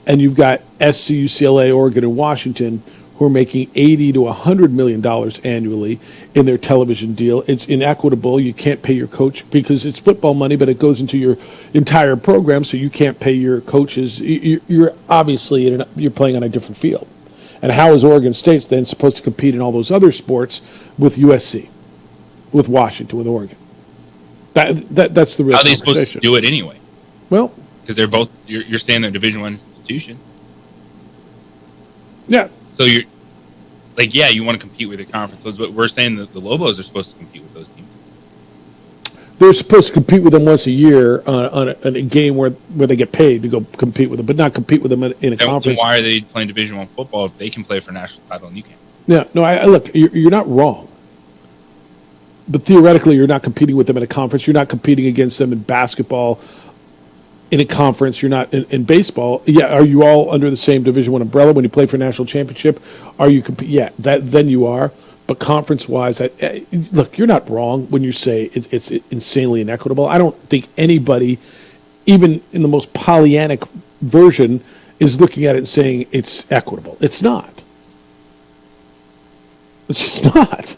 And you've got SC, UCLA, Oregon, and Washington who are making $80 to $100 million annually in their television deal. It's inequitable. You can't pay your coach because it's football money, but it goes into your entire program, so you can't pay your coaches. You're obviously you're playing on a different field. And how is Oregon State then supposed to compete in all those other sports with USC, with Washington, with Oregon? That's the real conversation. How are they supposed to do it anyway? Well, because they're both you're saying they're Division I institution. Yeah. So you're like, yeah, you want to compete with your conferences, but we're saying that the Lobos are supposed to compete with those teams. They're supposed to compete with them once a year on a game where they get paid to go compete with them, but not compete with them in a conference. Then why are they playing Division I football if they can play for a national title and you can't? Yeah, no, look, you're not wrong. But theoretically, you're not competing with them in a conference. You're not competing against them in basketball in a conference. You're not in baseball. Yeah, are you all under the same Division I umbrella when you play for a national championship? Are you yeah, then you are. But conference-wise, look, you're not wrong when you say it's insanely inequitable. I don't think anybody, even in the most Pollyannic version, is looking at it and saying it's equitable. It's not. It's just not.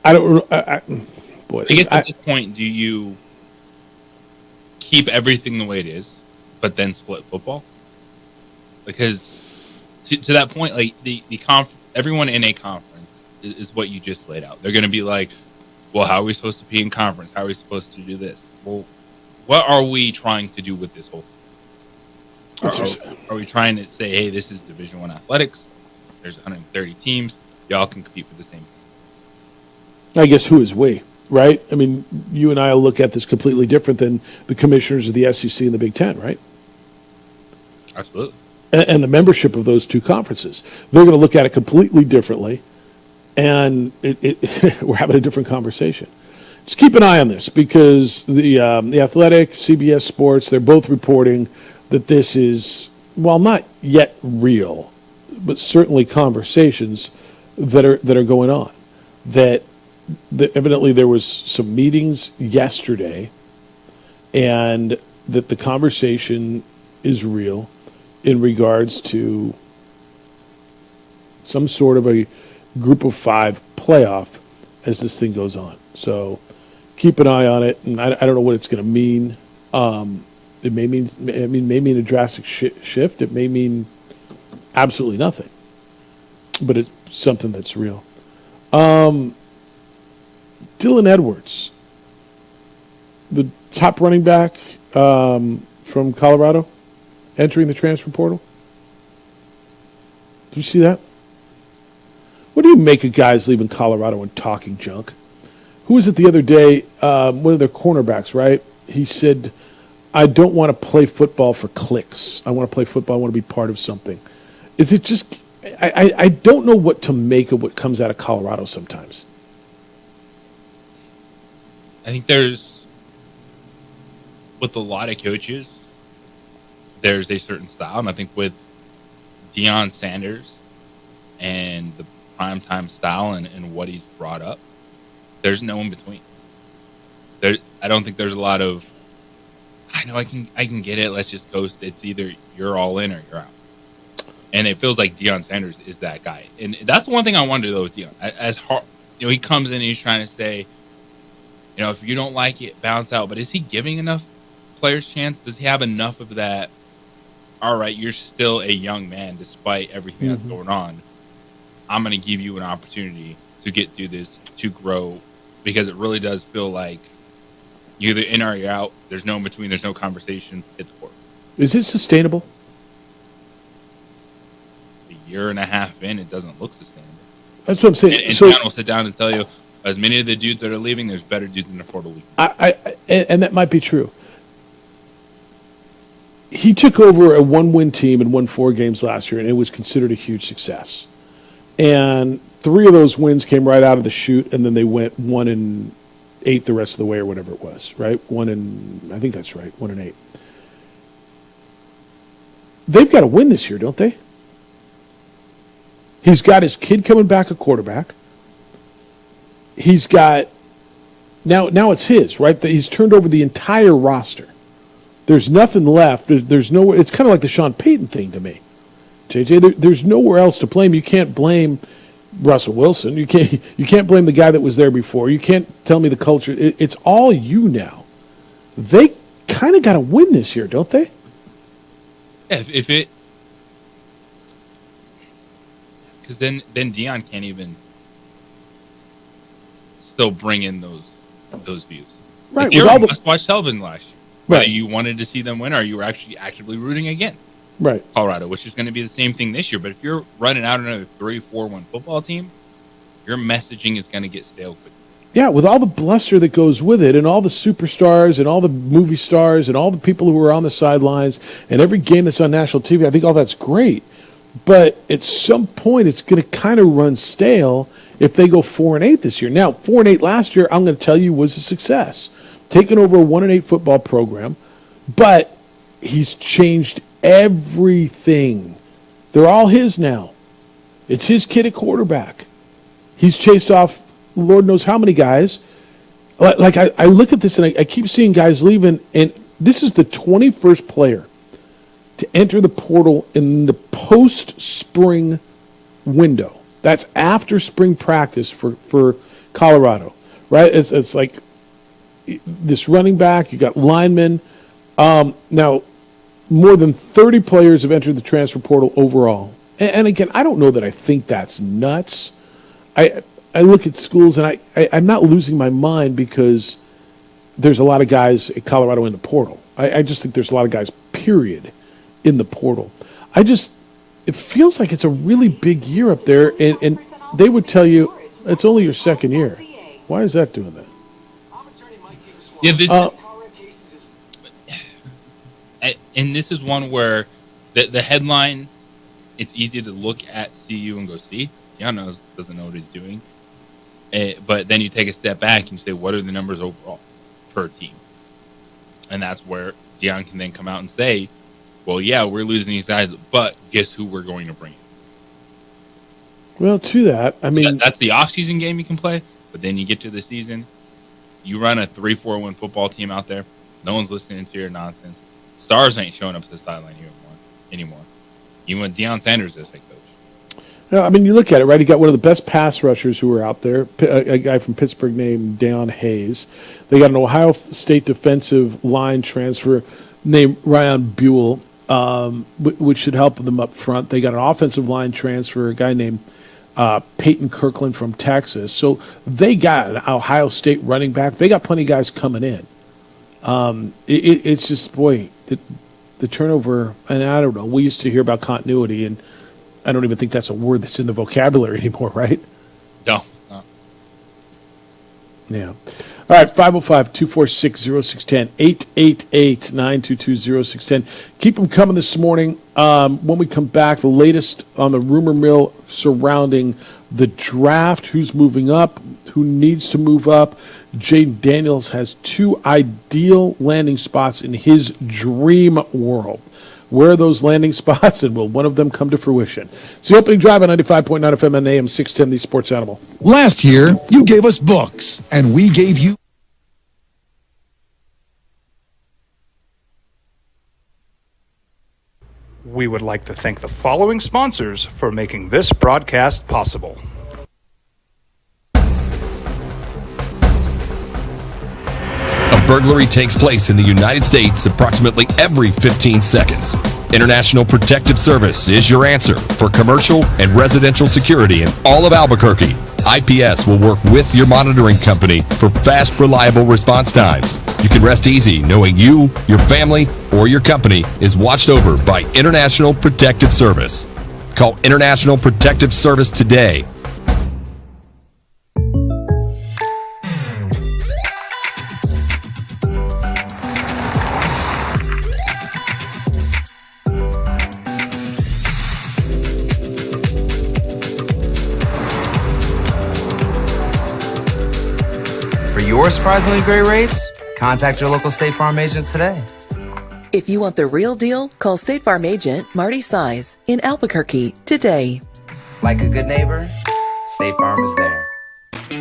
I guess at this point, do you keep everything the way it is, but then split football? Because to that point, like everyone in a conference is what you just laid out. They're going to be like, well, how are we supposed to be in conference? How are we supposed to do this? Well, what are we trying to do with this whole thing? Are we trying to say, hey, this is Division I athletics. There's 130 teams. Y'all can compete for the same thing. I guess who is we, right? I mean, you and I will look at this completely different than the commissioners of the SEC and the Big Ten, right? Absolutely. And the membership of those two conferences. They're going to look at it completely differently, and we're having a different conversation. Just keep an eye on this because the Athletic, CBS Sports, they're both reporting that this is, while not yet real, but certainly conversations that are going on. That evidently there was some meetings yesterday, and that the conversation is real in regards to some sort of a group of 5 playoff as this thing goes on. So keep an eye on it, and I don't know what it's going to mean. It may mean a drastic shift. It may mean absolutely nothing, but it's something that's real. Dylan Edwards, the top running back from Colorado, entering the transfer portal. Did you see that? What do you make of guys leaving Colorado and talking junk? Who was it the other day? One of their cornerbacks, right? He said, I don't want to play football for clicks. I want to play football. I want to be part of something. Is it just... I don't know what to make of what comes out of Colorado sometimes. I think there's... With a lot of coaches, there's a certain style. And I think with Deion Sanders and the primetime style and what he's brought up, there's no in between. I don't think there's a lot of, I know I can get it, let's just coast. It's either you're all in or you're out. And it feels like Deion Sanders is that guy. And that's one thing I wonder though with Deion. As hard, he comes in and he's trying to say, if you don't like it, bounce out. But is he giving enough players chance? Does he have enough of that? All right, you're still a young man despite everything that's going on. I'm going to give you an opportunity to get through this, to grow, because it really does feel like you're either in or you're out. There's no in between. There's no conversations. It's court. Is it sustainable? A year and a half in, it doesn't look sustainable. That's what I'm saying. And John will sit down and tell you, as many of the dudes that are leaving, there's better dudes in the portal. And that might be true. He took over a 1-win team and won 4 games last year, and it was considered a huge success. And 3 of those wins came right out of the chute, and then they went 1-8 the rest of the way, or whatever it was, right? I think that's right, 1-8. They've got to win this year, don't they? He's got his kid coming back a quarterback. He's got now it's his, right? He's turned over the entire roster. There's nothing left. There's no. It's kind of like the Sean Payton thing to me, JJ. There's nowhere else to blame. You can't blame Russell Wilson. You can't blame the guy that was there before. You can't tell me the culture. It's all you now. They kind of got to win this year, don't they? Yeah, because then Deion can't even still bring in those views. Right. Like, you're on must-watch television last year. Whether you wanted to see them win or you were actually actively rooting against Colorado, which is going to be the same thing this year. But if you're running out another 3-4-1 football team, your messaging is going to get stale quickly. Yeah, with all the bluster that goes with it and all the superstars and all the movie stars and all the people who are on the sidelines and every game that's on national TV, I think all that's great. But at some point, it's going to kind of run stale if they go 4-8 this year. Now, 4-8 last year, I'm going to tell you, was a success. Taking over a 1-8 football program, but he's changed everything. They're all his now. It's his kid at quarterback. He's chased off Lord knows how many guys. Like I look at this and I keep seeing guys leaving, and this is the 21st player to enter the portal in the post-spring window. That's after spring practice for Colorado, right? It's like this running back, you got linemen. Now, more than 30 players have entered the transfer portal overall. And again, I don't know that I think that's nuts. I look at schools and I'm not losing my mind because there's a lot of guys at Colorado in the portal. I just think there's a lot of guys, period, in the portal. It feels like it's a really big year up there, and they would tell you it's only your second year. Why is that doing that? Yeah, and this is one where the headline, it's easy to look at CU and go, see, Deion doesn't know what he's doing. But then you take a step back and you say, what are the numbers overall per team? And that's where Deion can then come out and say, well, yeah, we're losing these guys, but guess who we're going to bring in? Well, to that, I mean, that's the off-season game you can play, but then you get to the season, you run a 3-4-1 football team out there. No one's listening to your nonsense. Stars ain't showing up to the sideline anymore. Even with Deion Sanders as head coach. No, I mean, you look at it, right? You got one of the best pass rushers who were out there, a guy from Pittsburgh named Deion Hayes. They got an Ohio State defensive line transfer named Ryan Buell, which should help them up front. They got an offensive line transfer, a guy named Peyton Kirkland from Texas. So they got an Ohio State running back. They got plenty of guys coming in. It's just, boy, the turnover, and I don't know. We used to hear about continuity, and I don't even think that's a word that's in the vocabulary anymore, right? No, it's not. Yeah. All right, 505-246-0610, 888-922-0610. Keep them coming this morning. When we come back, the latest on the rumor mill surrounding the draft, who's moving up, who needs to move up. Jayden Daniels has 2 ideal landing spots in his dream world. Where are those landing spots, and will one of them come to fruition? It's the opening drive on 95.9 FM and AM 610, the Sports Animal. Last year, you gave us books, and we gave you... We would like to thank the following sponsors for making this broadcast possible. A burglary takes place in the United States approximately every 15 seconds. International Protective Service is your answer for commercial and residential security in all of Albuquerque. IPS will work with your monitoring company for fast, reliable response times. You can rest easy knowing you, your family, or your company is watched over by International Protective Service. Call International Protective Service today. Your surprisingly great rates? Contact your local State Farm agent today. If you want the real deal, call State Farm agent Marty Size in Albuquerque today. Like a good neighbor, State Farm is there.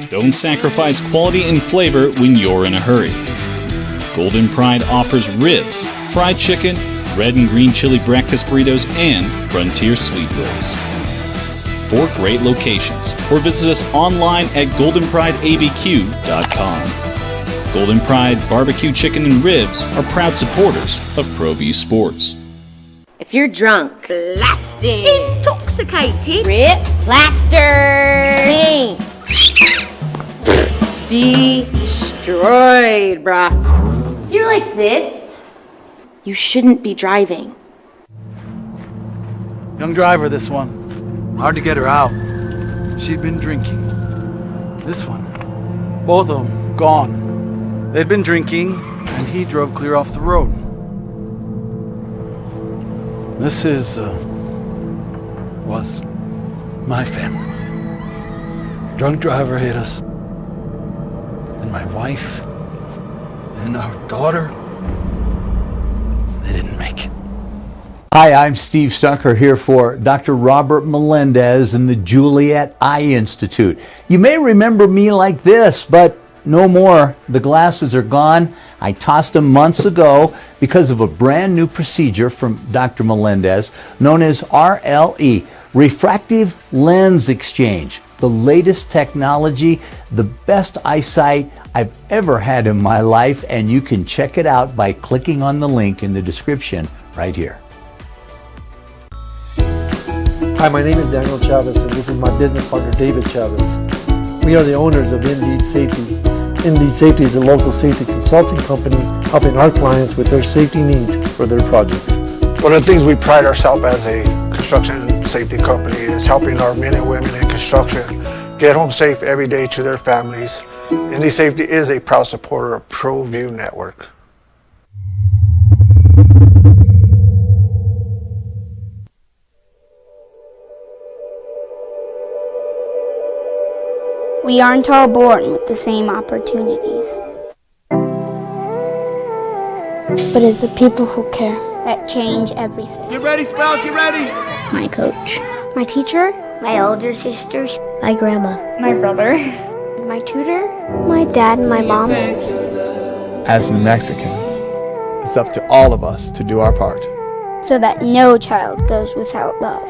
Don't sacrifice quality and flavor when you're in a hurry. Golden Pride offers ribs, fried chicken, red and green chili breakfast burritos, and Frontier sweet rolls. 4 great locations, or visit us online at goldenprideabq.com. Golden Pride Barbecue Chicken and Ribs are proud supporters of ProView Sports. If you're drunk, blasted, intoxicated, ripped, plastered, destroyed, bruh. If you're like this, you shouldn't be driving. Young driver, this one. Hard to get her out. She'd been drinking. This one. Both of them gone. They'd been drinking, and he drove clear off the road. This was my family. Drunk driver hit us. And my wife and our daughter, they didn't make it. Hi, I'm Steve Stunker here for Dr. Robert Melendez and the Juliet Eye Institute. You may remember me like this, but no more. The glasses are gone. I tossed them months ago because of a brand new procedure from Dr. Melendez known as RLE, Refractive Lens Exchange. The latest technology, the best eyesight I've ever had in my life, and you can check it out by clicking on the link in the description right here. Hi, my name is Daniel Chavez, and this is my business partner, David Chavez. We are the owners of Indeed Safety. Indeed Safety is a local safety consulting company helping our clients with their safety needs for their projects. One of the things we pride ourselves as a construction safety company is helping our men and women in construction get home safe every day to their families. Indeed Safety is a proud supporter of ProView Network. We aren't all born with the same opportunities. But it's the people who care that change everything. Get ready, Spell, get ready! My coach, my teacher, my older sisters, my grandma, my brother, my tutor, my dad, and my mom. As New Mexicans, it's up to all of us to do our part. So that no child goes without love.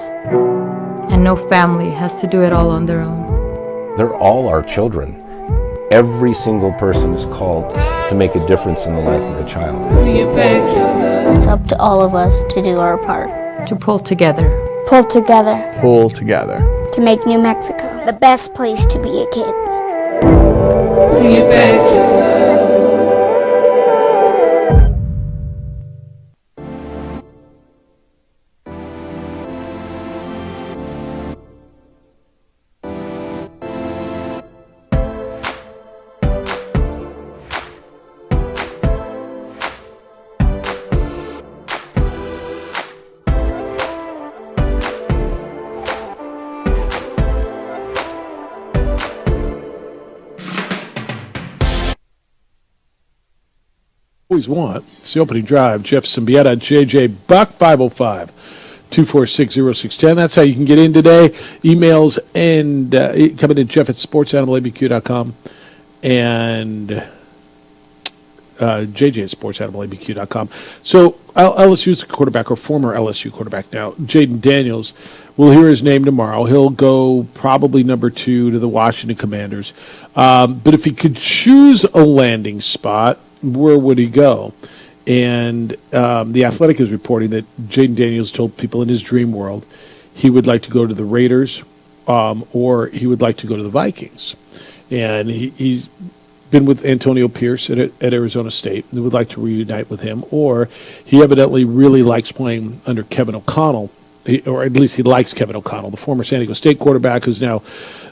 And no family has to do it all on their own. They're all our children. Every single person is called to make a difference in the life of a child. It's up to all of us to do our part. To pull together. Pull together. Pull together. To make New Mexico the best place to be a kid. Always want. It's the opening drive. Jeff Symbieta, JJ Buck, 505-246-0610. That's how you can get in today. Emails and coming to Jeff at sportsanimалabq.com and JJ at sportsanimалabq.com. So LSU's quarterback, or former LSU quarterback now, Jaden Daniels, we'll hear his name tomorrow. He'll go probably number 2 to the Washington Commanders. But if he could choose a landing spot, where would he go? And The Athletic is reporting that Jaden Daniels told people in his dream world he would like to go to the Raiders or he would like to go to the Vikings. And he's been with Antonio Pierce at Arizona State and would like to reunite with him. Or he evidently really likes playing under Kevin O'Connell, or at least he likes Kevin O'Connell, the former San Diego State quarterback who's now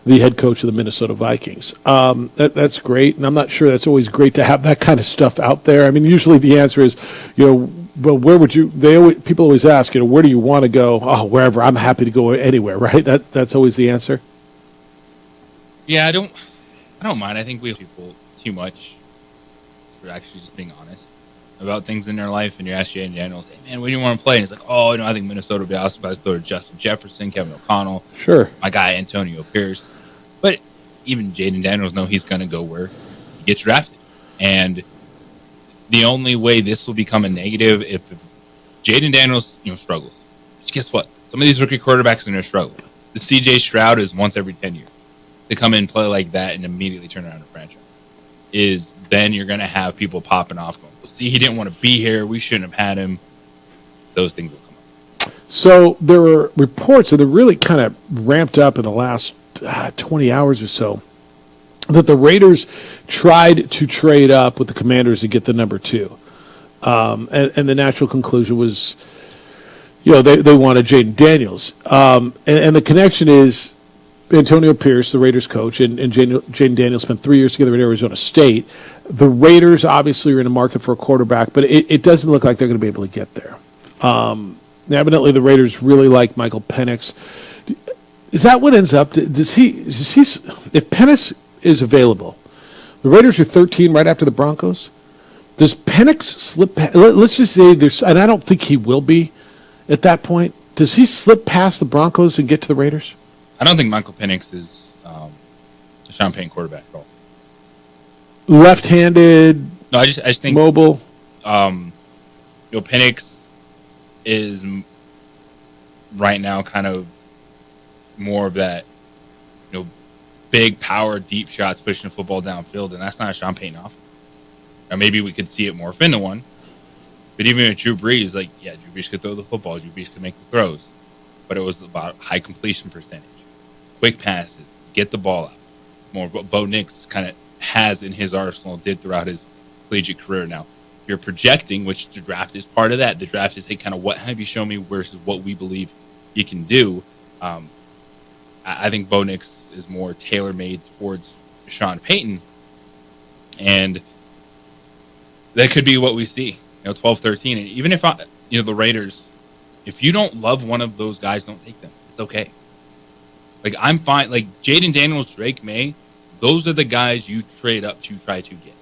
the head coach of the Minnesota Vikings. That's great, and I'm not sure that's always great to have that kind of stuff out there. I mean, usually the answer is, well, where would you? People always ask, where do you want to go? Oh, wherever. I'm happy to go anywhere, right? That's always the answer. Yeah, I don't mind. I think we have people too much for actually just being honest about things in their life. And you ask Jaden Daniels, hey, man, where do you want to play? And he's like, I think Minnesota would be awesome, but I'd go to Justin Jefferson, Kevin O'Connell. Sure. My guy, Antonio Pierce. But even Jaden Daniels knows he's going to go where he gets drafted. And the only way this will become a negative if Jaden Daniels, struggles. But guess what? Some of these rookie quarterbacks are going to struggle. The C.J. Stroud is once every 10 years. To come in and play like that and immediately turn around a franchise is then you're going to have people popping off going, well, see, he didn't want to be here. We shouldn't have had him. Those things will come up. So there were reports that are really kind of ramped up in the last 20 hours or so that the Raiders tried to trade up with the Commanders to get the number 2. And the natural conclusion was, they wanted Jaden Daniels. And the connection is Antonio Pierce, the Raiders coach, and Jaden Daniels spent 3 years together at Arizona State. The Raiders obviously are in the market for a quarterback, but it doesn't look like they're going to be able to get there. Evidently, the Raiders really like Michael Penix. Is that what ends up? Does he? If Penix is available, the Raiders are 13 right after the Broncos. Does Penix slip? Let's just say and I don't think he will be at that point. Does he slip past the Broncos and get to the Raiders? I don't think Michael Penix is a Sean Payton quarterback at all. Left-handed. No, I just think mobile. Penix is right now kind of more of that, big power, deep shots, pushing the football downfield, and that's not a Sean Payton offense. Or maybe we could see it morph into one. But even with Drew Brees, Drew Brees could throw the football, Drew Brees could make the throws, but it was about high completion percentage. Quick passes, get the ball out. More of what Bo Nix kind of has in his arsenal, did throughout his collegiate career. Now, if you're projecting, which the draft is part of that. The draft is, hey, kind of what have you shown me versus what we believe you can do. I think Bo Nix is more tailor-made towards Sean Payton. And that could be what we see, 12, 13. And even if, the Raiders, if you don't love one of those guys, don't take them. It's okay. I'm fine. Jaden Daniels, Drake May, those are the guys you trade up to try to get.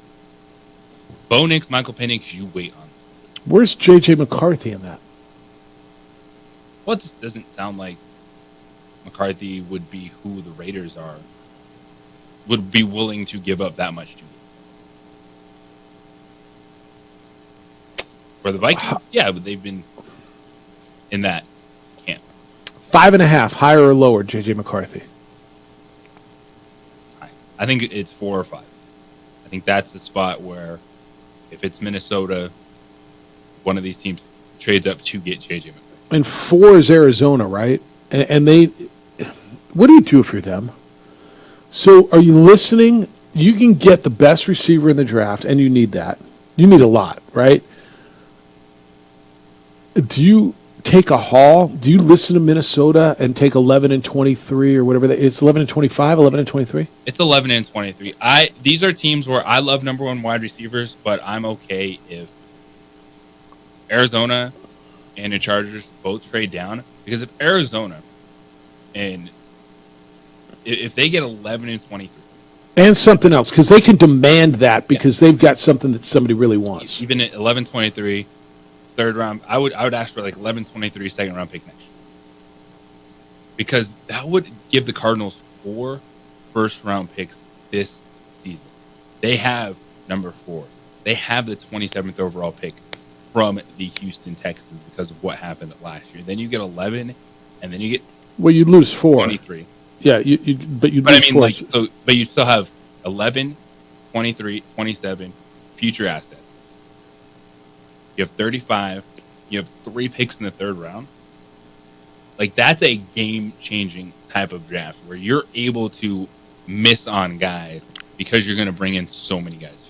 Bo Nix, Michael Penix, you wait on. Where's J.J. McCarthy in that? Well, it just doesn't sound like McCarthy would be who the Raiders would be willing to give up that much to. For the Vikings, yeah, but they've been in that camp. 5.5, higher or lower, J.J. McCarthy? I think it's 4 or 5. I think that's the spot where, if it's Minnesota, one of these teams trades up to get J.J. McCarthy. And 4 is Arizona, right? And they, what do you do if you're them? So are you listening? You can get the best receiver in the draft, and you need that. You need a lot, right? Do you take a haul? Do you listen to Minnesota and take 11 and 23 or whatever? It's 11 and 25, 11 and 23? It's 11 and 23. These are teams where I love number one wide receivers, but I'm okay if Arizona and the Chargers both trade down. Because if Arizona and if they get 11 and 23. And something else, because they can demand that because they've got something that somebody really wants. Even at 11-23, third round, I would ask for like 11-23 second round pick next year. Because that would give the Cardinals 4 first round picks this season. They have number 4. They have the 27th overall pick from the Houston Texans because of what happened last year. Then you get 11, and then you get you lose 4. 23. Yeah, but you lose 4. But you still have 11, 23, 27 future assets. You have 35. You have 3 picks in the third round. Like, that's a game-changing type of draft where you're able to miss on guys because you're going to bring in so many guys.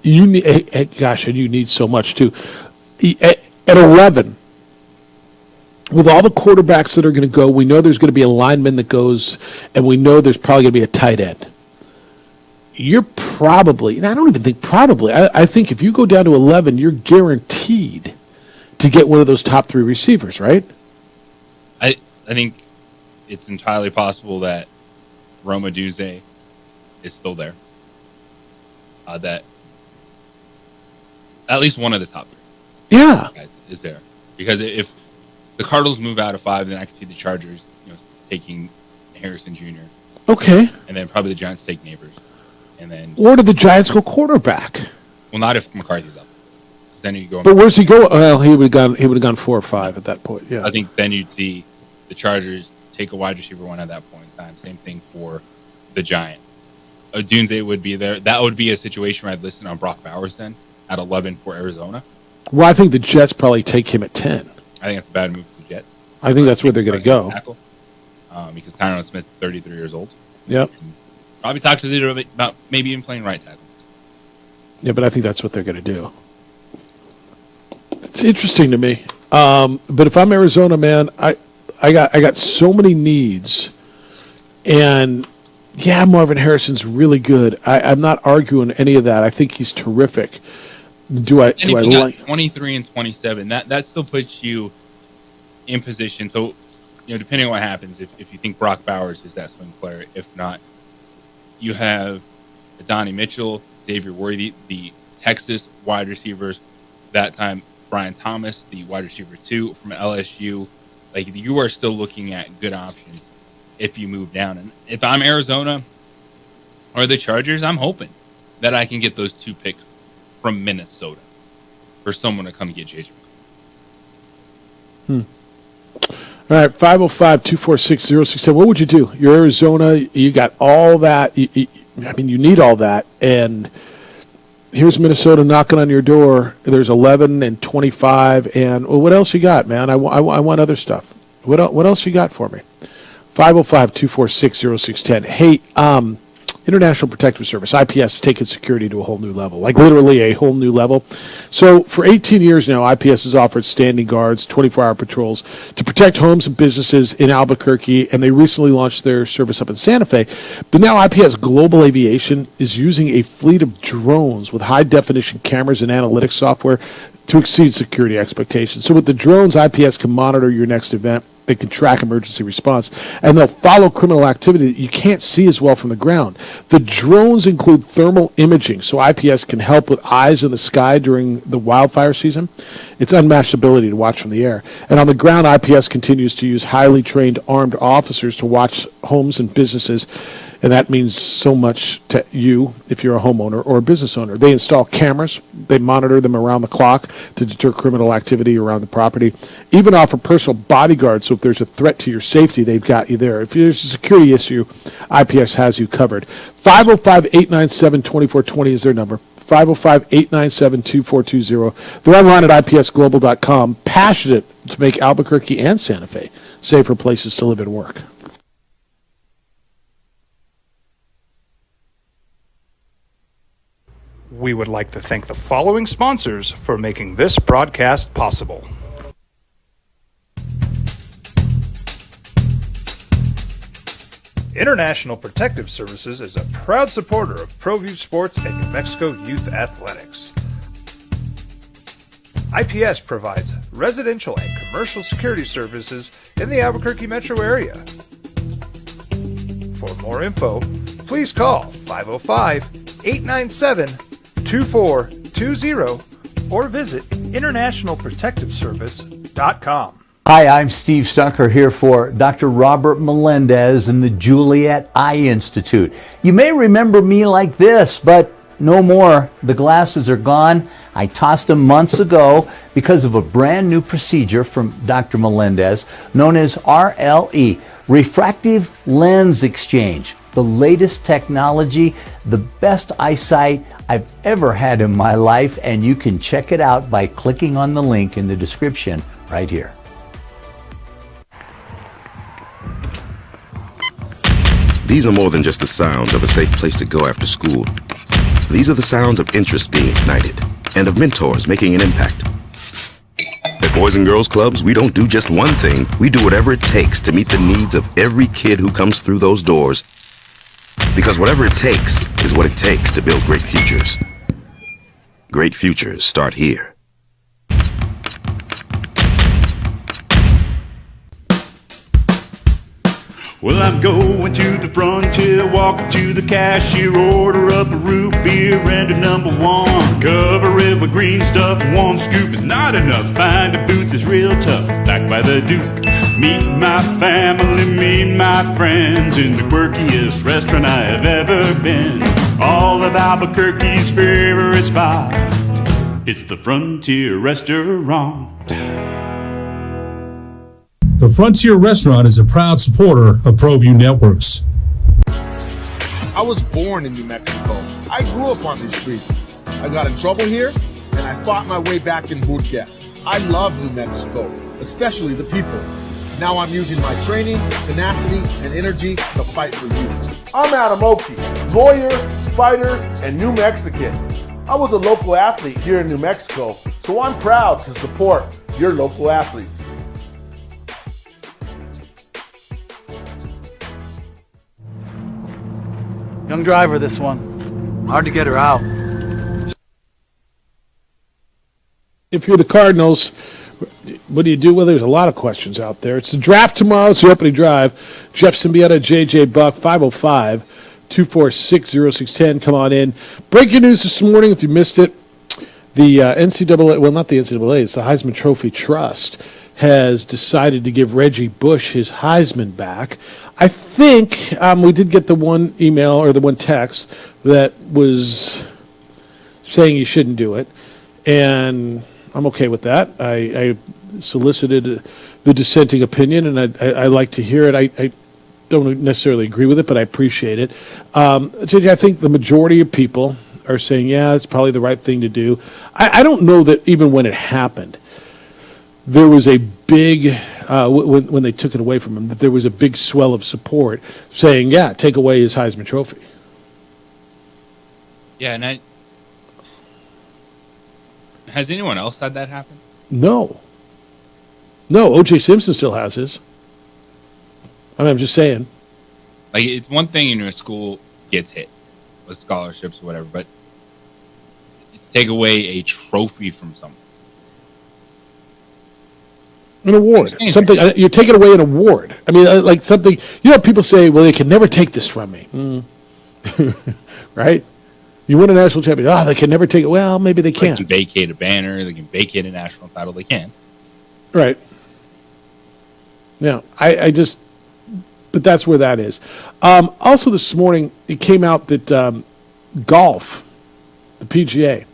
You need, and you need so much too. At 11, with all the quarterbacks that are going to go, we know there's going to be a lineman that goes, and we know there's probably going to be a tight end. You're probably, and I don't even think probably, I think if you go down to 11, you're guaranteed to get one of those top 3 receivers, right? I think it's entirely possible that Rome Odunze is still there. That at least one of the top 3 guys is there. Because if the Cardinals move out of 5, then I can see the Chargers taking Harrison Jr. Okay. And then probably the Giants take Neighbors. And then, or do the Giants go quarterback? Well, not if McCarthy's up. Then you go. But where's he go? Well, he would have gone 4 or 5 at that point. Yeah. I think then you'd see the Chargers take a wide receiver 1 at that point in time. Same thing for the Giants. Odunze would be there. That would be a situation where I'd listen on Brock Bowers then at 11 for Arizona. Well, I think the Jets probably take him at 10. I think that's a bad move for the Jets. I think that's where they're going to go. Because Tyron Smith's 33 years old. Yep. Probably talk to the leader about maybe even playing right tackle. Yeah, but I think that's what they're going to do. It's interesting to me. But if I'm Arizona, man, I got so many needs. And, yeah, Marvin Harrison's really good. I'm not arguing any of that. I think he's terrific. Do I like 23 and 27? That still puts you in position. So, depending on what happens, if you think Brock Bowers is that swing player, if not, you have Donnie Mitchell, Xavier Worthy, the Texas wide receivers. That time, Brian Thomas, the wide receiver 2 from LSU. Like, you are still looking at good options if you move down. And if I'm Arizona or the Chargers, I'm hoping that I can get those 2 picks from Minnesota for someone to come get J.J. All right, 505-246-0610. What would you do? You're Arizona. You got all that. You need all that. And here's Minnesota knocking on your door. There's 11 and 25. And what else you got, man? I want other stuff. What else you got for me? 505-246-0610. Hey, International Protective Service, IPS, taking security to a whole new level, like literally a whole new level. So for 18 years now, IPS has offered standing guards, 24-hour patrols to protect homes and businesses in Albuquerque, and they recently launched their service up in Santa Fe. But now IPS Global Aviation is using a fleet of drones with high-definition cameras and analytics software to exceed security expectations. So with the drones, IPS can monitor your next event they can track emergency response, and they'll follow criminal activity that you can't see as well from the ground. The drones include thermal imaging, so IPS can help with eyes in the sky during the wildfire season. It's unmatched ability to watch from the air. And on the ground, IPS continues to use highly trained armed officers to watch homes and businesses, and that means so much to you if you're a homeowner or a business owner. They install cameras. They monitor them around the clock to deter criminal activity around the property. Even offer personal bodyguards, so if there's a threat to your safety, they've got you there. If there's a security issue, IPS has you covered. 505-897-2420 is their number. 505-897-2420. They're online at ipsglobal.com, passionate to make Albuquerque and Santa Fe safer places to live and work. We would like to thank the following sponsors for making this broadcast possible. International Protective Services is a proud supporter of ProView Sports and New Mexico Youth Athletics. IPS provides residential and commercial security services in the Albuquerque metro area. For more info, please call 505-897-2420 or visit internationalprotectiveservice.com. Hi, I'm Steve Stunker here for Dr. Robert Melendez and the Juliet Eye Institute. You may remember me like this, but no more. The glasses are gone. I tossed them months ago because of a brand new procedure from Dr. Melendez known as RLE, Refractive Lens Exchange. The latest technology, the best eyesight I've ever had in my life, and you can check it out by clicking on the link in the description right here. These are more than just the sounds of a safe place to go after school. These are the sounds of interest being ignited and of mentors making an impact. At Boys and Girls Clubs, we don't do just one thing. We do whatever it takes to meet the needs of every kid who comes through those doors. Because whatever it takes is what it takes to build great futures. Great futures start here. Well, I'm going to the frontier, walk up to the cashier, order up a root beer and a number one. Cover it with green stuff, one scoop is not enough. Find a booth is real tough, backed by the Duke. Meet my family, meet my friends in the quirkiest restaurant I have ever been. All of Albuquerque's favorite spot, it's the Frontier Restaurant. The Frontier Restaurant is a proud supporter of ProView Networks. I was born in New Mexico. I grew up on these streets. I got in trouble here, and I fought my way back in Burquia. I love New Mexico, especially the people. Now I'm using my training, tenacity, and energy to fight for you. I'm Adam Oki, lawyer, fighter, and New Mexican. I was a local athlete here in New Mexico, so I'm proud to support your local athletes. Young driver, this one. Hard to get her out. If you're the Cardinals, what do you do? Well, there's a lot of questions out there. It's the draft tomorrow. It's the opening drive. Jeff Symbieta, J.J. Buck, 505-246-0610. Come on in. Breaking news this morning, if you missed it, the NCAA, well, not the NCAA, it's the Heisman Trophy Trust, has decided to give Reggie Bush his Heisman back. I think we did get the one email or the one text that was saying you shouldn't do it, and I'm okay with that. I solicited the dissenting opinion, and I like to hear it. I don't necessarily agree with it, but I appreciate it. JJ, I think the majority of people are saying, yeah, it's probably the right thing to do. I don't know that even when it happened, there was a big, when they took it away from him, that there was a big swell of support saying, yeah, take away his Heisman Trophy. Yeah, and has anyone else had that happen? No. No, O.J. Simpson still has his. I mean, I'm just saying. Like, it's one thing, a school gets hit with scholarships or whatever, but it's take away a trophy from someone. An award. Something. You're taking away an award. I mean, like something. People say, well, they can never take this from me. Right? You win a national championship. Oh, they can never take it. Well, maybe they can. They can vacate a banner. They can vacate a national title. They can. Right. Yeah. But that's where that is. Also this morning, it came out that golf, the PGA,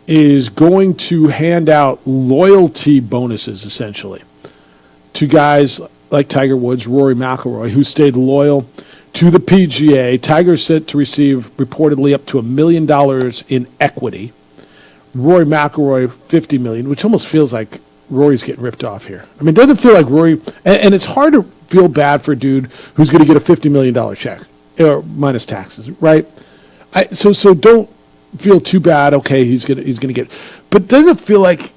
is going to hand out loyalty bonuses, essentially, to guys like Tiger Woods, Rory McIlroy, who stayed loyal to the PGA. Tiger's set to receive reportedly up to $1 million in equity. Rory McIlroy, $50 million, which almost feels like Rory's getting ripped off here. I mean, it doesn't feel like Rory, and it's hard to feel bad for a dude who's going to get a $50 million check, or minus taxes, right? So don't feel too bad. Okay, he's gonna get, but doesn't it feel like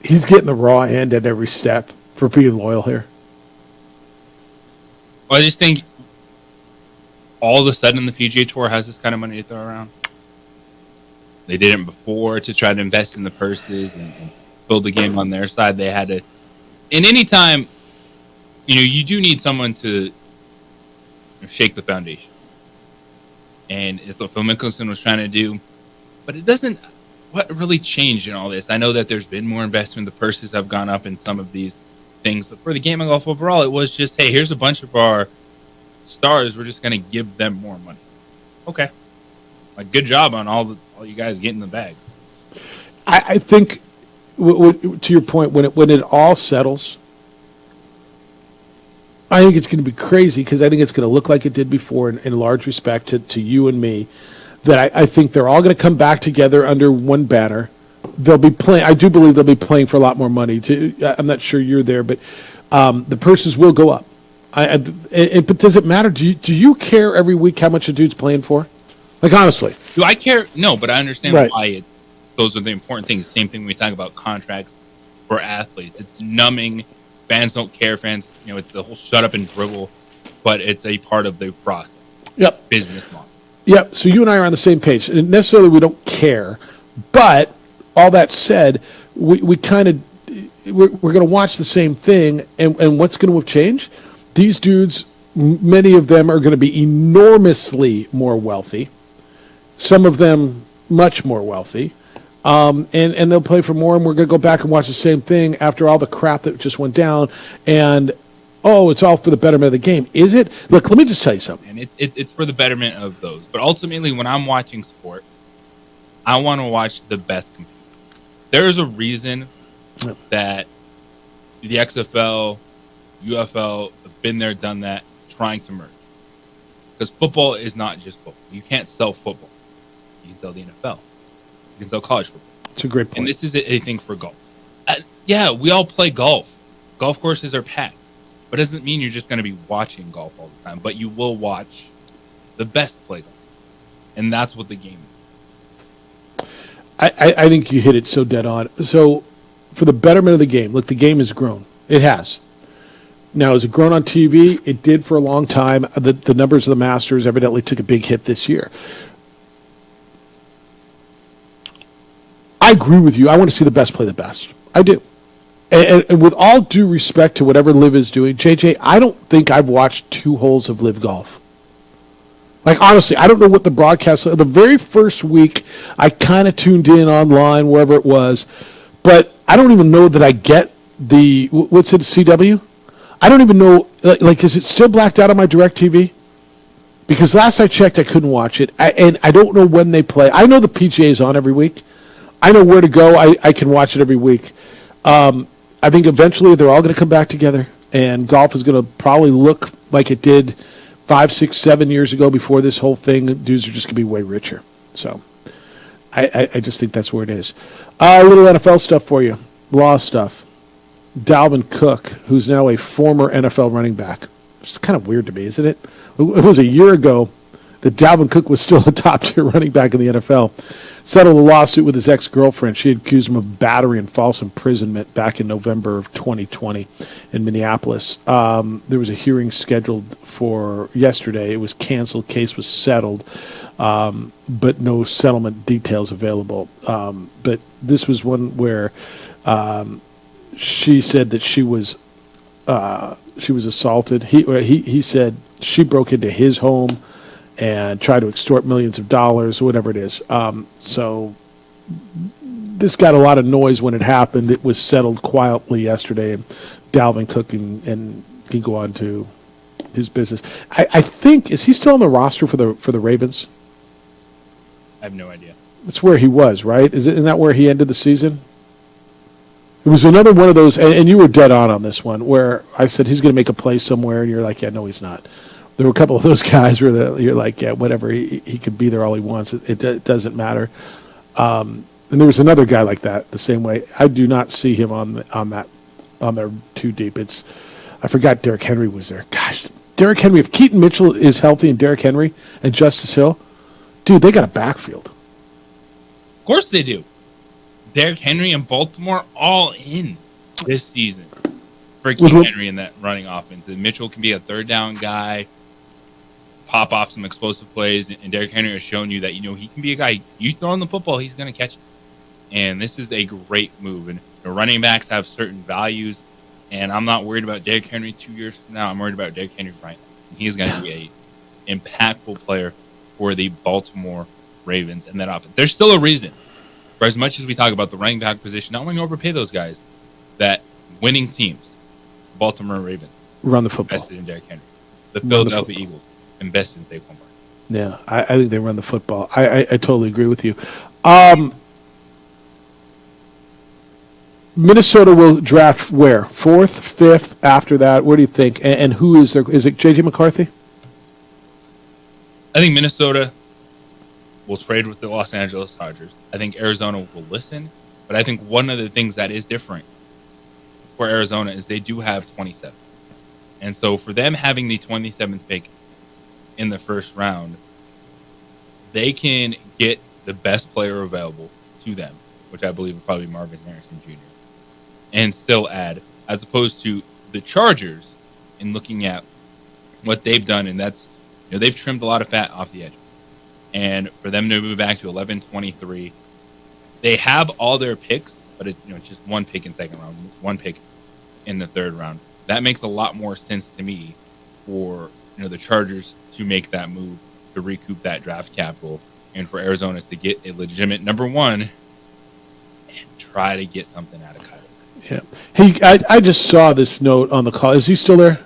he's getting the raw end at every step for being loyal here? Well, I just think all of a sudden the PGA Tour has this kind of money to throw around. They didn't before to try to invest in the purses and build the game on their side. They had to, and any time, you do need someone to shake the foundation, and it's what Phil Mickelson was trying to do. But it doesn't. What really changed in all this? I know that there's been more investment. The purses have gone up in some of these things, but for the game of golf overall, it was just, hey, here's a bunch of our stars. We're just going to give them more money. Okay, good job on all you guys getting the bag. I think, to your point, when it all settles, I think it's going to be crazy because I think it's going to look like it did before in large respect to you and me. That I think they're all going to come back together under one banner. They'll be playing. I do believe they'll be playing for a lot more money. I'm not sure you're there, but the purses will go up. But does it matter? Do you care every week how much a dude's playing for? Like, honestly. Do I care? No, but I understand Right. why those are the important things. Same thing when we talk about contracts for athletes. It's numbing. Fans don't care. Fans, it's the whole shut up and dribble, but it's a part of the process. Yep. Business model. Yep. So you and I are on the same page. And necessarily we don't care, but all that said, we're going to watch the same thing. And what's going to have changed? These dudes, many of them are going to be enormously more wealthy. Some of them much more wealthy. And they'll play for more, and we're going to go back and watch the same thing after all the crap that just went down. And, it's all for the betterment of the game. Is it? Look, let me just tell you something. And it's for the betterment of those. But ultimately, when I'm watching sport, I want to watch the best compete. There is a reason that the XFL, UFL have been there, done that, trying to merge. Because football is not just football. You can't sell football. You can sell the NFL. You can sell college football. It's a great point. And this is a thing for golf. Yeah, we all play golf. Golf courses are packed. But it doesn't mean you're just going to be watching golf all the time. But you will watch the best play golf. And that's what the game is. I think you hit it so dead on. So, for the betterment of the game, look, the game has grown. It has. Now, has it grown on TV? It did for a long time. The numbers of the Masters evidently took a big hit this year. I agree with you. I want to see the best play the best. I do. And with all due respect to whatever Liv is doing, JJ, I don't think I've watched 2 holes of Liv Golf. Like, honestly, I don't know what the broadcast... The very first week, I kind of tuned in online, wherever it was, but I don't even know that I get the... What's it, CW? I don't even know... Like, is it still blacked out on my DirecTV? Because last I checked, I couldn't watch it. And I don't know when they play. I know the PGA is on every week. I know where to go. I can watch it every week. I think eventually they're all going to come back together, and golf is going to probably look like it did 5, 6, 7 years ago before this whole thing. Dudes are just going to be way richer. So I just think that's where it is. A little NFL stuff for you, law stuff. Dalvin Cook, who's now a former NFL running back. It's kind of weird to me, isn't it? It was a year ago that Dalvin Cook was still a top-tier running back in the NFL. Settled a lawsuit with his ex-girlfriend. She had accused him of battery and false imprisonment back in November of 2020 in Minneapolis. There was a hearing scheduled for yesterday. It was canceled. Case was settled, but no settlement details available. But this was one where she said that she was assaulted. He said she broke into his home and tried to extort millions of dollars, whatever it is. So this got a lot of noise when it happened. It was settled quietly yesterday, and Dalvin Cook and can go on to his business. I think, is he still on the roster for the Ravens? I have no idea. That's where he was, right? Isn't that where he ended the season? It was another one of those, and you were dead on this one, where I said he's going to make a play somewhere, and you're like, yeah, no, he's not. There were a couple of those guys where you're like, yeah, whatever, he could be there all he wants. It doesn't matter. And there was another guy like that the same way. I do not see him on there too deep. I forgot Derrick Henry was there. Gosh, Derrick Henry, if Keaton Mitchell is healthy and Derrick Henry and Justice Hill, dude, they got a backfield. Of course they do. Derrick Henry and Baltimore all in this season for King Henry in that running offense. And Mitchell can be a third down guy, pop off some explosive plays, and Derrick Henry has shown you that he can be a guy. You throw him the football, he's going to catch it. And this is a great move. And running backs have certain values, and I'm not worried about Derrick Henry 2 years from now. I'm worried about Derrick Henry right now. He's going to be a impactful player for the Baltimore Ravens and that offense. There's still a reason, for as much as we talk about the running back position, not want to overpay those guys, that winning teams, Baltimore Ravens, run the football, invested in Derrick Henry. The Philadelphia Eagles invested in Saquon Barkley. Yeah, I think they run the football. I totally agree with you. Minnesota will draft where? 4th, 5th, after that? Where do you think? And who is there? Is it J.J. McCarthy? I think Minnesota will trade with the Los Angeles Dodgers. I think Arizona will listen. But I think one of the things that is different for Arizona is they do have 27. And so for them having the 27th pick in the first round, they can get the best player available to them, which I believe would probably be Marvin Harrison Jr., and still add, as opposed to the Chargers in looking at what they've done, and that's, they've trimmed a lot of fat off the edges. And for them to move back to 11-23, they have all their picks, but it's just one pick in second round, one pick in the third round. That makes a lot more sense to me for the Chargers to make that move to recoup that draft capital, and for Arizona to get a legitimate number one and try to get something out of Kyler. Yeah. Hey, I just saw this note on the call. Is he still there?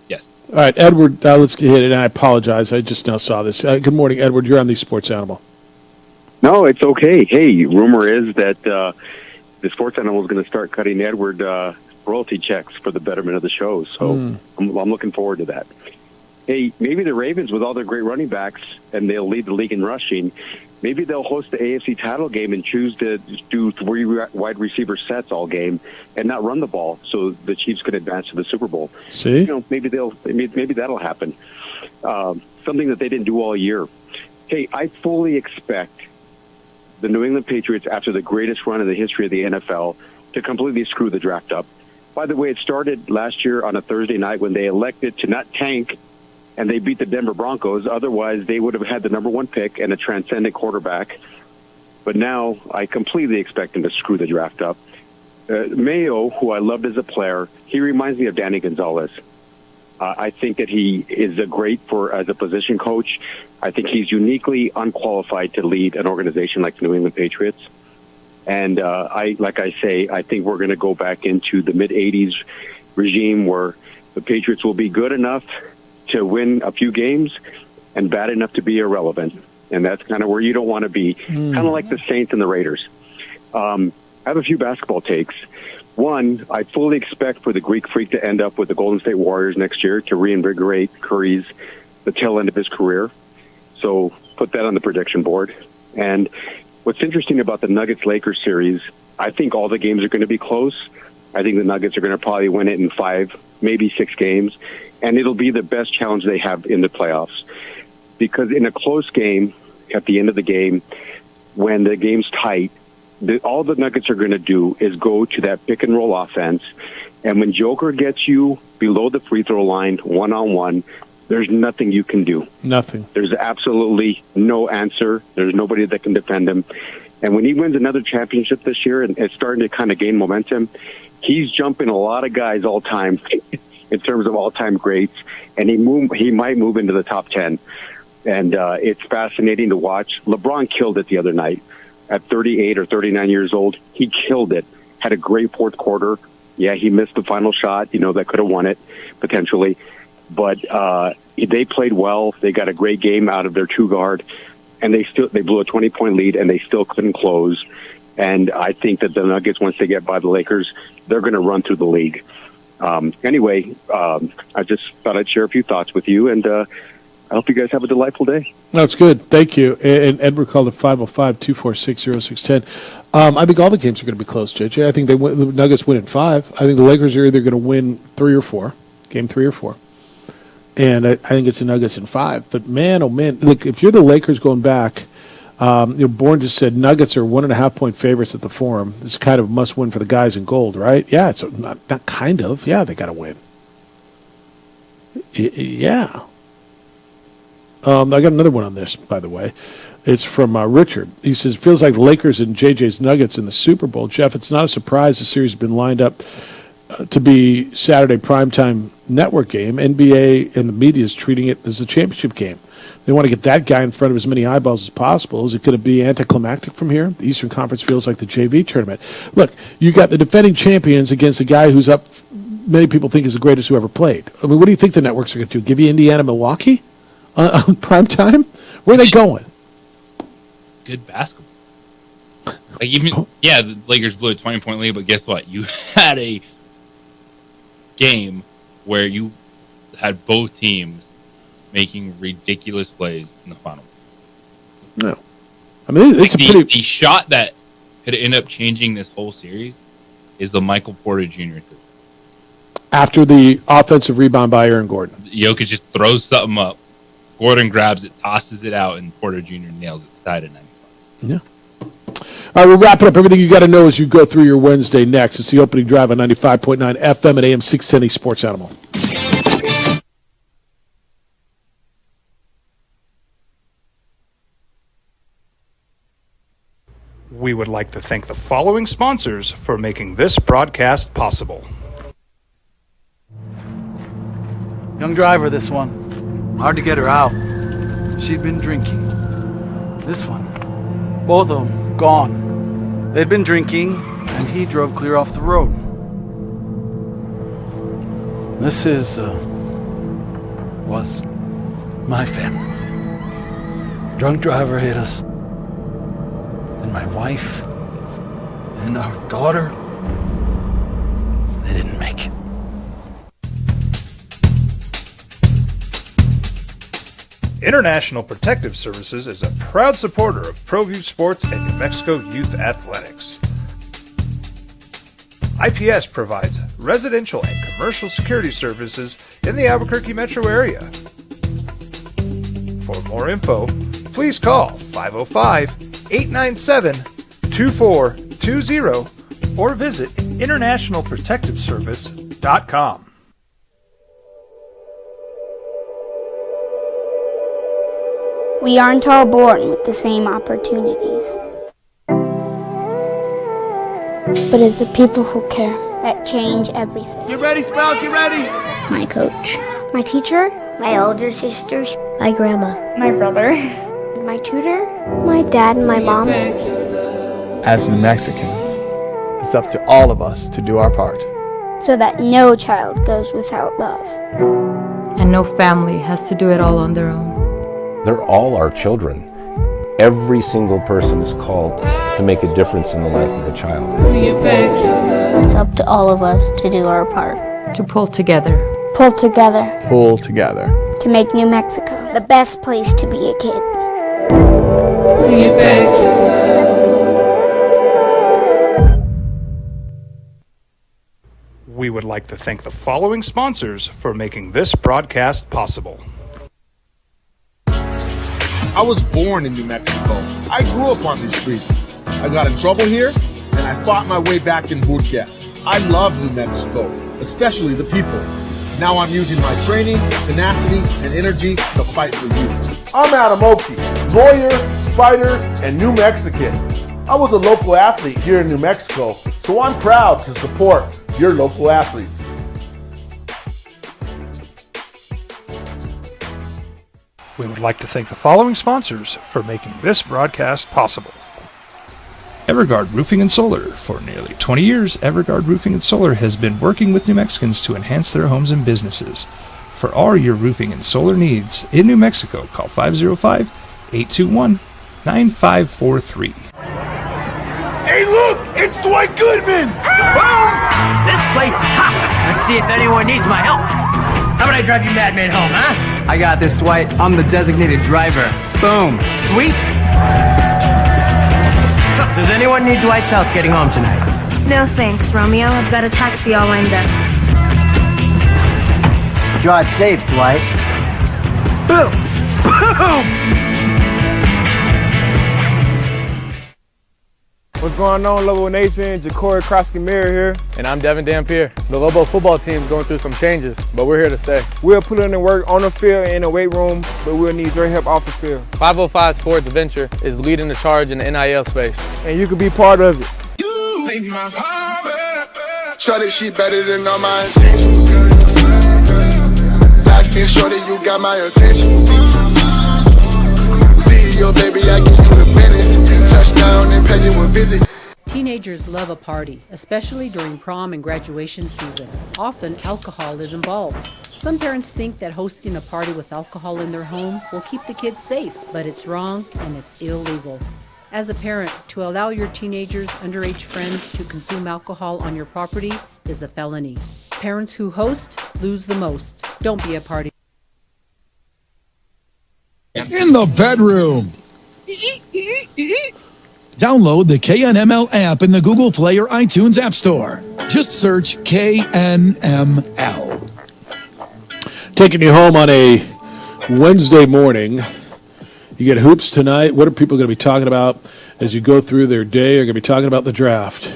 Yes. All right, Edward, let's get it. And I apologize. I just now saw this. Good morning, Edward. You're on the Sports Animal. No, it's okay. Hey, rumor is that the Sports Animal is going to start cutting Edward royalty checks for the betterment of the show. So I'm looking forward to that. Hey, maybe the Ravens, with all their great running backs, and they'll lead the league in rushing, maybe they'll host the AFC title game and choose to do 3 wide receiver sets all game and not run the ball, so the Chiefs can advance to the Super Bowl. See, maybe that'll happen. Something that they didn't do all year. Hey, I fully expect the New England Patriots, after the greatest run in the history of the NFL, to completely screw the draft up. By the way, it started last year on a Thursday night when they elected to not tank, and they beat the Denver Broncos. Otherwise, they would have had the number 1 pick and a transcendent quarterback. But now I completely expect them to screw the draft up. Mayo, who I loved as a player, he reminds me of Danny Gonzalez. I think that he is as a position coach. I think he's uniquely unqualified to lead an organization like the New England Patriots. And I think we're going to go back into the mid-'80s regime where the Patriots will be good enough to win a few games and bad enough to be irrelevant. And that's kind of where you don't want to be. Kind of like the Saints and the Raiders. I have a few basketball takes. One, I fully expect for the Greek Freak to end up with the Golden State Warriors next year to reinvigorate Curry's the tail end of his career. So put that on the prediction board. And what's interesting about the Nuggets-Lakers series, I think all the games are going to be close. I think the Nuggets are going to probably win it in 5, maybe 6 games. And it'll be the best challenge they have in the playoffs. Because in a close game, at the end of the game, when the game's tight, all the Nuggets are going to do is go to that pick-and-roll offense. And when Joker gets you below the free throw line, one-on-one, there's nothing you can do. Nothing. There's absolutely no answer. There's nobody that can defend him. And when he wins another championship this year and it's starting to kind of gain momentum, He's jumping a lot of guys all time in terms of all-time greats, and he might move into the top 10. And it's fascinating to watch. LeBron killed it the other night. At 38 or 39 years old, he killed it. Had a great fourth quarter. Yeah, he missed the final shot, that could have won it, potentially. But they played well. They got a great game out of their two guard, and they blew a 20-point lead, and they still couldn't close. And I think that the Nuggets, once they get by the Lakers, they're going to run through the league. Anyway, I just thought I'd share a few thoughts with you, and I hope you guys have a delightful day. That's good. Thank you. And Edward called at 505-246-0610. I think all the games are going to be close, JJ. I think the Nuggets win in 5. I think the Lakers are either going to win 3 or 4, game 3 or 4. And I think it's the Nuggets in 5. But, man, oh, man, look, if you're the Lakers going back, Bourne just said Nuggets are 1.5-point favorites at the Forum. This is kind of a must-win for the guys in gold, right? Yeah, it's not kind of. Yeah, they got to win. Yeah. I got another one on this, by the way. It's from Richard. He says, feels like the Lakers and JJ's Nuggets in the Super Bowl. Jeff, it's not a surprise the series has been lined up to be Saturday primetime network game. NBA and the media is treating it as a championship game. They want to get that guy in front of as many eyeballs as possible. Is it going to be anticlimactic from here? The Eastern Conference feels like the JV tournament. Look, you got the defending champions against a guy who's up, many people think is the greatest who ever played. I mean, what do you think the networks are going to do? Give you Indiana, Milwaukee on prime time? Where are they going? Good basketball. Like the Lakers blew a 20-point lead, but guess what? You had a game where you had both teams making ridiculous plays in the final. No. I mean, it's the shot that could end up changing this whole series is the Michael Porter Jr. thing. After the offensive rebound by Aaron Gordon. Jokic just throws something up. Gordon grabs it, tosses it out, and Porter Jr. nails it. Tied at 95. Yeah. All right, we'll wrap it up. Everything you got to know as you go through your Wednesday next. It's the opening drive on 95.9 FM at AM 610 Sports Animal. We would like to thank the following sponsors for making this broadcast possible. Young driver, this one. Hard to get her out. She'd been drinking. This one. Both of them gone. They'd been drinking, and he drove clear off the road. This was my family. Drunk driver hit us. And my wife and our daughter, they didn't make it. International Protective Services is a proud supporter of ProView Sports and New Mexico Youth Athletics. IPS provides residential and commercial security services in the Albuquerque metro area. For more info, please call 505-897-2420 or visit internationalprotectiveservice.com. We aren't all born with the same opportunities. But it's the people who care that change everything. Get ready, Sprout, get ready! My coach, my teacher, my older sisters, my grandma, my brother, my tutor, my dad, and my mom. As New Mexicans, it's up to all of us to do our part. So that no child goes without love. And no family has to do it all on their own. They're all our children. Every single person is called to make a difference in the life of a child. It's up to all of us to do our part. To pull together. Pull together. Pull together. To make New Mexico the best place to be a kid. We would like to thank the following sponsors for making this broadcast possible. I was born in New Mexico. I grew up on these streets. I got in trouble here, and I fought my way back in Burquia. I love New Mexico, especially the people. Now I'm using my training, tenacity, and energy to fight for you. I'm Adam Oki, lawyer, fighter, and New Mexican. I was a local athlete here in New Mexico, so I'm proud to support your local athletes. We would like to thank the following sponsors for making this broadcast possible. Everguard Roofing and Solar. For nearly 20 years, Everguard Roofing and Solar has been working with New Mexicans to enhance their homes and businesses. For all your roofing and solar needs in New Mexico, call 505-821-9543. Hey, look! It's Dwight Goodman! Boom! This place is hot. Let's see if anyone needs my help. How about I drive you madman home, huh? I got this, Dwight. I'm the designated driver. Boom. Sweet. Does anyone need Dwight's help getting home tonight? No thanks, Romeo. I've got a taxi all lined up. Drive safe, Dwight. Boom! Boom! What's going on, Lobo Nation? Ja'Cory Krosky-Miller here. And I'm Devin Dampier. The Lobo football team's going through some changes, but we're here to stay. We'll put in the work on the field and in the weight room, but we'll need your help off the field. 505 Sports Venture is leading the charge in the NIL space. And you can be part of it. Shorty, she better than all my intentions. Locked in, shorty, you got my attention. CEO, baby, I get you the business. Touchdown and pay you a visit. Teenagers love a party, especially during prom and graduation season. Often, alcohol is involved. Some parents think that hosting a party with alcohol in their home will keep the kids safe, but it's wrong and it's illegal. As a parent, to allow your teenagers' underage friends to consume alcohol on your property is a felony. Parents who host lose the most. Don't be a party. In the bedroom. Download the KNML app in the Google Play or iTunes App Store. Just search KNML. Taking you home on a Wednesday morning. You get hoops tonight. What are people going to be talking about as you go through their day? They're going to be talking about the draft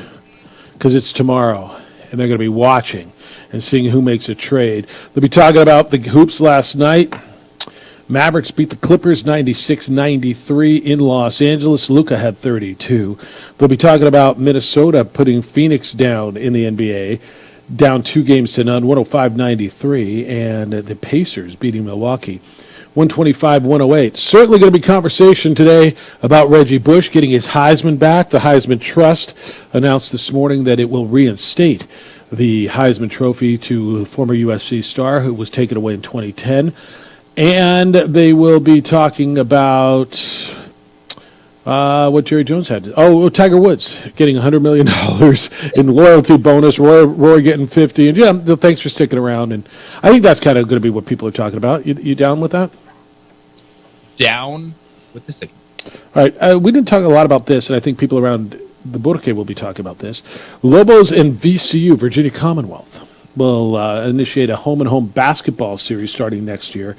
because it's tomorrow, and they're going to be watching and seeing who makes a trade. They'll be talking about the hoops last night. Mavericks beat the Clippers 96-93 in Los Angeles. Luka had 32. They'll be talking about Minnesota putting Phoenix down in the NBA, down 2-0, 105-93, and the Pacers beating Milwaukee 125-108. Certainly going to be conversation today about Reggie Bush getting his Heisman back. The Heisman Trust announced this morning that it will reinstate the Heisman Trophy to the former USC star who was taken away in 2010. And they will be talking about what Jerry Jones had. Tiger Woods getting $100 million in loyalty bonus. Roy getting 50. And yeah, thanks for sticking around. And I think that's kind of going to be what people are talking about. You down with that? Down with the signal. All right. We didn't talk a lot about this, and I think people around the Boracay will be talking about this. Lobos and VCU, Virginia Commonwealth, will initiate a home-and-home basketball series starting next year.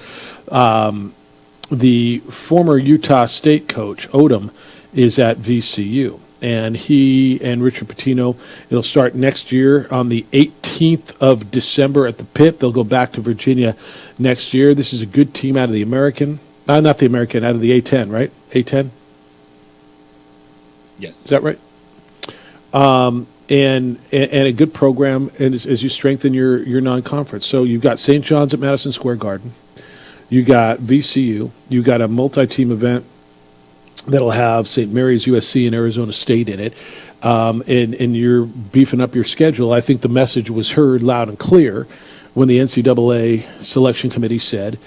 The former Utah State coach, Odom, is at VCU. And he and Richard Pitino, it'll start next year on the 18th of December at the Pit. They'll go back to Virginia next year. This is a good team out of the American. Not the American, out of the A-10, right? A-10? Yes. Is that right? And a good program as you strengthen your non-conference. So you've got St. John's at Madison Square Garden. You got VCU. You got a multi-team event that'll have St. Mary's, USC, and Arizona State in it. And you're beefing up your schedule. I think the message was heard loud and clear when the NCAA selection committee said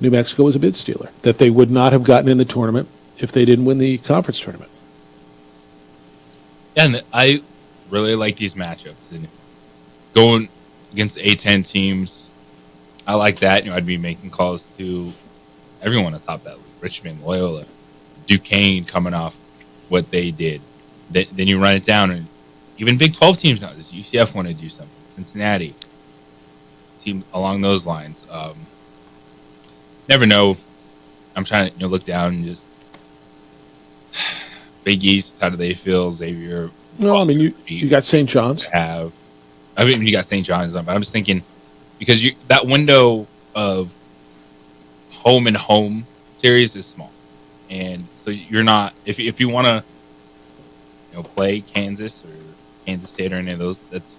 New Mexico was a bid stealer, that they would not have gotten in the tournament if they didn't win the conference tournament. And I really like these matchups. And going against A-10 teams, I like that. I'd be making calls to everyone atop that league. Richmond, Loyola, Duquesne coming off what they did. Then you run it down, and even Big 12 teams now. Does UCF want to do something? Cincinnati, team along those lines. Never know. I'm trying to look down and just Big East. How do they feel? Xavier. No, I mean you got St. John's. You got St. John's, but I'm just thinking because that window of home and home series is small, and so you're not if you want to play Kansas or Kansas State or any of those, that's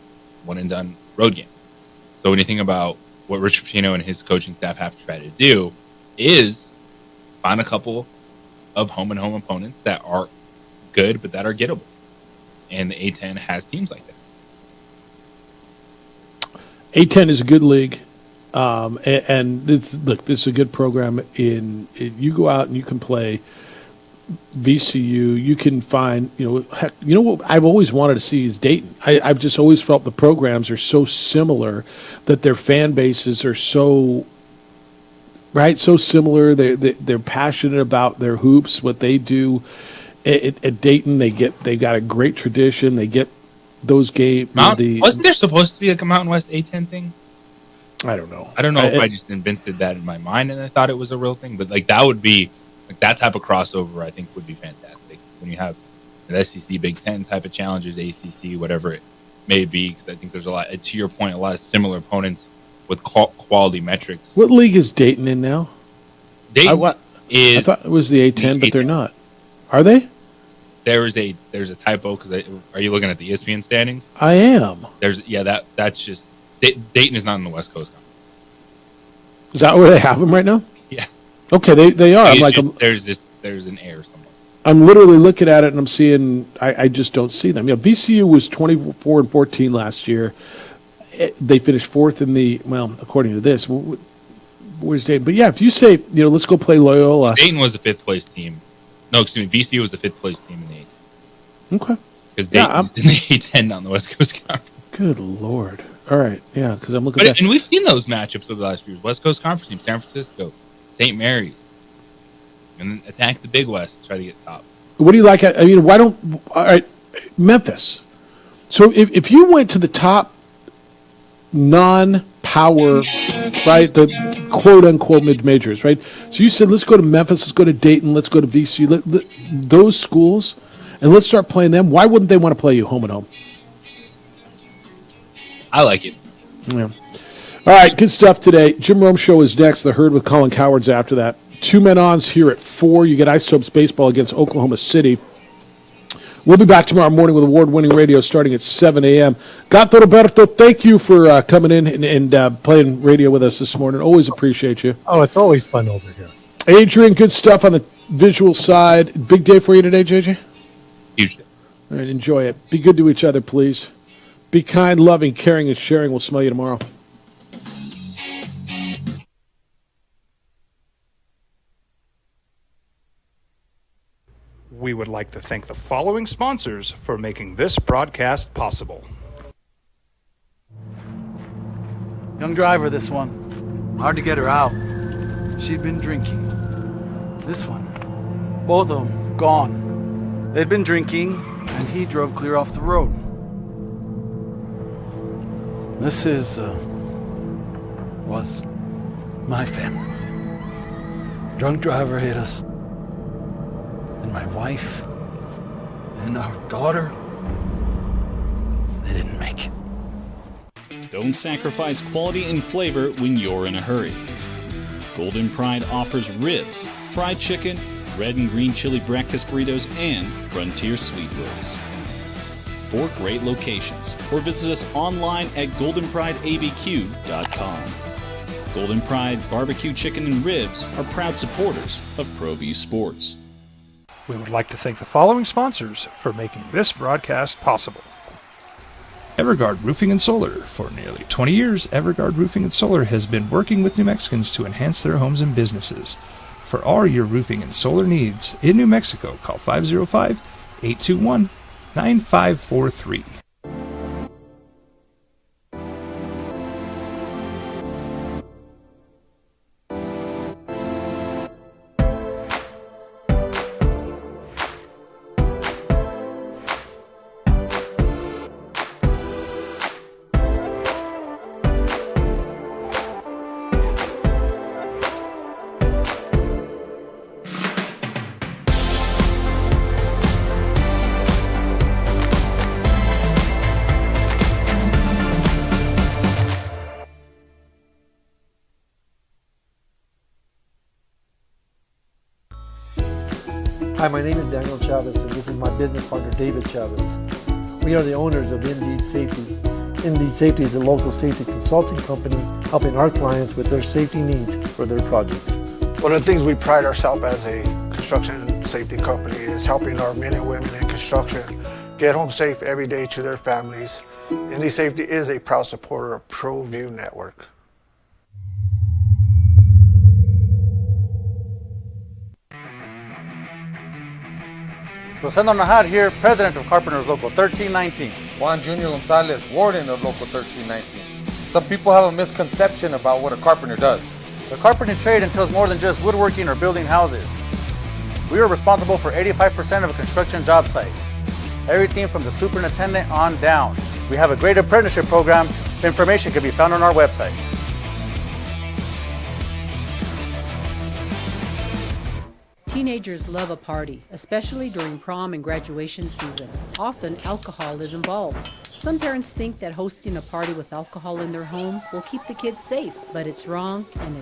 one and done road game. So when you think about what Rich Pitino and his coaching staff have to try to do is find a couple of home and home opponents that are good, but that are gettable. And the A10 has teams like that. A10 is a good league. And this is a good program. You go out and you can play VCU. You can find, heck, what I've always wanted to see is Dayton. I've just always felt the programs are so similar that their fan bases are so similar. They're passionate about their hoops, what they do. At Dayton, they've got a great tradition. They get those games. Wasn't there supposed to be like a Mountain West A10 thing? I don't know. I don't know if I just invented that in my mind and I thought it was a real thing, but like that would be like that type of crossover. I think would be fantastic when you have an SEC Big Ten type of challenges, ACC, whatever it may be. Because I think there's a lot. To your point, a lot of similar opponents with quality metrics. What league is Dayton in now? Dayton I thought it was the A10, but they're not. Are they? There's a typo because are you looking at the ESPN standings? I am. That's just Dayton is not in the West Coast Conference. Is that where they have them right now? Yeah. Okay, they are. I'm like, there's an error somewhere. I'm literally looking at it and I'm seeing I just don't see them. VCU was 24-14 last year. They finished fourth in according to this. Where's Dayton? But yeah, if you say let's go play Loyola. Dayton was the fifth place team. No, excuse me. VCU was the fifth place team in the A10. Okay. Because Dayton's in the A10, not in the West Coast Conference. Good Lord. All right. Yeah, because I'm looking at and we've seen those matchups over the last few years. West Coast Conference team, San Francisco, St. Mary's. And then attack the Big West, try to get top. What do you like? Why don't all right, Memphis. So if you went to the top non-power, right, the quote-unquote mid-majors, right? So you said, let's go to Memphis, let's go to Dayton, let's go to VCU, those schools, and let's start playing them. Why wouldn't they want to play you home and home? I like it. Yeah. All right, good stuff today. Jim Rome Show is next. The Herd with Colin Cowards after that. 2 Men On's here at 4. You get Isotopes baseball against Oklahoma City. We'll be back tomorrow morning with award-winning radio starting at 7 a.m. Gato Roberto, thank you for coming in and playing radio with us this morning. Always appreciate you. Oh, it's always fun over here. Adrian, good stuff on the visual side. Big day for you today, JJ? Huge day. All right, enjoy it. Be good to each other, please. Be kind, loving, caring, and sharing. We'll smell you tomorrow. We would like to thank the following sponsors for making this broadcast possible. Young driver, this one. Hard to get her out. She'd been drinking. This one. Both of them gone. They'd been drinking, and he drove clear off the road. This was my family. Drunk driver hit us. And my wife and our daughter, they didn't make it. Don't sacrifice quality and flavor when you're in a hurry. Golden Pride offers ribs, fried chicken, red and green chili breakfast burritos, and Frontier sweet rolls. 4 great locations, or visit us online at goldenprideabq.com. Golden Pride Barbecue Chicken and Ribs are proud supporters of ProView Sports. We would like to thank the following sponsors for making this broadcast possible. Everguard Roofing and Solar. For nearly 20 years, Everguard Roofing and Solar has been working with New Mexicans to enhance their homes and businesses. For all your roofing and solar needs in New Mexico, call 505-821-9543. Hi, my name is Daniel Chavez, and this is my business partner, David Chavez. We are the owners of Indeed Safety. Indie Safety is a local safety consulting company helping our clients with their safety needs for their projects. One of the things we pride ourselves as a construction safety company is helping our men and women in construction get home safe every day to their families. Indie Safety is a proud supporter of ProView Network. Rosendo Najar here, President of Carpenters Local 1319. Juan Junior Gonzalez, Warden of Local 1319. Some people have a misconception about what a carpenter does. The carpentry trade entails more than just woodworking or building houses. We are responsible for 85% of a construction job site. Everything from the superintendent on down. We have a great apprenticeship program. Information can be found on our website. Teenagers love a party, especially during prom and graduation season. Often, alcohol is involved. Some parents think that hosting a party with alcohol in their home will keep the kids safe, but it's wrong and it